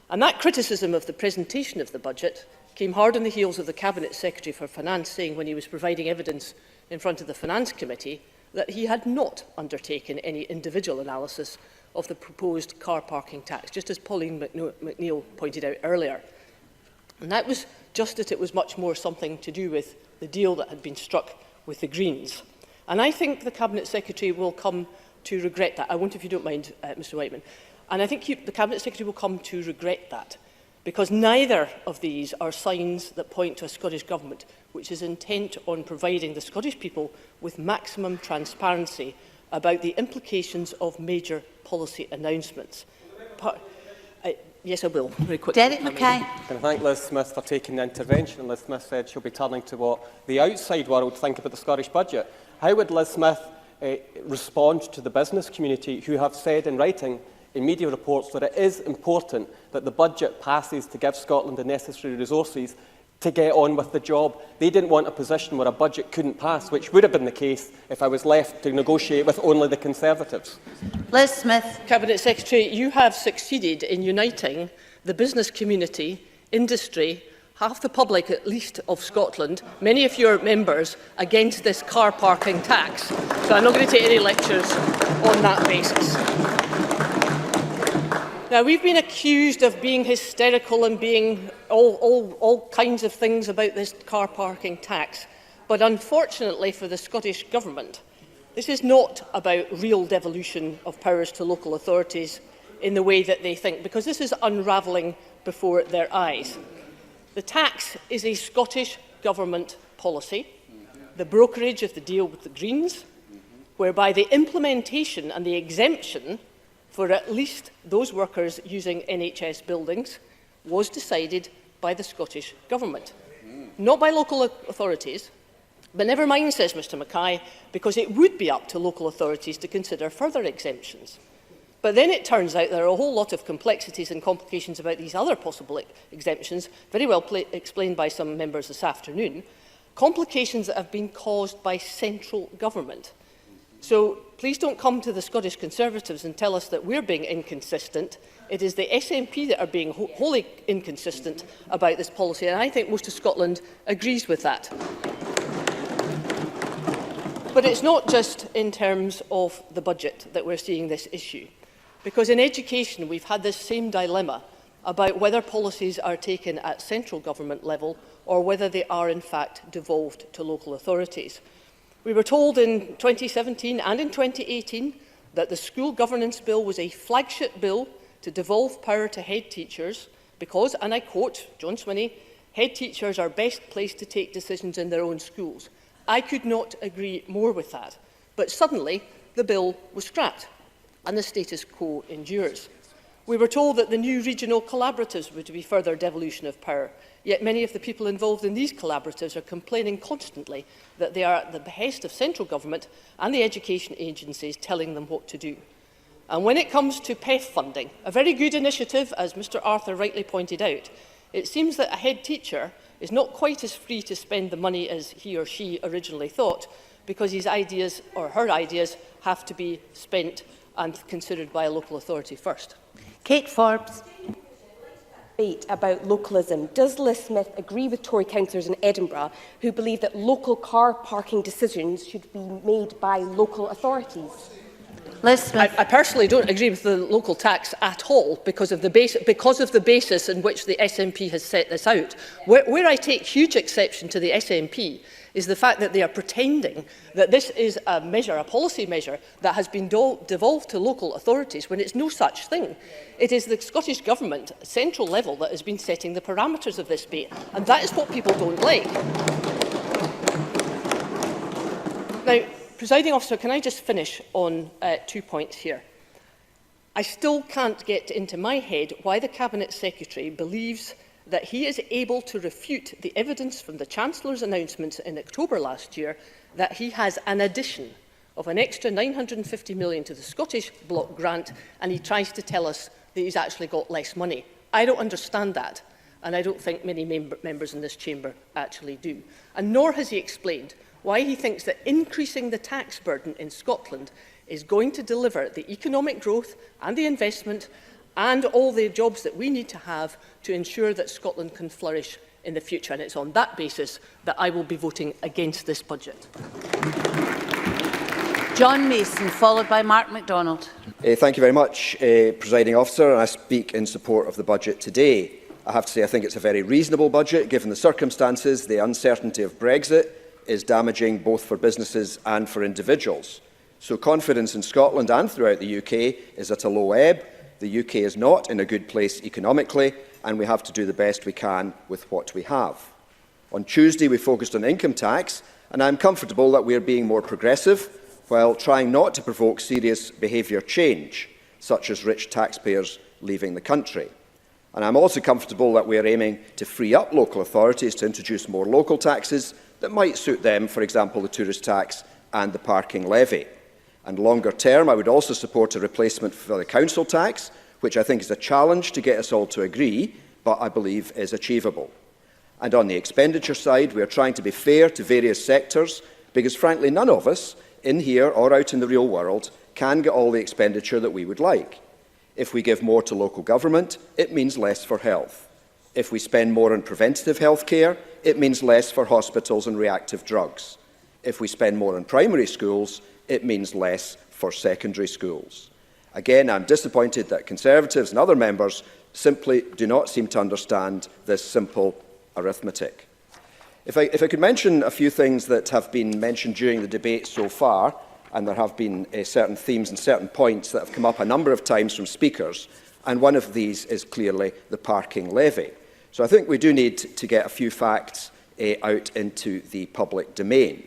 And that criticism of the presentation of the budget came hard on the heels of the Cabinet Secretary for Finance saying, when he was providing evidence in front of the Finance Committee, that he had not undertaken any individual analysis of the proposed car parking tax, just as Pauline McNeill pointed out earlier. And that was just that it was much more something to do with the deal that had been struck with the Greens. And I think the Cabinet Secretary will come to regret that. I won't, if you don't mind, Mr Whiteman. And I think the Cabinet Secretary will come to regret that, because neither of these are signs that point to a Scottish Government which is intent on providing the Scottish people with maximum transparency about the implications of major policy announcements. Yes, I will, very quickly. Derek Mackay. Can I thank Liz Smith for taking the intervention? Liz Smith said she'll be turning to what the outside world think about the Scottish budget. How would Liz Smith respond to the business community who have said in writing in media reports that it is important that the budget passes to give Scotland the necessary resources to get on with the job? They didn't want a position where a budget couldn't pass, which would have been the case if I was left to negotiate with only the Conservatives. Liz Smith. Cabinet Secretary, you have succeeded in uniting the business community, industry, half the public at least of Scotland, many of your members, against this car parking tax. So I'm not going to take any lectures on that basis. Now, we've been accused of being hysterical and being all kinds of things about this car parking tax. But unfortunately for the Scottish Government, this is not about real devolution of powers to local authorities in the way that they think, because this is unravelling before their eyes. The tax is a Scottish Government policy, the brokerage of the deal with the Greens, whereby the implementation and the exemption for at least those workers using NHS buildings was decided by the Scottish Government, not by local authorities. But never mind, says Mr Mackay, because it would be up to local authorities to consider further exemptions. But then it turns out there are a whole lot of complexities and complications about these other possible exemptions, very well explained by some members this afternoon, complications that have been caused by central government. So please don't come to the Scottish Conservatives and tell us that we're being inconsistent. It is the SNP that are being wholly inconsistent about this policy, and I think most of Scotland agrees with that. But it's not just in terms of the budget that we're seeing this issue, because in education we've had this same dilemma about whether policies are taken at central government level or whether they are in fact devolved to local authorities. We were told in 2017 and in 2018 that the School Governance Bill was a flagship bill to devolve power to head teachers because, and I quote John Swinney, head teachers are best placed to take decisions in their own schools. I could not agree more with that. But suddenly, the bill was scrapped and the status quo endures. We were told that the new regional collaboratives would be further devolution of power, yet many of the people involved in these collaboratives are complaining constantly that they are at the behest of central government and the education agencies telling them what to do. And when it comes to PEF funding, a very good initiative, as Mr Arthur rightly pointed out, it seems that a head teacher is not quite as free to spend the money as he or she originally thought, because his ideas or her ideas have to be spent and considered by a local authority first. Kate Forbes. About localism. Does Liz Smith agree with Tory councillors in Edinburgh who believe that local car parking decisions should be made by local authorities? Liz Smith. I personally don't agree with the local tax at all because of the basis in which the SNP has set this out. Where I take huge exception to the SNP is the fact that they are pretending that this is a measure, a policy measure, that has been devolved to local authorities when it's no such thing. It is the Scottish Government, central level, that has been setting the parameters of this debate, and that is what people don't like. Now, Presiding Officer, can I just finish on 2 points here? I still can't get into my head why the Cabinet Secretary believes that he is able to refute the evidence from the Chancellor's announcements in October last year that he has an addition of an extra £950 million to the Scottish Block grant, and he tries to tell us that he's actually got less money. I don't understand that, and I don't think many members in this chamber actually do. And nor has he explained why he thinks that increasing the tax burden in Scotland is going to deliver the economic growth and the investment and all the jobs that we need to have to ensure that Scotland can flourish in the future. And it's on that basis that I will be voting against this budget. John Mason, followed by Mark MacDonald. Thank you very much, Presiding Officer. I speak in support of the budget today. I have to say I think it's a very reasonable budget, given the circumstances. The uncertainty of Brexit is damaging both for businesses and for individuals. So confidence in Scotland and throughout the UK is at a low ebb. The UK is not in a good place economically, and we have to do the best we can with what we have. On Tuesday, we focused on income tax, and I'm comfortable that we are being more progressive, while trying not to provoke serious behaviour change, such as rich taxpayers leaving the country. And I'm also comfortable that we are aiming to free up local authorities to introduce more local taxes that might suit them, for example, the tourist tax and the parking levy. And longer term, I would also support a replacement for the council tax, which I think is a challenge to get us all to agree, but I believe is achievable. And on the expenditure side, we are trying to be fair to various sectors, because frankly, none of us, in here or out in the real world, can get all the expenditure that we would like. If we give more to local government, it means less for health. If we spend more on preventative health care, it means less for hospitals and reactive drugs. If we spend more on primary schools, it means less for secondary schools. Again, I'm disappointed that Conservatives and other members simply do not seem to understand this simple arithmetic. If I could mention a few things that have been mentioned during the debate so far, and there have been certain themes and certain points that have come up a number of times from speakers, and one of these is clearly the parking levy. So I think we do need to get a few facts out into the public domain.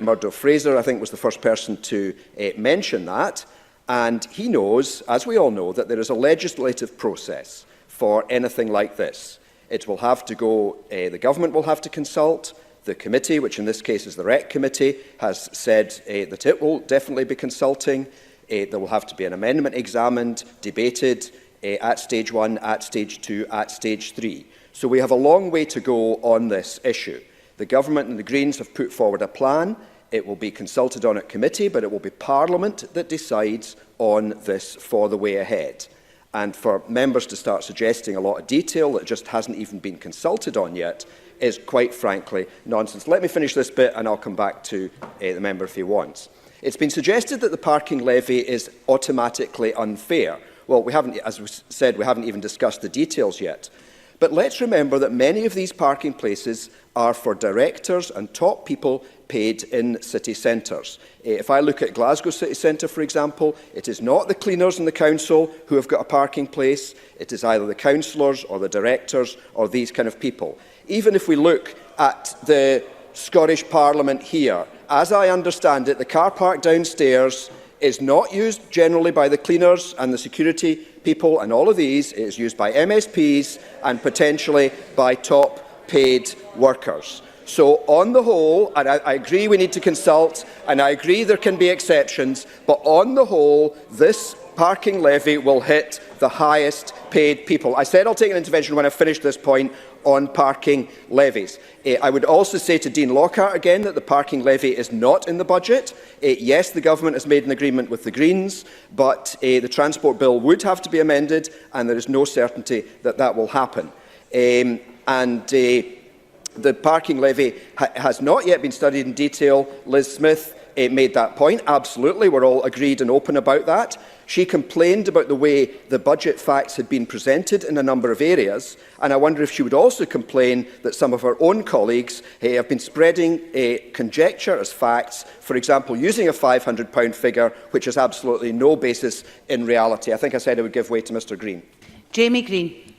Murdo Fraser, I think, was the first person to mention that, and he knows, as we all know, that there is a legislative process for anything like this. It will have to go, the government will have to consult. The committee, which in this case is the REC committee, has said that it will definitely be consulting. There will have to be an amendment examined, debated at stage 1, at stage 2, at stage 3. So we have a long way to go on this issue. The government and the Greens have put forward a plan. It will be consulted on at committee, but it will be Parliament that decides on this for the way ahead. And for members to start suggesting a lot of detail that just hasn't even been consulted on yet is, quite frankly, nonsense. Let me finish this bit and I'll come back to the member if he wants. It's been suggested that the parking levy is automatically unfair. Well, we haven't, as we said, we haven't even discussed the details yet. But let's remember that many of these parking places are for directors and top people paid in city centres. If I look at Glasgow City Centre, for example, it is not the cleaners in the council who have got a parking place. It is either the councillors or the directors or these kind of people. Even if we look at the Scottish Parliament here, as I understand it, the car park downstairs is not used generally by the cleaners and the security people and all of these. It is used by MSPs and potentially by top paid workers. So on the whole, and I agree we need to consult, and I agree there can be exceptions, but on the whole, this parking levy will hit the highest paid people. I said I'll take an intervention when I finish this point on parking levies. I would also say to Dean Lockhart again that the parking levy is not in the budget. Yes, the government has made an agreement with the Greens, but the transport bill would have to be amended, and there is no certainty that that will happen. The parking levy has not yet been studied in detail. Liz Smith made that point. Absolutely, we're all agreed and open about that. She complained about the way the budget facts had been presented in a number of areas, and I wonder if she would also complain that some of her own colleagues have been spreading conjecture as facts, for example, using a £500 figure, which has absolutely no basis in reality. I think I said I would give way to Mr Green. Jamie Green.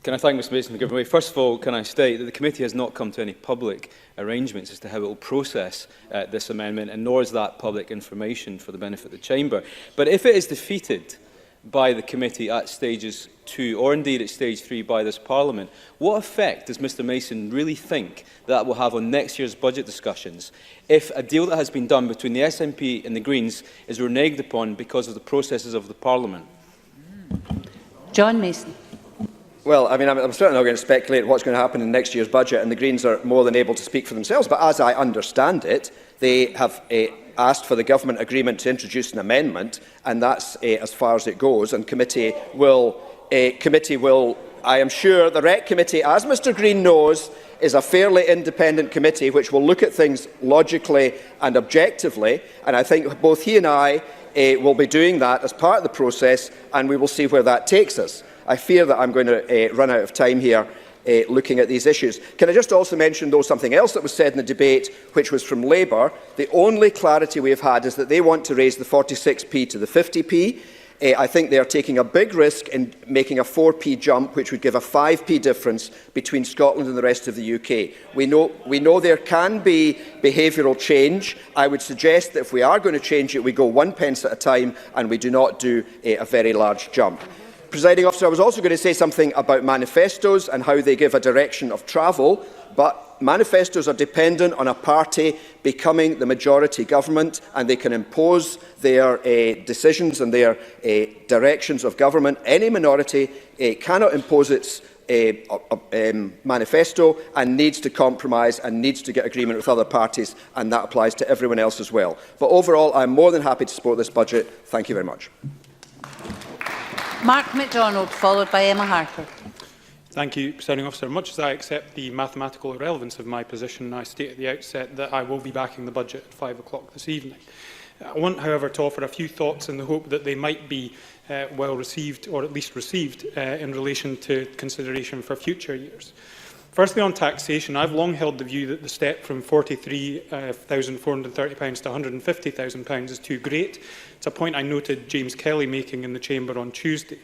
Can I thank Mr Mason for giving way? First of all, can I state that the committee has not come to any public arrangements as to how it will process this amendment, and nor is that public information for the benefit of the Chamber. But if it is defeated by the committee at stages 2, or indeed at stage 3 by this Parliament, what effect does Mr Mason really think that will have on next year's budget discussions if a deal that has been done between the SNP and the Greens is reneged upon because of the processes of the Parliament? John Mason. Well, I mean, I'm certainly not going to speculate what's going to happen in next year's budget, and the Greens are more than able to speak for themselves. But as I understand it, they have asked for the government agreement to introduce an amendment, and that's as far as it goes. And committee will, I am sure, the REC committee, as Mr Green knows, is a fairly independent committee which will look at things logically and objectively. And I think both he and I will be doing that as part of the process, and we will see where that takes us. I fear that I'm going to run out of time here looking at these issues. Can I just also mention, though, something else that was said in the debate, which was from Labour? The only clarity we have had is that they want to raise the 46p to the 50p. I think they are taking a big risk in making a 4p jump, which would give a 5p difference between Scotland and the rest of the UK. We know there can be behavioural change. I would suggest that if we are going to change it, we go 1 pence at a time and we do not do a very large jump. Presiding Officer, I was also going to say something about manifestos and how they give a direction of travel, but manifestos are dependent on a party becoming the majority government, and they can impose their decisions and their directions of government. Any minority cannot impose its manifesto and needs to compromise and needs to get agreement with other parties, and that applies to everyone else as well. But overall, I am more than happy to support this budget. Thank you very much. Mark MacDonald, followed by Emma Harper. Thank you, Presiding Officer. Much as I accept the mathematical irrelevance of my position, I state at the outset that I will be backing the budget at 5 o'clock this evening. I want, however, to offer a few thoughts in the hope that they might be well received, or at least received, in relation to consideration for future years. Firstly, on taxation, I've long held the view that the step from £43,430 to £150,000 is too great. It's a point I noted James Kelly making in the Chamber on Tuesday.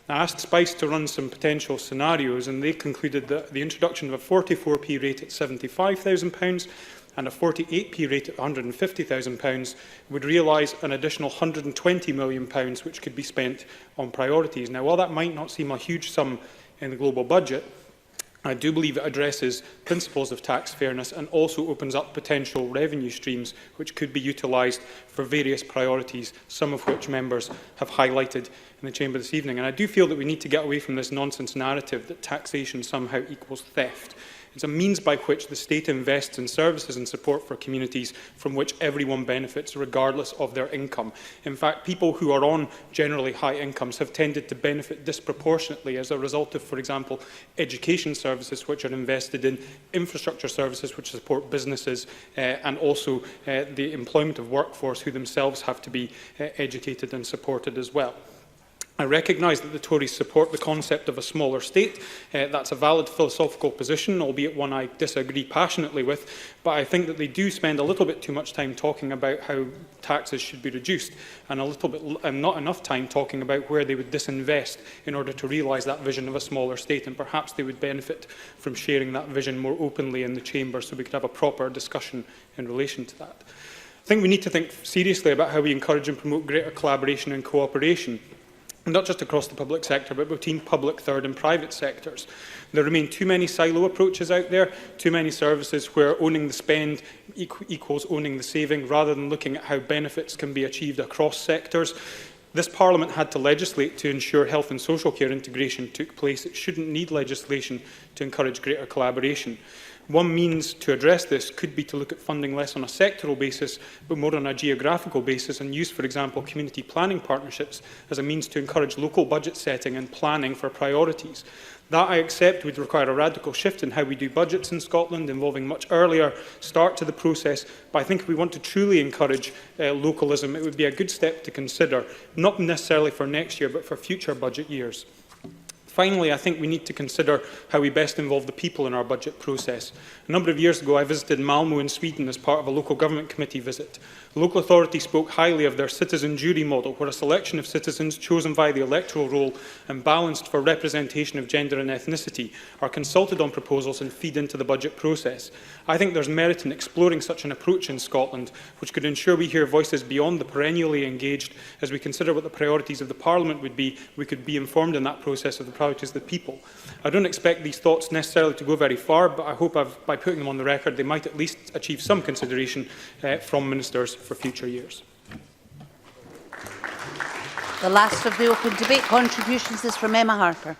I asked Spice to run some potential scenarios, and they concluded that the introduction of a 44p rate at £75,000 and a 48p rate at £150,000 would realise an additional £120 million, which could be spent on priorities. Now, while that might not seem a huge sum in the global budget, I do believe it addresses principles of tax fairness and also opens up potential revenue streams which could be utilised for various priorities, some of which members have highlighted in the Chamber this evening. And I do feel that we need to get away from this nonsense narrative that taxation somehow equals theft. It's a means by which the state invests in services and support for communities from which everyone benefits, regardless of their income. In fact, people who are on generally high incomes have tended to benefit disproportionately as a result of, for example, education services which are invested in, infrastructure services which support businesses, and also the employment of workforce who themselves have to be educated and supported as well. I recognise that the Tories support the concept of a smaller state. That's a valid philosophical position, albeit one I disagree passionately with, but I think that they do spend a little bit too much time talking about how taxes should be reduced and not enough time talking about where they would disinvest in order to realise that vision of a smaller state, and perhaps they would benefit from sharing that vision more openly in the Chamber so we could have a proper discussion in relation to that. I think we need to think seriously about how we encourage and promote greater collaboration and cooperation, not just across the public sector, but between public, third and private sectors. There remain too many silo approaches out there, too many services where owning the spend equals owning the saving, rather than looking at how benefits can be achieved across sectors. This Parliament had to legislate to ensure health and social care integration took place. It shouldn't need legislation to encourage greater collaboration. One means to address this could be to look at funding less on a sectoral basis, but more on a geographical basis, and use, for example, community planning partnerships as a means to encourage local budget setting and planning for priorities. That, I accept, would require a radical shift in how we do budgets in Scotland, involving much earlier start to the process, but I think if we want to truly encourage localism, it would be a good step to consider, not necessarily for next year, but for future budget years. Finally, I think we need to consider how we best involve the people in our budget process. A number of years ago, I visited Malmö in Sweden as part of a local government committee visit. The local authority spoke highly of their citizen jury model, where a selection of citizens chosen via the electoral roll and balanced for representation of gender and ethnicity are consulted on proposals and feed into the budget process. I think there's merit in exploring such an approach in Scotland, which could ensure we hear voices beyond the perennially engaged. As we consider what the priorities of the Parliament would be, we could be informed in that process of the priorities of the people. I don't expect these thoughts necessarily to go very far, but I hope by putting them on the record, they might at least achieve some consideration from ministers for future years. The last of the open debate contributions is from Emma Harper.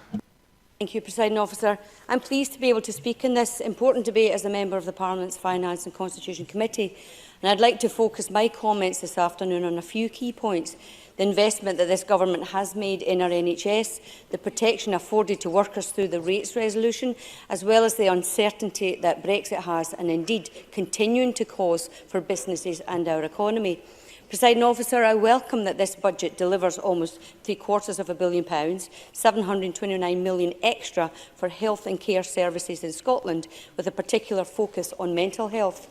Thank you, Presiding Officer. I'm pleased to be able to speak in this important debate as a member of the Parliament's Finance and Constitution Committee, and I'd like to focus my comments this afternoon on a few key points: the investment that this government has made in our NHS, the protection afforded to workers through the rates resolution, as well as the uncertainty that Brexit has, and indeed continuing to cause for businesses and our economy. Presiding Officer, I welcome that this budget delivers almost £750 million, £729 million extra for health and care services in Scotland, with a particular focus on mental health.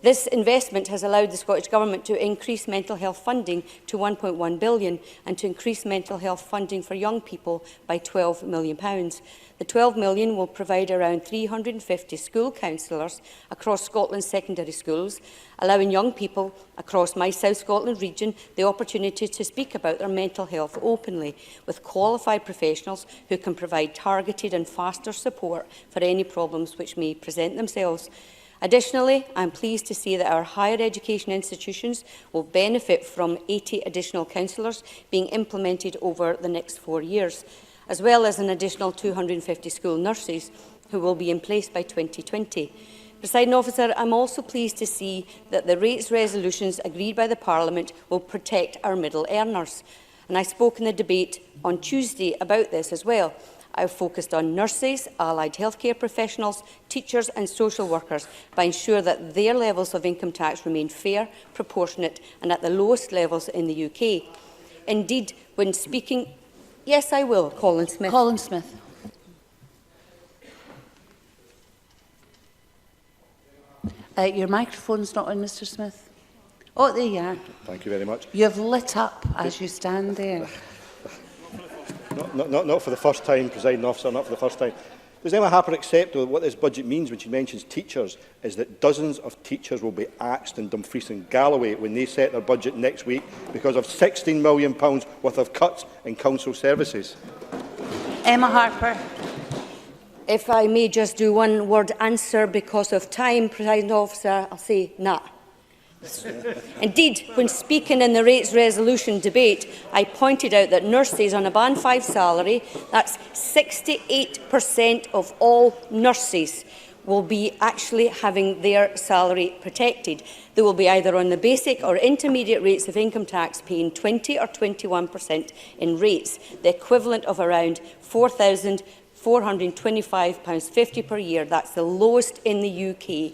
This investment has allowed the Scottish Government to increase mental health funding to £1.1 billion and to increase mental health funding for young people by £12 million. The £12 million will provide around 350 school counsellors across Scotland's secondary schools, allowing young people across my South Scotland region the opportunity to speak about their mental health openly, with qualified professionals who can provide targeted and faster support for any problems which may present themselves. Additionally, I am pleased to see that our higher education institutions will benefit from 80 additional counsellors being implemented over the next 4 years, as well as an additional 250 school nurses who will be in place by 2020. Presiding Officer, I am also pleased to see that the rates resolutions agreed by the Parliament will protect our middle earners. And I spoke in the debate on Tuesday about this as well. I have focused on nurses, allied healthcare professionals, teachers and social workers by ensuring that their levels of income tax remain fair, proportionate and at the lowest levels in the UK. Indeed, when speaking... Yes, I will, Colin Smith. Colin Smith. Your microphone's not on, Mr Smith. Oh, there you are. Thank you very much. You have lit up as you stand there. Not for the first time, Presiding Officer, not for the first time. Does Emma Harper accept what this budget means when she mentions teachers is that dozens of teachers will be axed in Dumfries and Galloway when they set their budget next week because of £16 million worth of cuts in council services? Emma Harper. If I may just do one word answer because of time, Presiding Officer, I'll say nah. Indeed, when speaking in the rates resolution debate, I pointed out that nurses on a Band 5 salary, that's 68% of all nurses, will be actually having their salary protected. They will be either on the basic or intermediate rates of income tax, paying 20 or 21% in rates, the equivalent of around £4,425.50 per year. That's the lowest in the UK.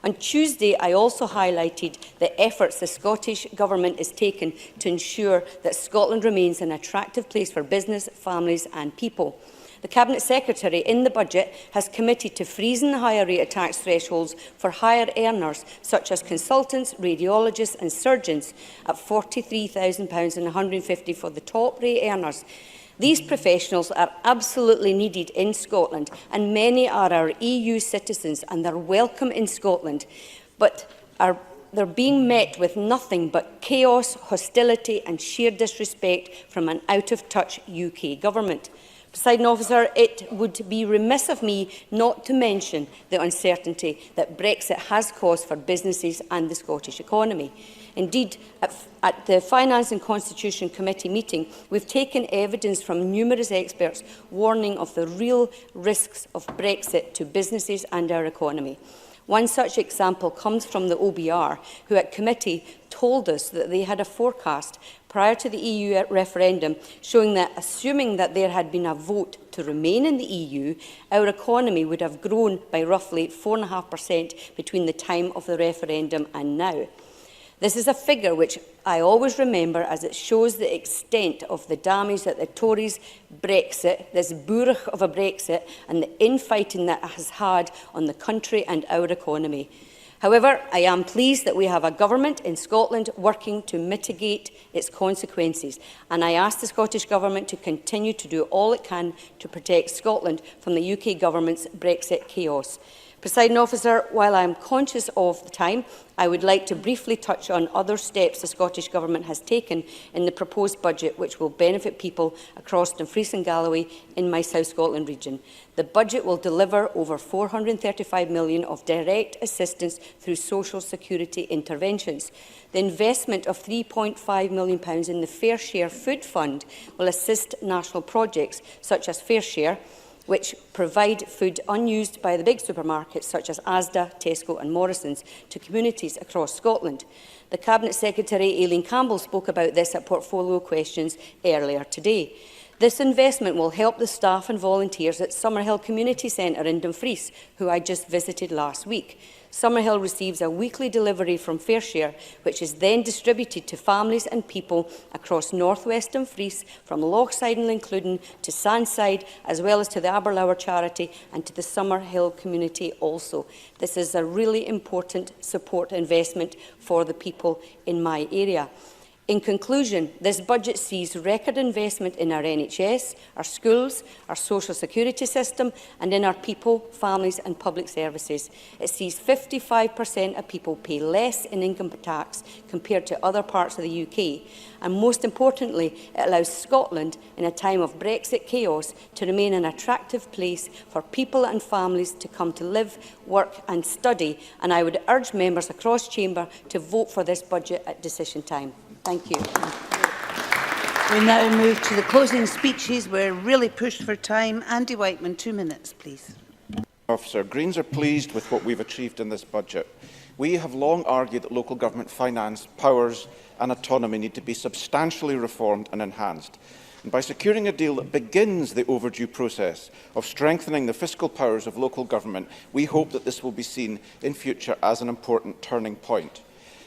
On Tuesday, I also highlighted the efforts the Scottish Government is taking to ensure that Scotland remains an attractive place for business, families and people. The Cabinet Secretary in the budget has committed to freezing the higher rate of tax thresholds for higher earners, such as consultants, radiologists and surgeons, at £43,000 and £150 for the top rate earners. These professionals are absolutely needed in Scotland, and many are our EU citizens and they're welcome in Scotland, but they're being met with nothing but chaos, hostility and sheer disrespect from an out-of-touch UK government. Presiding Officer, it would be remiss of me not to mention the uncertainty that Brexit has caused for businesses and the Scottish economy. Indeed, at the Finance and Constitution Committee meeting, we've taken evidence from numerous experts warning of the real risks of Brexit to businesses and our economy. One such example comes from the OBR, who at committee told us that they had a forecast prior to the EU referendum showing that, assuming that there had been a vote to remain in the EU, our economy would have grown by roughly 4.5% between the time of the referendum and now. This is a figure which I always remember, as it shows the extent of the damage that the Tories' Brexit, this bourrach of a Brexit, and the infighting that has had on the country and our economy. However, I am pleased that we have a government in Scotland working to mitigate its consequences, and I ask the Scottish Government to continue to do all it can to protect Scotland from the UK Government's Brexit chaos. Presiding Officer, while I am conscious of the time, I would like to briefly touch on other steps the Scottish Government has taken in the proposed budget which will benefit people across Dumfries and Galloway in my South Scotland region. The budget will deliver over £435 million of direct assistance through social security interventions. The investment of £3.5 million in the Fair Share Food Fund will assist national projects such as Fair Share, which provide food unused by the big supermarkets such as Asda, Tesco and Morrisons to communities across Scotland. The Cabinet Secretary, Aileen Campbell, spoke about this at Portfolio Questions earlier today. This investment will help the staff and volunteers at Summerhill Community Centre in Dumfries, who I just visited last week. Summerhill receives a weekly delivery from FareShare, which is then distributed to families and people across North West Dumfries, from Lochside and Lincluden to Sandside, as well as to the Aberlour charity and to the Summerhill community also. This is a really important support investment for the people in my area. In conclusion, this budget sees record investment in our NHS, our schools, our social security system and in our people, families and public services. It sees 55% of people pay less in income tax compared to other parts of the UK. And most importantly, it allows Scotland, in a time of Brexit chaos, to remain an attractive place for people and families to come to live, work and study. And I would urge members across chamber to vote for this budget at decision time. Thank you. We now move to the closing speeches. We're really pushed for time. Andy Whiteman, 2 minutes, please. Officer, Greens are pleased with what we've achieved in this budget. We have long argued that local government finance, powers and autonomy need to be substantially reformed and enhanced. And by securing a deal that begins the overdue process of strengthening the fiscal powers of local government, we hope that this will be seen in future as an important turning point.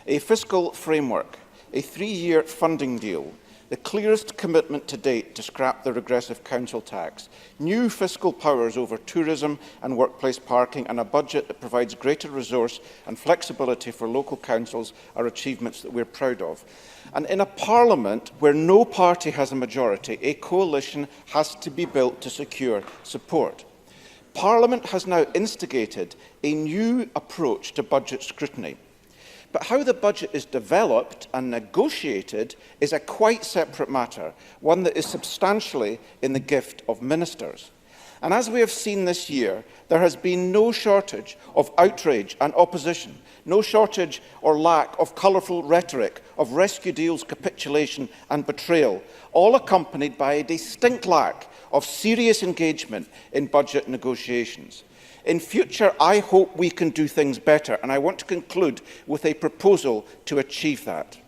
A fiscal framework, a 3-year funding deal, the clearest commitment to date to scrap the regressive council tax, new fiscal powers over tourism and workplace parking, and a budget that provides greater resource and flexibility for local councils are achievements that we're proud of. And in a parliament where no party has a majority, a coalition has to be built to secure support. Parliament has now instigated a new approach to budget scrutiny. But how the budget is developed and negotiated is a quite separate matter, one that is substantially in the gift of ministers. And as we have seen this year, there has been no shortage of outrage and opposition, no shortage or lack of colourful rhetoric, of rescue deals, capitulation and betrayal, all accompanied by a distinct lack of serious engagement in budget negotiations. In future, I hope we can do things better, and I want to conclude with a proposal to achieve that.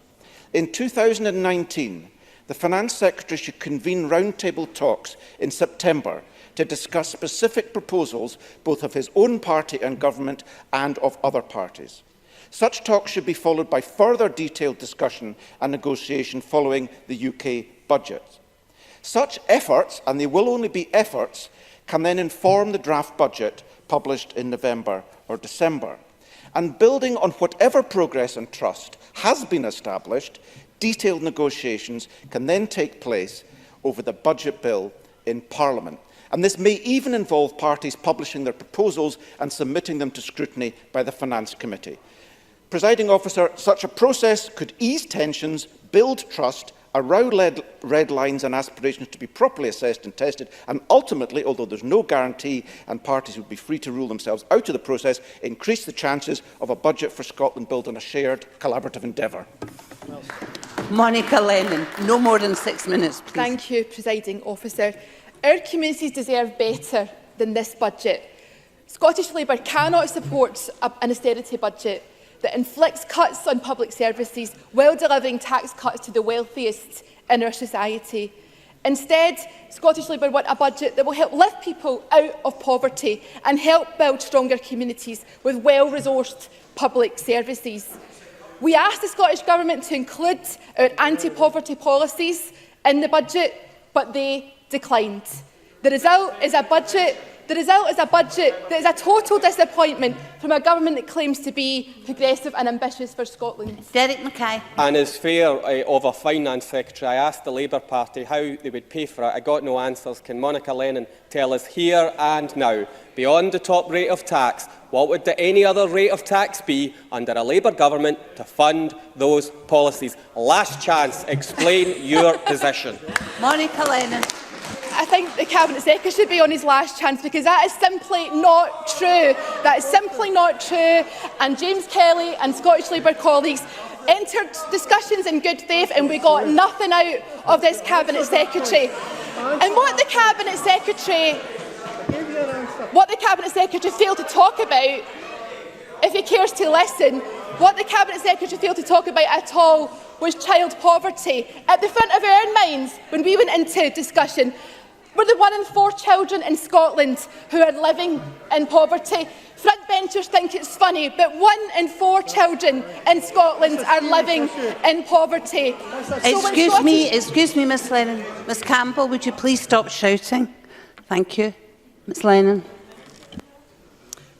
In 2019, the Finance Secretary should convene roundtable talks in September to discuss specific proposals both of his own party and government and of other parties. Such talks should be followed by further detailed discussion and negotiation following the UK budget. Such efforts, and they will only be efforts, can then inform the draft budget published in November or December. And building on whatever progress and trust has been established, detailed negotiations can then take place over the budget bill in Parliament. And this may even involve parties publishing their proposals and submitting them to scrutiny by the Finance Committee. Presiding Officer, such a process could ease tensions, build trust, allow red lines and aspirations to be properly assessed and tested, and ultimately, although there's no guarantee and parties would be free to rule themselves out of the process, increase the chances of a budget for Scotland built on a shared collaborative endeavour. Monica Lennon, no more than 6 minutes, please. Thank you, Presiding Officer. Our communities deserve better than this budget. Scottish Labour cannot support an austerity budget that inflicts cuts on public services while delivering tax cuts to the wealthiest in our society. Instead, Scottish Labour want a budget that will help lift people out of poverty and help build stronger communities with well-resourced public services. We asked the Scottish Government to include our anti-poverty policies in the budget, but they declined. The result is a budget that is a total disappointment from a government that claims to be progressive and ambitious for Scotland. Derek Mackay. And as fair of a Finance Secretary, I asked the Labour Party how they would pay for it. I got no answers. Can Monica Lennon tell us here and now, beyond the top rate of tax, what would any other rate of tax be under a Labour government to fund those policies? Last chance, explain your position. Monica Lennon. I think the Cabinet Secretary should be on his last chance, because that is simply not true. That is simply not true. And James Kelly and Scottish Labour colleagues entered discussions in good faith, and we got nothing out of this Cabinet Secretary. And what the Cabinet Secretary failed to talk about, if he cares to listen, what the Cabinet Secretary failed to talk about at all was child poverty. At the front of our minds, when we went into discussion, were the 1 in 4 children in Scotland who are living in poverty. Frontbenchers think it's funny, but 1 in 4 children in Scotland are living in poverty. Excuse me, Miss Lennon. Miss Campbell, would you please stop shouting? Thank you. Miss Lennon.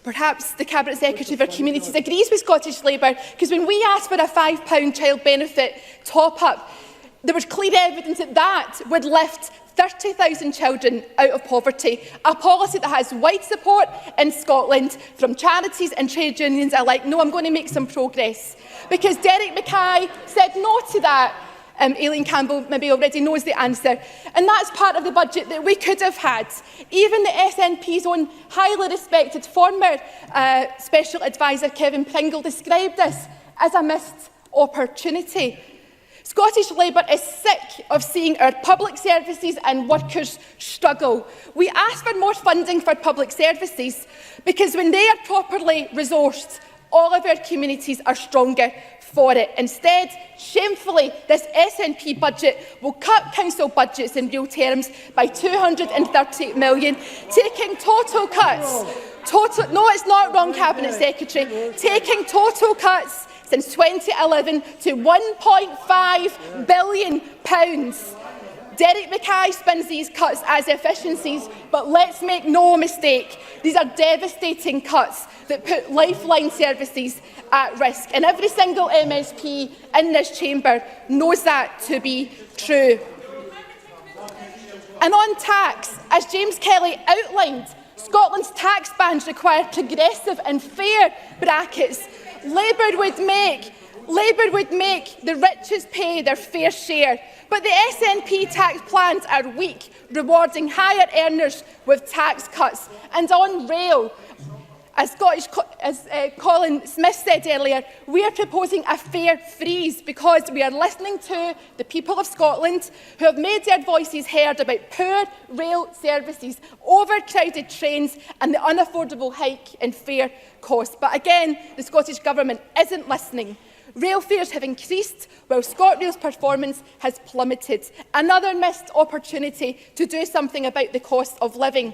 Perhaps the Cabinet Secretary for Communities agrees with Scottish Labour, because when we asked for a £5 child benefit top-up, there was clear evidence that that would lift 30,000 children out of poverty, a policy that has wide support in Scotland from charities and trade unions alike. No, I'm going to make some progress, because Derek Mackay said no to that. Aileen Campbell maybe already knows the answer. And that's part of the budget that we could have had. Even the SNP's own highly respected former Special Advisor Kevin Pringle described this as a missed opportunity. Scottish Labour is sick of seeing our public services and workers struggle. We ask for more funding for public services because when they are properly resourced, all of our communities are stronger for it. Instead, shamefully, this SNP budget will cut council budgets in real terms by £230 million, taking total cuts. No, it's not wrong, Cabinet Secretary. Taking total cuts since 2011 to £1.5 billion. Derek Mackay spins these cuts as efficiencies, but let's make no mistake, these are devastating cuts that put lifeline services at risk. And every single MSP in this chamber knows that to be true. And on tax, as James Kelly outlined, Scotland's tax bands require progressive and fair brackets. Labour would make the richest pay their fair share, but the SNP tax plans are weak, rewarding higher earners with tax cuts. And on rail, as Colin Smith said earlier, we are proposing a fair freeze because we are listening to the people of Scotland who have made their voices heard about poor rail services, overcrowded trains and the unaffordable hike in fare costs. But again, the Scottish Government isn't listening. Rail fares have increased while ScotRail's performance has plummeted. Another missed opportunity to do something about the cost of living.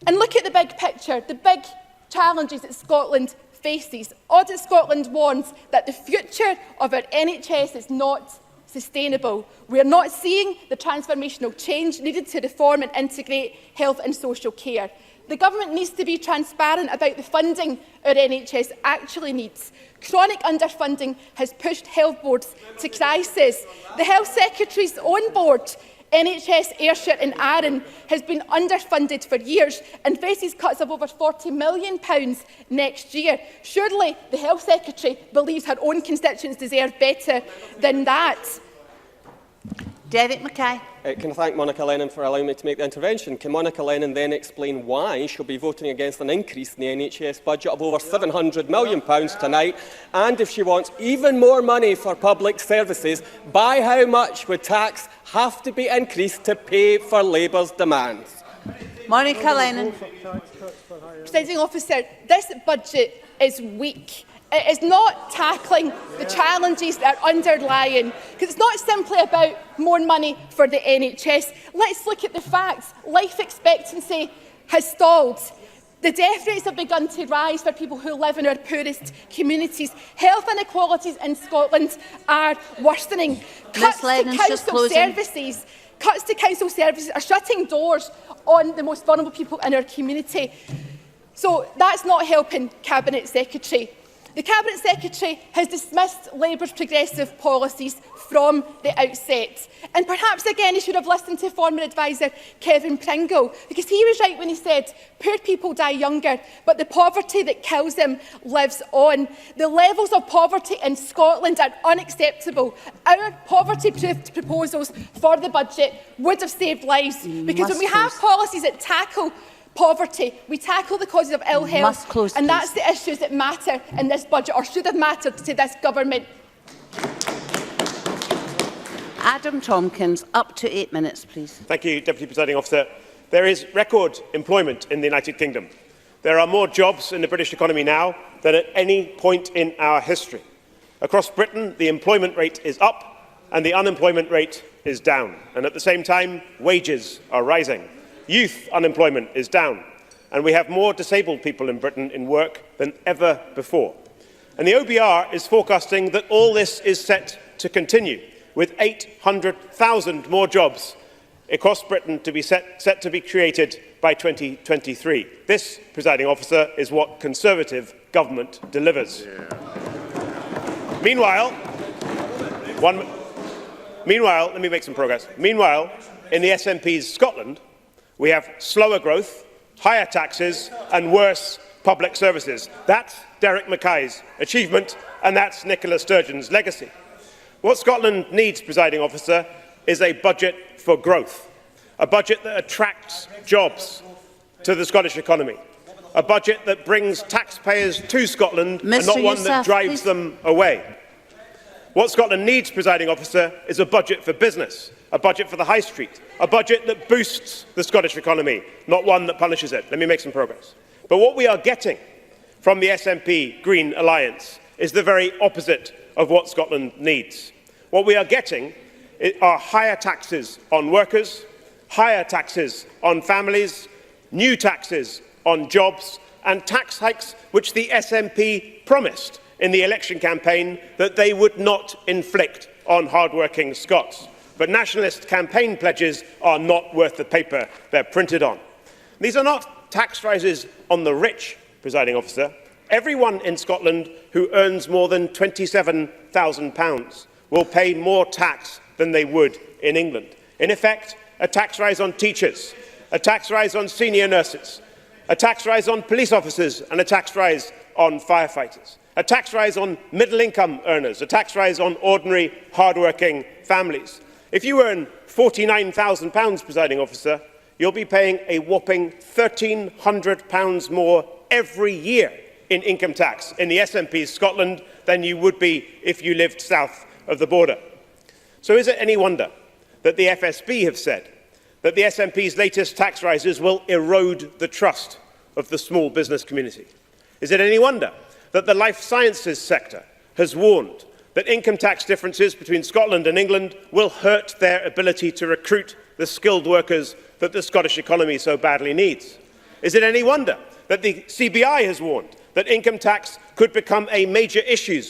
And look at the big picture, the big challenges that Scotland faces. Audit Scotland warns that the future of our NHS is not sustainable. We are not seeing the transformational change needed to reform and integrate health and social care. The Government needs to be transparent about the funding our NHS actually needs. Chronic underfunding has pushed health boards to crisis. The Health Secretary's own board, NHS Ayrshire and Arran, has been underfunded for years and faces cuts of over £40 million next year. Surely the Health Secretary believes her own constituents deserve better than that. Derek Mackay. Can I thank Monica Lennon for allowing me to make the intervention? Can Monica Lennon then explain why she'll be voting against an increase in the NHS budget of over £700 million tonight? And if she wants even more money for public services, by how much would tax have to be increased to pay for Labour's demands? Monica Lennon. Presiding Officer, this budget is weak. It is not tackling the challenges that are underlying, because it's not simply about more money for the NHS. Let's look at the facts. Life expectancy has stalled. The death rates have begun to rise for people who live in our poorest communities. Health inequalities in Scotland are worsening. Cuts to council services are shutting doors on the most vulnerable people in our community. So that's not helping, Cabinet Secretary. The Cabinet Secretary has dismissed Labour's progressive policies from the outset. And perhaps again he should have listened to former adviser Kevin Pringle, because he was right when he said poor people die younger, but the poverty that kills them lives on. The levels of poverty in Scotland are unacceptable. Our poverty-proofed proposals for the budget would have saved lives, because when we have policies that tackle poverty, we tackle the causes of ill health, and that's the issues that matter in this budget, or should have mattered to this Government. Adam Tompkins, up to 8 minutes, please. Thank you, Deputy Presiding Officer. There is record employment in the United Kingdom. There are more jobs in the British economy now than at any point in our history. Across Britain, the employment rate is up and the unemployment rate is down. And at the same time, wages are rising. Youth unemployment is down. and we have more disabled people in Britain in work than ever before. And the OBR is forecasting that all this is set to continue, with 800,000 more jobs across Britain to be set to be created by 2023. This, presiding officer, is what Conservative government delivers. Meanwhile, let me make some progress. Meanwhile, in the SNP's Scotland, we have slower growth, higher taxes and worse public services. That's Derek Mackay's achievement, and that's Nicola Sturgeon's legacy. What Scotland needs, presiding officer, is a budget for growth, a budget that attracts jobs to the Scottish economy, a budget that brings taxpayers to Scotland and not one that drives them away. What Scotland needs, presiding officer, is a budget for business, a budget for the high street, a budget that boosts the Scottish economy, not one that punishes it. Let me make some progress. But what we are getting from the SNP Green Alliance is the very opposite of what Scotland needs. What we are getting are higher taxes on workers, higher taxes on families, new taxes on jobs, and tax hikes which the SNP promised in the election campaign that they would not inflict on hard-working Scots. But nationalist campaign pledges are not worth the paper they're printed on. These are not tax rises on the rich, presiding officer. Everyone in Scotland who earns more than £27,000 will pay more tax than they would in England. In effect, a tax rise on teachers, a tax rise on senior nurses, a tax rise on police officers and a tax rise on firefighters, a tax rise on middle-income earners, a tax rise on ordinary, hard-working families. If you earn £49,000, presiding officer, you'll be paying a whopping £1,300 more every year in income tax in the SNP's Scotland than you would be if you lived south of the border. So is it any wonder that the FSB have said that the SNP's latest tax rises will erode the trust of the small business community? Is it any wonder that the life sciences sector has warned that income tax differences between Scotland and England will hurt their ability to recruit the skilled workers that the Scottish economy so badly needs? Is it any wonder that the CBI has warned that income tax could become a major issue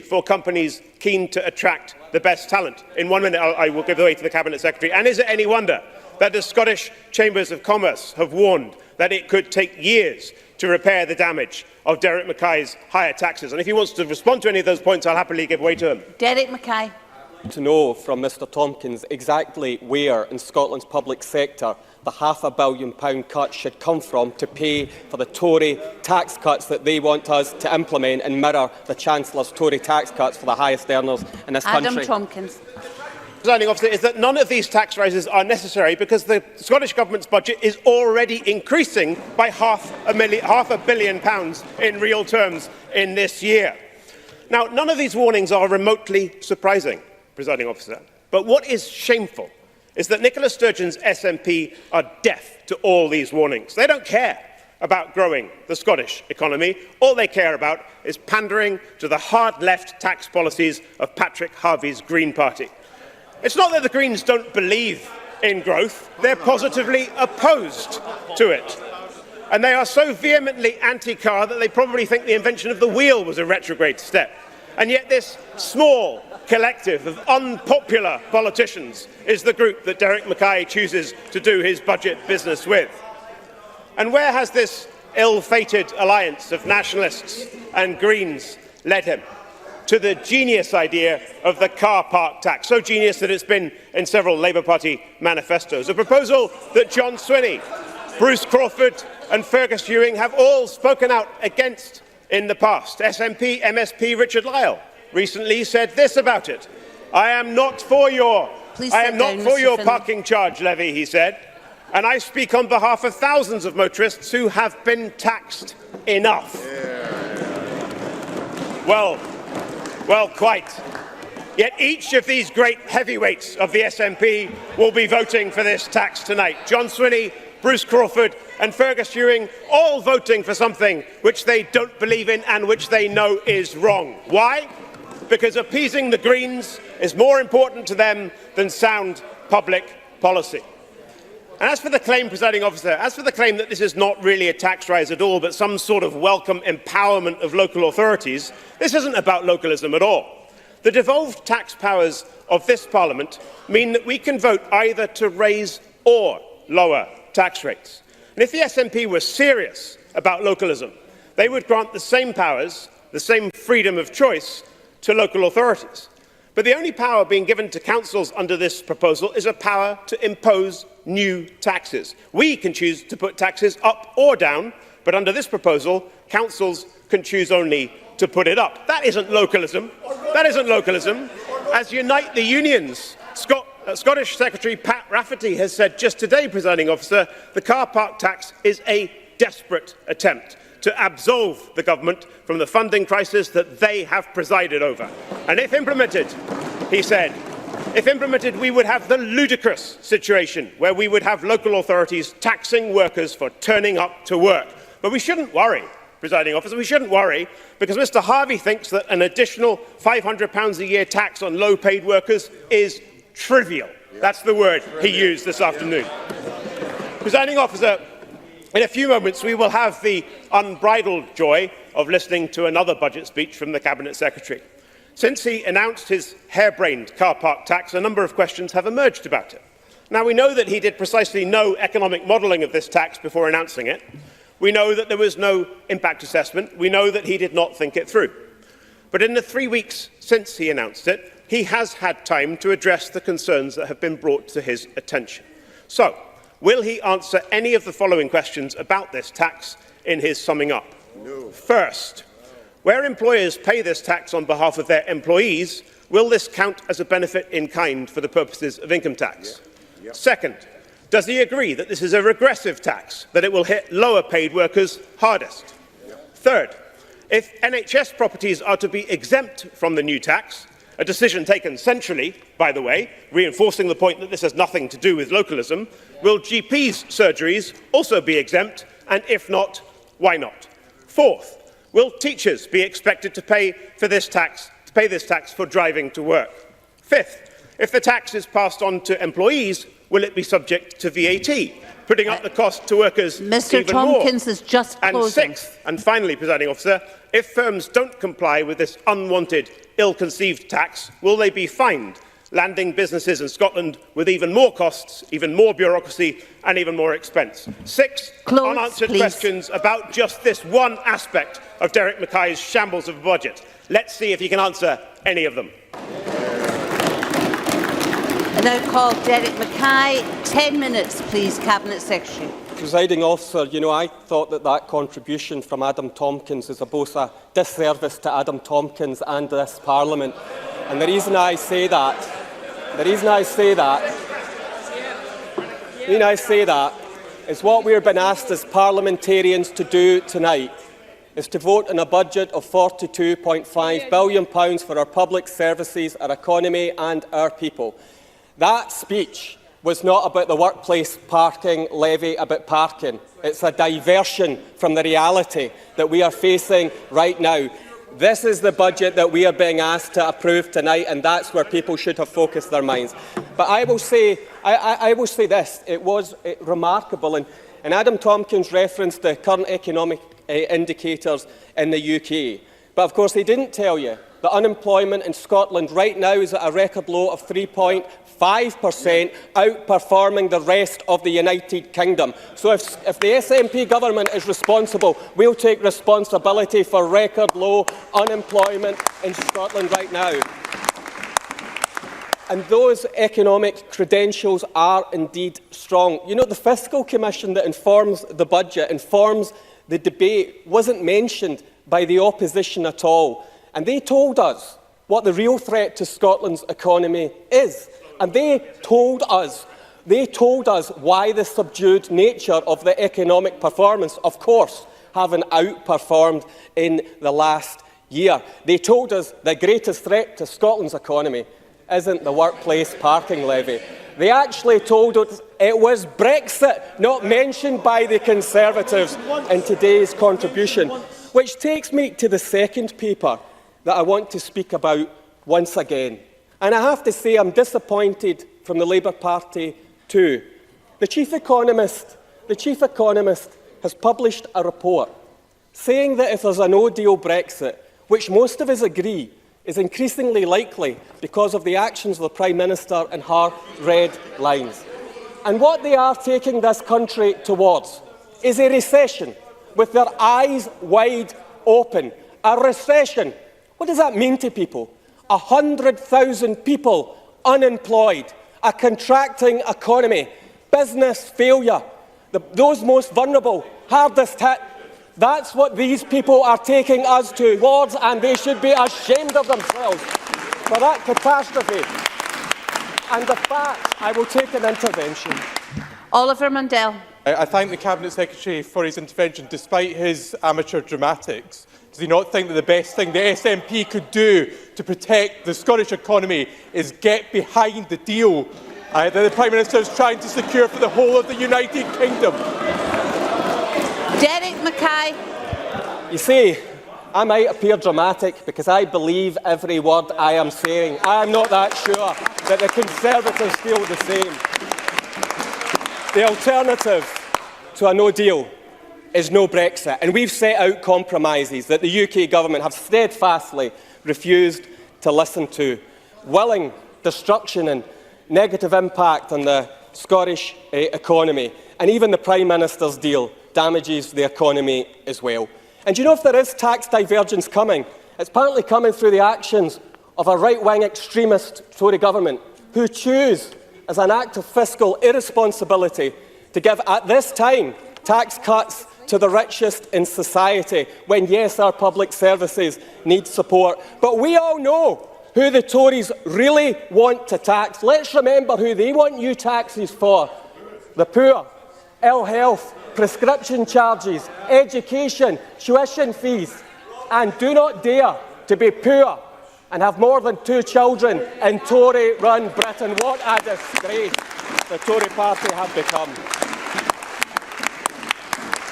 for companies keen to attract the best talent? In 1 minute, I will give the way to the Cabinet Secretary. And is it any wonder that the Scottish Chambers of Commerce have warned that it could take years to repair the damage of Derek Mackay's higher taxes? And if he wants to respond to any of those points, I'll happily give way to him. Derek Mackay. To know from Mr Tompkins exactly where in Scotland's public sector the £500 million cut should come from to pay for the Tory tax cuts that they want us to implement and mirror the Chancellor's Tory tax cuts for the highest earners in this country. Adam Tompkins. Presiding officer, is that none of these tax rises are necessary because the Scottish Government's budget is already increasing by £500 million in real terms in this year. Now, none of these warnings are remotely surprising, presiding officer, but what is shameful is that Nicola Sturgeon's SNP are deaf to all these warnings. They don't care about growing the Scottish economy. All they care about is pandering to the hard-left tax policies of Patrick Harvey's Green Party. It's not that the Greens don't believe in growth, they're positively opposed to it. And they are so vehemently anti-car that they probably think the invention of the wheel was a retrograde step. And yet this small collective of unpopular politicians is the group that Derek Mackay chooses to do his budget business with. And where has this ill-fated alliance of nationalists and Greens led him? To the genius idea of the car park tax, so genius that it's been in several Labour Party manifestos, a proposal that John Swinney, Bruce Crawford and Fergus Ewing have all spoken out against in the past. SNP MSP Richard Lyle recently said this about it: "I am not for your parking charge levy," he said, "and I speak on behalf of thousands of motorists who have been taxed enough." Well, quite. Yet each of these great heavyweights of the SNP will be voting for this tax tonight. John Swinney, Bruce Crawford and Fergus Ewing all voting for something which they don't believe in and which they know is wrong. Why? Because appeasing the Greens is more important to them than sound public policy. And as for the claim, presiding officer, as for the claim that this is not really a tax rise at all, but some sort of welcome empowerment of local authorities, this isn't about localism at all. The devolved tax powers of this Parliament mean that we can vote either to raise or lower tax rates. And if the SNP were serious about localism, they would grant the same powers, the same freedom of choice to local authorities. But the only power being given to councils under this proposal is a power to impose new taxes. We can choose to put taxes up or down, but under this proposal, councils can choose only to put it up. That isn't localism. That isn't localism. As Unite the Unions, Scottish Secretary Pat Rafferty has said just today, presiding officer, the car park tax is a desperate attempt to absolve the government from the funding crisis that they have presided over. And if implemented, he said, if implemented, we would have the ludicrous situation where we would have local authorities taxing workers for turning up to work. But we shouldn't worry, presiding officer, we shouldn't worry, because Mr Harvey thinks that an additional £500 a year tax on low-paid workers is trivial. That's the word he used this afternoon. Presiding officer, in a few moments, we will have the unbridled joy of listening to another budget speech from the Cabinet Secretary. Since he announced his harebrained car park tax, a number of questions have emerged about it. Now, we know that he did precisely no economic modelling of this tax before announcing it. We know that there was no impact assessment. We know that he did not think it through. But in the 3 weeks since he announced it, he has had time to address the concerns that have been brought to his attention. So, will he answer any of the following questions about this tax in his summing up? No. First, where employers pay this tax on behalf of their employees, will this count as a benefit in kind for the purposes of income tax? Yeah. Second, does he agree that this is a regressive tax, that it will hit lower paid workers hardest? Yeah. Third, if NHS properties are to be exempt from the new tax, a decision taken centrally, by the way, reinforcing the point that this has nothing to do with localism, will GPs' surgeries also be exempt, and if not, why not? Fourth, will teachers be expected to pay this tax for driving to work? Fifth, if the tax is passed on to employees, will it be subject to VAT, putting up the cost to workers Mr. even more? Mr Tompkins is just closing. And sixth, and finally, presiding officer, if firms don't comply with this unwanted, ill-conceived tax, will they be fined, landing businesses in Scotland with even more costs, even more bureaucracy and even more expense? Six unanswered questions about just this one aspect of Derek Mackay's shambles of a budget. Let's see if he can answer any of them. I now call Derek Mackay. 10 minutes, please, Cabinet Secretary. Presiding officer, you know, I thought that contribution from Adam Tompkins is both a disservice to Adam Tompkins and this Parliament. And the reason I say that is what we're being asked as parliamentarians to do tonight is to vote on a budget of £42.5 billion for our public services, our economy and our people. That speech was not about the workplace parking levy, about parking. It's a diversion from the reality that we are facing right now. This is the budget that we are being asked to approve tonight, and that's where people should have focused their minds. But I will say this, it was remarkable, and Adam Tompkins referenced the current economic indicators in the UK. But of course he didn't tell you that unemployment in Scotland right now is at a record low of 3.5%, outperforming the rest of the United Kingdom. So if the SNP government is responsible, we'll take responsibility for record low unemployment in Scotland right now. And those economic credentials are indeed strong. You know, the Fiscal Commission that informs the budget, informs the debate, wasn't mentioned by the opposition at all. And they told us what the real threat to Scotland's economy is. And they told us why the subdued nature of the economic performance, of course, having outperformed in the last year. They told us the greatest threat to Scotland's economy isn't the workplace parking levy. They actually told us it was Brexit, not mentioned by the Conservatives in today's contribution. Which takes me to the second paper that I want to speak about once again. And I have to say I'm disappointed from the Labour Party too. The chief economist has published a report saying that if there's a no-deal Brexit, which most of us agree is increasingly likely because of the actions of the Prime Minister and her red lines. And what they are taking this country towards is a recession with their eyes wide open. A recession. What does that mean to people? 100,000 people unemployed, a contracting economy, business failure, those most vulnerable, hardest hit. That's what these people are taking us towards, and they should be ashamed of themselves for that catastrophe. And the fact, I will take an intervention. Oliver Mundell. I thank the Cabinet Secretary for his intervention, despite his amateur dramatics. Does he not think that the best thing the SNP could do to protect the Scottish economy is get behind the deal that the Prime Minister is trying to secure for the whole of the United Kingdom? Derek Mackay. You see, I might appear dramatic because I believe every word I am saying. I am not that sure that the Conservatives feel the same. The alternative to a no deal is no Brexit, and we've set out compromises that the UK government have steadfastly refused to listen to. Willing destruction and negative impact on the Scottish economy, and even the Prime Minister's deal damages the economy as well. And do you know if there is tax divergence coming? It's partly coming through the actions of a right-wing extremist Tory government who choose, as an act of fiscal irresponsibility, to give, at this time, tax cuts to the richest in society, when, yes, our public services need support. But we all know who the Tories really want to tax. Let's remember who they want new taxes for. The poor, ill health, prescription charges, education, tuition fees. And do not dare to be poor and have more than 2 children in Tory-run Britain. What a disgrace the Tory party have become.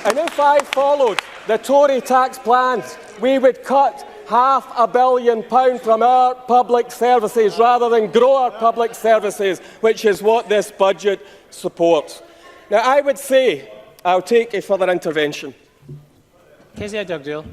And if I followed the Tory tax plans, we would cut £500 million from our public services rather than grow our public services, which is what this budget supports. Now, I would say I'll take a further intervention. Kezia Dugdale.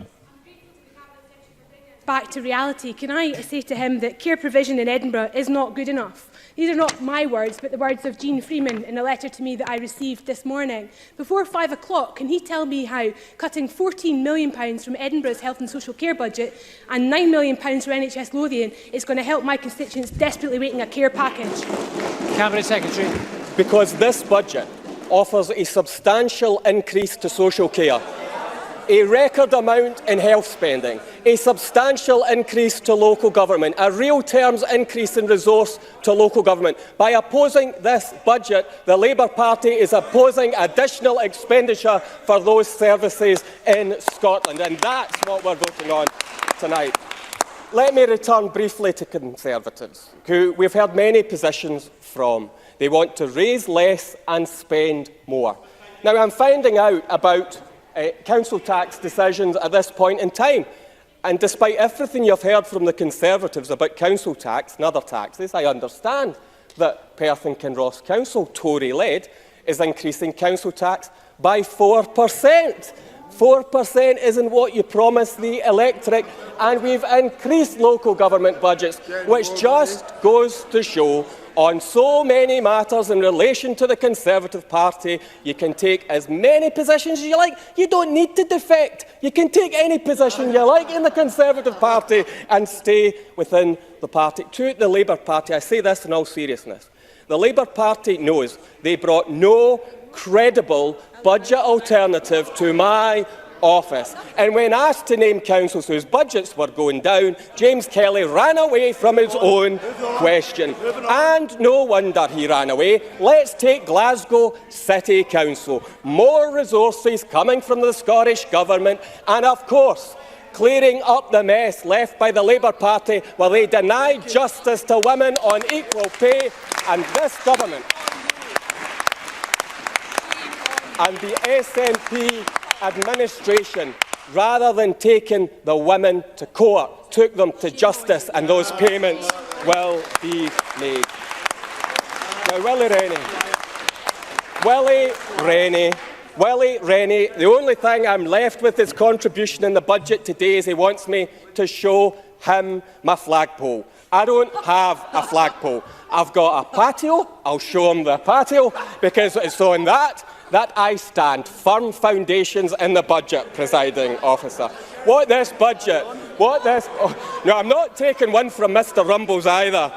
Back to reality, can I say to him that care provision in Edinburgh is not good enough? These are not my words, but the words of Jean Freeman in a letter to me that I received this morning. Before 5 o'clock, can he tell me how cutting £14 million from Edinburgh's health and social care budget and £9 million for NHS Lothian is going to help my constituents desperately waiting a care package? Cabinet Secretary. Because this budget offers a substantial increase to social care, a record amount in health spending, a substantial increase to local government, a real terms increase in resource to local government. By opposing this budget, the Labour Party is opposing additional expenditure for those services in Scotland, and that's what we're voting on tonight. Let me return briefly to Conservatives, who we've heard many positions from. They want to raise less and spend more. Now, I'm finding out about council tax decisions at this point in time. And despite everything you've heard from the Conservatives about council tax and other taxes, I understand that Perth and Kinross Council, Tory-led, is increasing council tax by 4%. 4% isn't what you promised the electorate, and we've increased local government budgets, which just goes to show on so many matters in relation to the Conservative Party, you can take as many positions as you like. You don't need to defect. You can take any position you like in the Conservative Party and stay within the party. To the Labour Party, I say this in all seriousness. The Labour Party knows they brought no credible budget alternative to my office. And when asked to name councils whose budgets were going down, James Kelly ran away from his own question. And no wonder he ran away. Let's take Glasgow City Council. More resources coming from the Scottish Government, and of course, clearing up the mess left by the Labour Party while they denied justice to women on equal pay. And this government and the SNP administration, rather than taking the women to court, took them to justice, and those payments will be made. Now, Willie Rennie, Willie Rennie. The only thing I'm left with his contribution in the budget today is he wants me to show him my flagpole. I don't have a flagpole. I've got a patio. I'll show him the patio because it's on that I stand. Firm foundations in the budget, presiding officer. No, I'm not taking one from Mr. Rumbles either.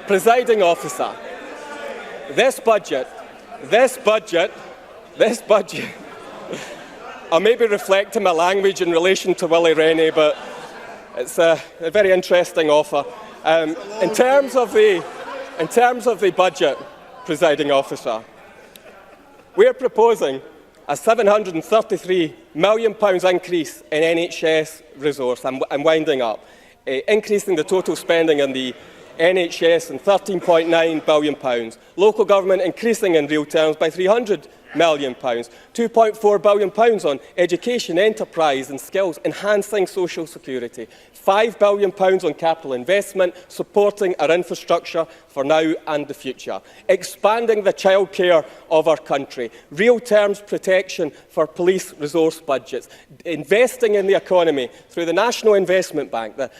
Presiding officer, this budget, I may be reflecting my language in relation to Willie Rennie, but it's a very interesting offer. In terms of the budget, presiding officer, we are proposing a £733 million increase in NHS resource. I'm winding up, increasing the total spending in the NHS and £13.9 billion. Local government increasing in real terms by £300 million. £2.4 billion on education, enterprise and skills, enhancing social security. £5 billion on capital investment, supporting our infrastructure for now and the future. Expanding the childcare of our country. Real terms protection for police resource budgets. Investing in the economy through the National Investment Bank, the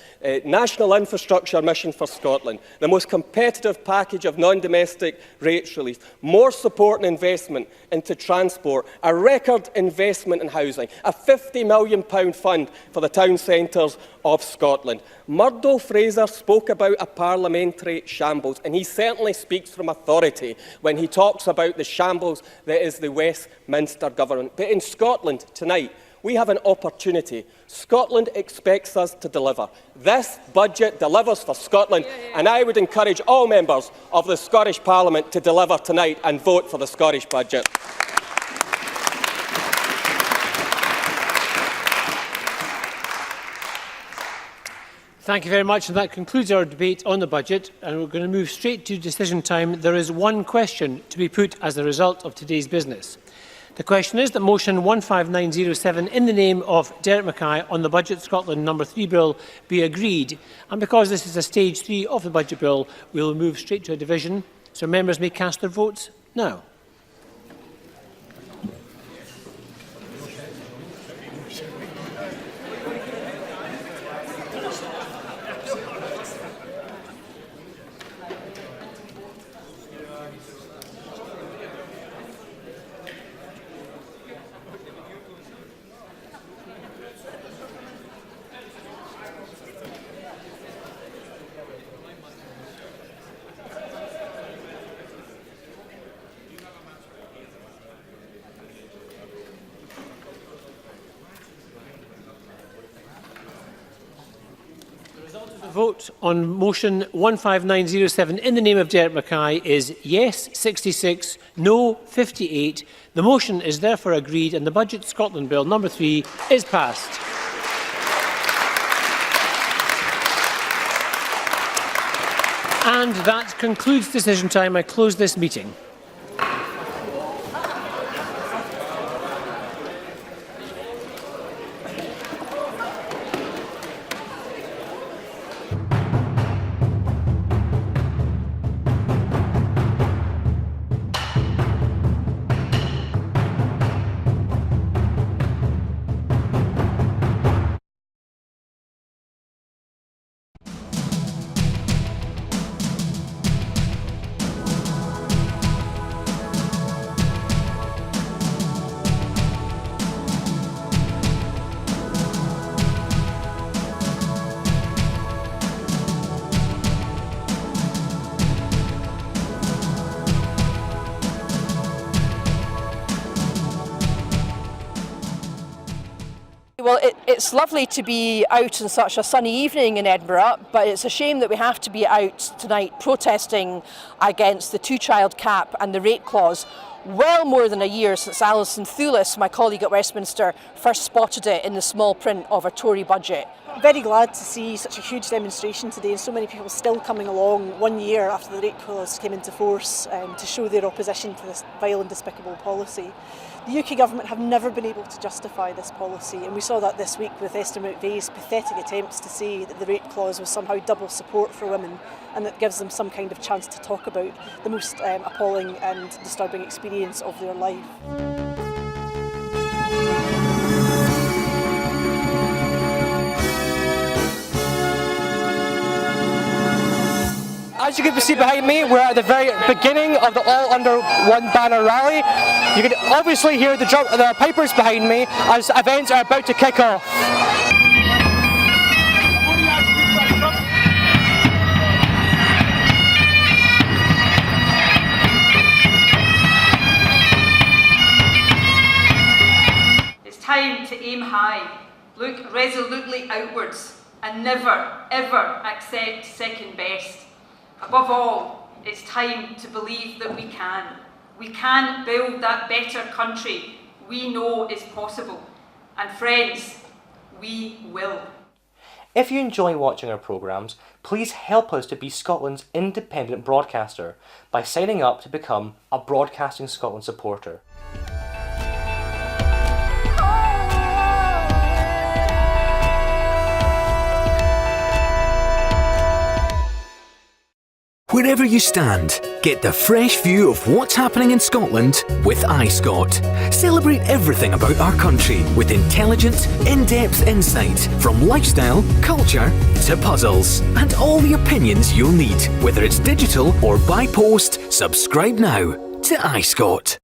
National Infrastructure Mission for Scotland, the most competitive package of non-domestic rates relief, more support and investment into transport, a record investment in housing, a £50 million fund for the town centres of Scotland. Murdo Fraser spoke about a parliamentary shambles, and he certainly speaks from authority when he talks about the shambles that is the Westminster government. But in Scotland tonight, we have an opportunity. Scotland expects us to deliver. This budget delivers for Scotland, and I would encourage all members of the Scottish Parliament to deliver tonight and vote for the Scottish budget. Thank you very much, and that concludes our debate on the budget, and we're going to move straight to decision time. There is one question to be put as a result of today's business. The question is that motion 15907 in the name of Derek Mackay on the Budget Scotland No. 3 bill be agreed, and because this is a stage 3 of the budget bill, we will move straight to a division, so members may cast their votes now. Vote on motion 15907 in the name of Derek Mackay is yes 66, no 58. The motion is therefore agreed and the Budget Scotland Bill No. 3 is passed. And that concludes decision time. I close this meeting. Well, it's lovely to be out on such a sunny evening in Edinburgh, but it's a shame that we have to be out tonight protesting against the two-child cap and the rate clause well more than a year since Alison Thulis, my colleague at Westminster, first spotted it in the small print of a Tory budget. Very glad to see such a huge demonstration today and so many people still coming along 1 year after the rape clause came into force to show their opposition to this vile and despicable policy. The UK Government have never been able to justify this policy, and we saw that this week with Esther McVeigh's pathetic attempts to say that the rape clause was somehow double support for women and that gives them some kind of chance to talk about the most appalling and disturbing experience of their life. As you can see behind me, we're at the very beginning of the All Under One Banner rally. You can obviously hear the pipers behind me as events are about to kick off. It's time to aim high, look resolutely outwards, and never, ever accept second best. Above all, it's time to believe that we can. We can build that better country we know is possible. And friends, we will. If you enjoy watching our programmes, please help us to be Scotland's independent broadcaster by signing up to become a Broadcasting Scotland supporter. Wherever you stand, get the fresh view of what's happening in Scotland with iScot. Celebrate everything about our country with intelligent, in-depth insight from lifestyle, culture to puzzles. And all the opinions you'll need, whether it's digital or by post. Subscribe now to iScot.